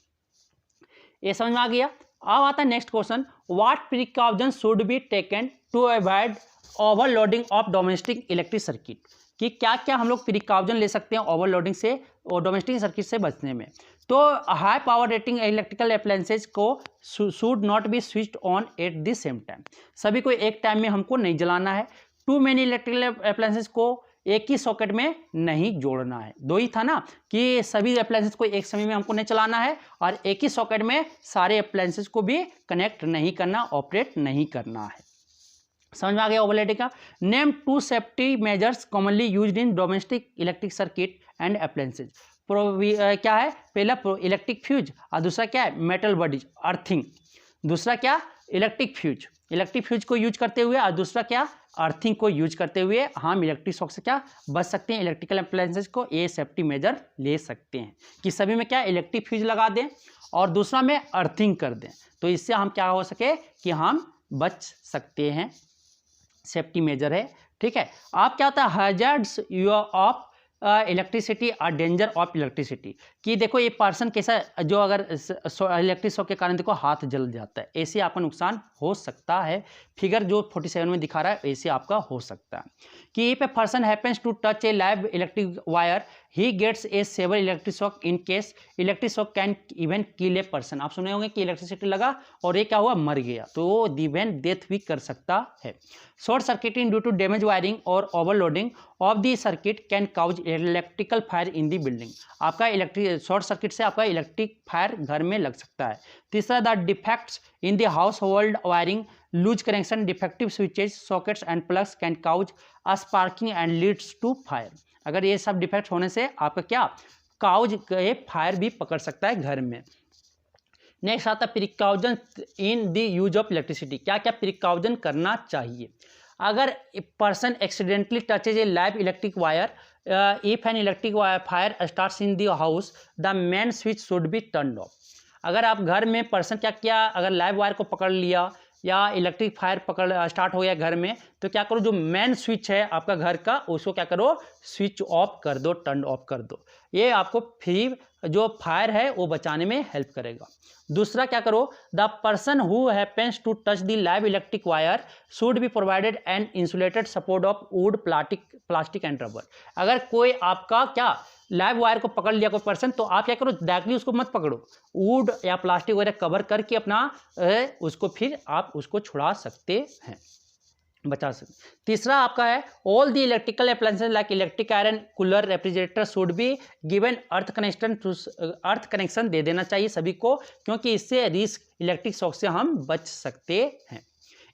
ये समझ में आ गया। अब आता है next question, what precaution should be taken to avoid overloading of domestic electric circuit. कि क्या क्या हम लोग प्रिकॉशन ले सकते हैं ओवरलोडिंग से और डोमेस्टिक सर्किट से बचने में। तो high power rating electrical appliances को should not be switched on at the same time, सभी को एक टाइम में हमको नहीं जलाना है। टू मेनी इलेक्ट्रिकल अप्लायंसेज को एक ही सॉकेट में नहीं जोड़ना है। दो ही था ना कि सभी अप्लायंसेज को एक समय में हमको नहीं चलाना है और एक ही सॉकेट में सारे अप्लायंसेज को भी कनेक्ट नहीं करना, ऑपरेट नहीं करना है। समझ में आ गया ओवरलोडिंग का। Name 2 safety measures commonly used in domestic electric circuit and appliances. क्या है, पहला इलेक्ट्रिक फ्यूज और दूसरा क्या है, मेटल बॉडीज अर्थिंग। दूसरा क्या, इलेक्ट्रिक फ्यूज को यूज करते हुए और दूसरा क्या, अर्थिंग को यूज करते हुए हम इलेक्ट्रिक शॉक से क्या बच सकते हैं। इलेक्ट्रिकल अप्लायंसेज को ये सेफ्टी मेजर ले सकते हैं कि सभी में क्या इलेक्ट्रिक फ्यूज लगा दें और दूसरा में अर्थिंग कर दें, तो इससे हम क्या हो सके कि हम बच सकते हैं। सेफ्टी मेजर है, ठीक है। आप क्या होता है, हैजर्ड्स ऑफ इलेक्ट्रिसिटी और डेंजर ऑफ इलेक्ट्रिसिटी, कि देखो ये पर्सन कैसा, जो अगर इलेक्ट्रिक शॉक के कारण देखो हाथ जल जाता है, ऐसे आपका नुकसान हो सकता है। फिगर जो 47 में दिखा रहा है ऐसे आपका हो सकता है कि if a person happens to touch a live electric wire he gets a severe electric shock in case electric shock can even kill a person. आप सुने होंगे कि इलेक्ट्रिसिटी लगा और ये क्या हुआ, मर गया, तो इवन डेथ भी कर सकता है। Short circuiting due to damage wiring और overloading of the circuit can cause electrical fire in the building. आपका इलेक्ट्रिक शॉर्ट सर्किट से आपका इलेक्ट्रिक फायर घर में लग सकता है। तीसरा, the defects in the household wiring, loose connection, defective switches, sockets and plugs can cause sparking and leads to fire. अगर ये सब डिफेक्ट होने से आपका क्या काउज फायर भी पकड़ सकता है घर में। नेक्स्ट आता है precaution in the use of electricity. क्या क्या प्रिकॉशन करना चाहिए। अगर person accidentally touches A live electric wire, if an electric fire starts in the house the main switch should be turn off. अगर आप घर में पर्सन क्या किया, अगर लाइव वायर को पकड़ लिया या इलेक्ट्रिक फायर स्टार्ट हो गया घर में, तो क्या करो, जो मेन स्विच है आपका घर का उसको क्या करो, स्विच ऑफ कर दो, टर्न ऑफ कर दो। ये आपको फ्री जो फायर है वो बचाने में हेल्प करेगा। दूसरा क्या करो, the person who happens to touch the live electric wire should be provided an insulated support of wood, plastic and rubber. अगर कोई आपका क्या लाइव वायर को पकड़ लिया कोई पर्सन, तो आप क्या करो, डायरेक्टली उसको मत पकड़ो, वुड या प्लास्टिक वगैरह कवर करके अपना उसको फिर आप उसको छुड़ा सकते हैं, बचा सकते। तीसरा आपका है all the electrical appliances like electric iron, cooler, refrigerator should be given earth connection दे देना चाहिए सभी को, क्योंकि इससे रिस्क इलेक्ट्रिक शॉक से हम बच सकते हैं।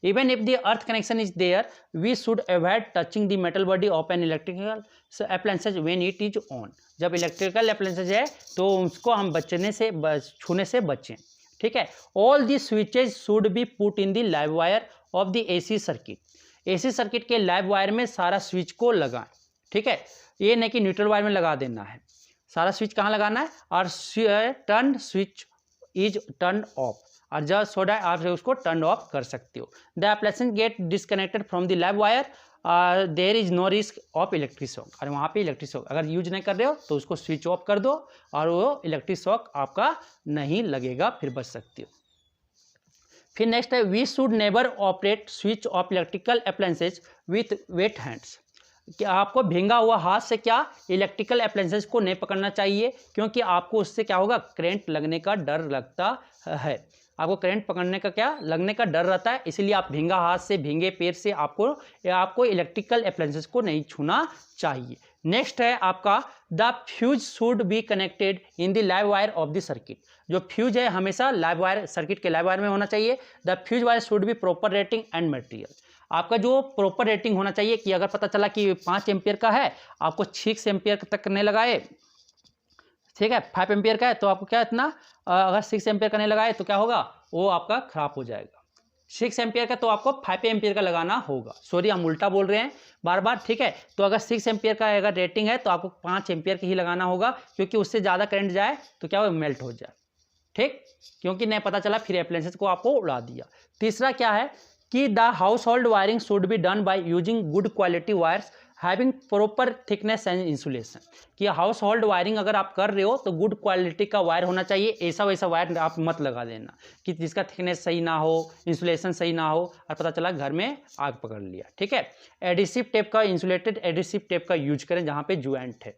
Even if the earth connection is there, we should avoid touching the metal body of an electrical appliances when it is on. जब इलेक्ट्रिकल अप्लायंसेज है तो उसको हम छूने से बचें, ठीक है। All the switches should be put in the live wire of the AC circuit. AC circuit के लाइव वायर में सारा स्विच को लगाएं, ठीक है। ये नहीं कि न्यूट्रल वायर में लगा देना है, सारा स्विच कहाँ लगाना है, और turn switch is turn off, और जब सोडा आप उसको टर्न ऑफ कर सकते हो। The appliances get disconnected from the live wire, there is no risk of electric shock. और वहाँ पे इलेक्ट्रिक शॉक अगर यूज नहीं कर रहे हो तो उसको स्विच ऑफ कर दो और वो इलेक्ट्रिक शॉक आपका नहीं लगेगा, फिर बच सकते हो। फिर नेक्स्ट है we should never operate switch off electrical appliances with wet hands. कि आपको भींगा हुआ हाथ से क्या इलेक्ट्रिकल अप्लायंसेज को नहीं पकड़ना चाहिए, क्योंकि आपको उससे क्या होगा, करंट लगने का डर लगता है। आपको करंट पकड़ने का क्या लगने का डर रहता है, इसलिए आप भींगा हाथ से, भींगे पैर से आपको इलेक्ट्रिकल अप्लायंसेज को नहीं छूना चाहिए। नेक्स्ट है आपका the fuse should be connected in the live wire of the circuit. जो फ्यूज है हमेशा लाइव वायर, सर्किट के लाइव वायर में होना चाहिए। The fuse wire should B proper rating and material. आपका जो प्रॉपर रेटिंग होना चाहिए कि अगर पता चला कि 5 एम्पियर का है, आपको 6 एम्पियर तक नहीं लगाए, ठीक है, 5 एम्पियर का है तो आपको क्या इतना, अगर 6 एम्पियर का नहीं लगाए तो क्या होगा, वो आपका खराब हो जाएगा। 6 एम्पियर का तो आपको 5 एम्पियर का लगाना होगा। सॉरी हम उल्टा बोल रहे हैं बार बार, ठीक है। तो अगर 6 एम्पियर का अगर रेटिंग है तो आपको 5 एम्पियर की ही लगाना होगा, क्योंकि उससे ज़्यादा करंट जाए तो क्या हो, मेल्ट हो जाए, ठीक, क्योंकि नहीं पता चला फिर अप्लायंसेज को आपको उड़ा दिया। तीसरा क्या है कि the household wiring should be done by using good quality wires having proper thickness and insulation, कि हाउस होल्ड वायरिंग अगर आप कर रहे हो तो गुड क्वालिटी का वायर होना चाहिए, ऐसा वैसा वायर आप मत लगा देना कि जिसका थिकनेस सही ना हो, इंसुलेशन सही ना हो और पता चला घर में आग पकड़ लिया। ठीक है, एडिसिव टेप का, इंसुलेटेड एडिसिव टेप का यूज करें जहाँ पे ज्वाइंट है।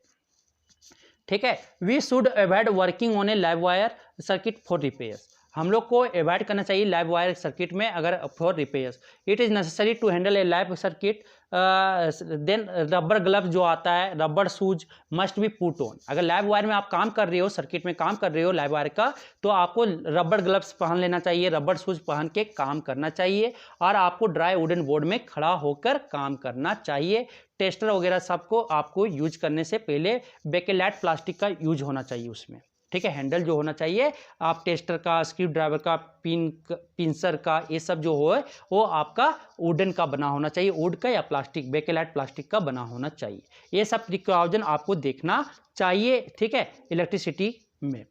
ठीक है, we should avoid working on a live wire circuit for repairs, हम लोग को अवॉइड करना चाहिए लाइव वायर सर्किट में अगर for repairs. It is necessary to handle a live circuit, then rubber glove जो आता है, rubber shoes must be put on. अगर लाइव वायर में आप काम कर रहे हो, सर्किट में काम कर रहे हो लाइव वायर का, तो आपको रबर ग्लव्स पहन लेना चाहिए, रबर शूज पहन के काम करना चाहिए और आपको ड्राई वुडन बोर्ड में खड़ा होकर काम करना चाहिए। टेस्टर वगैरह सबको आपको यूज करने से पहले बेकेलैट प्लास्टिक का यूज होना चाहिए उसमें। ठीक है, हैंडल जो होना चाहिए आप टेस्टर का, स्क्रू ड्राइवर का, पिंसर का, ये सब जो हो वो आपका वुडन का बना होना चाहिए, वुड का या प्लास्टिक, बेकेलैट प्लास्टिक का बना होना चाहिए। ये सब प्रिकॉशन आपको देखना चाहिए। ठीक है, इलेक्ट्रिसिटी में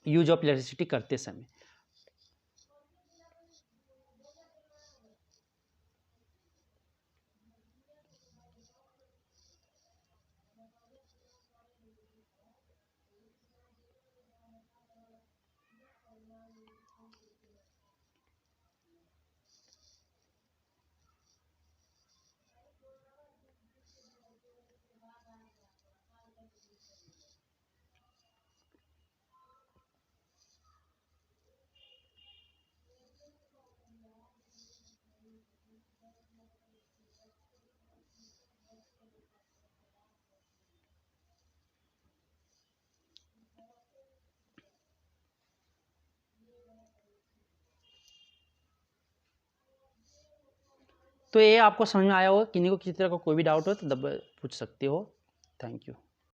यूज ऑफ इलेक्ट्रिसिटी करते समय। तो ये आपको समझ में आया होगा, किन्हीं को किसी तरह का कोई भी डाउट हो तो पूछ सकते हो। Thank you.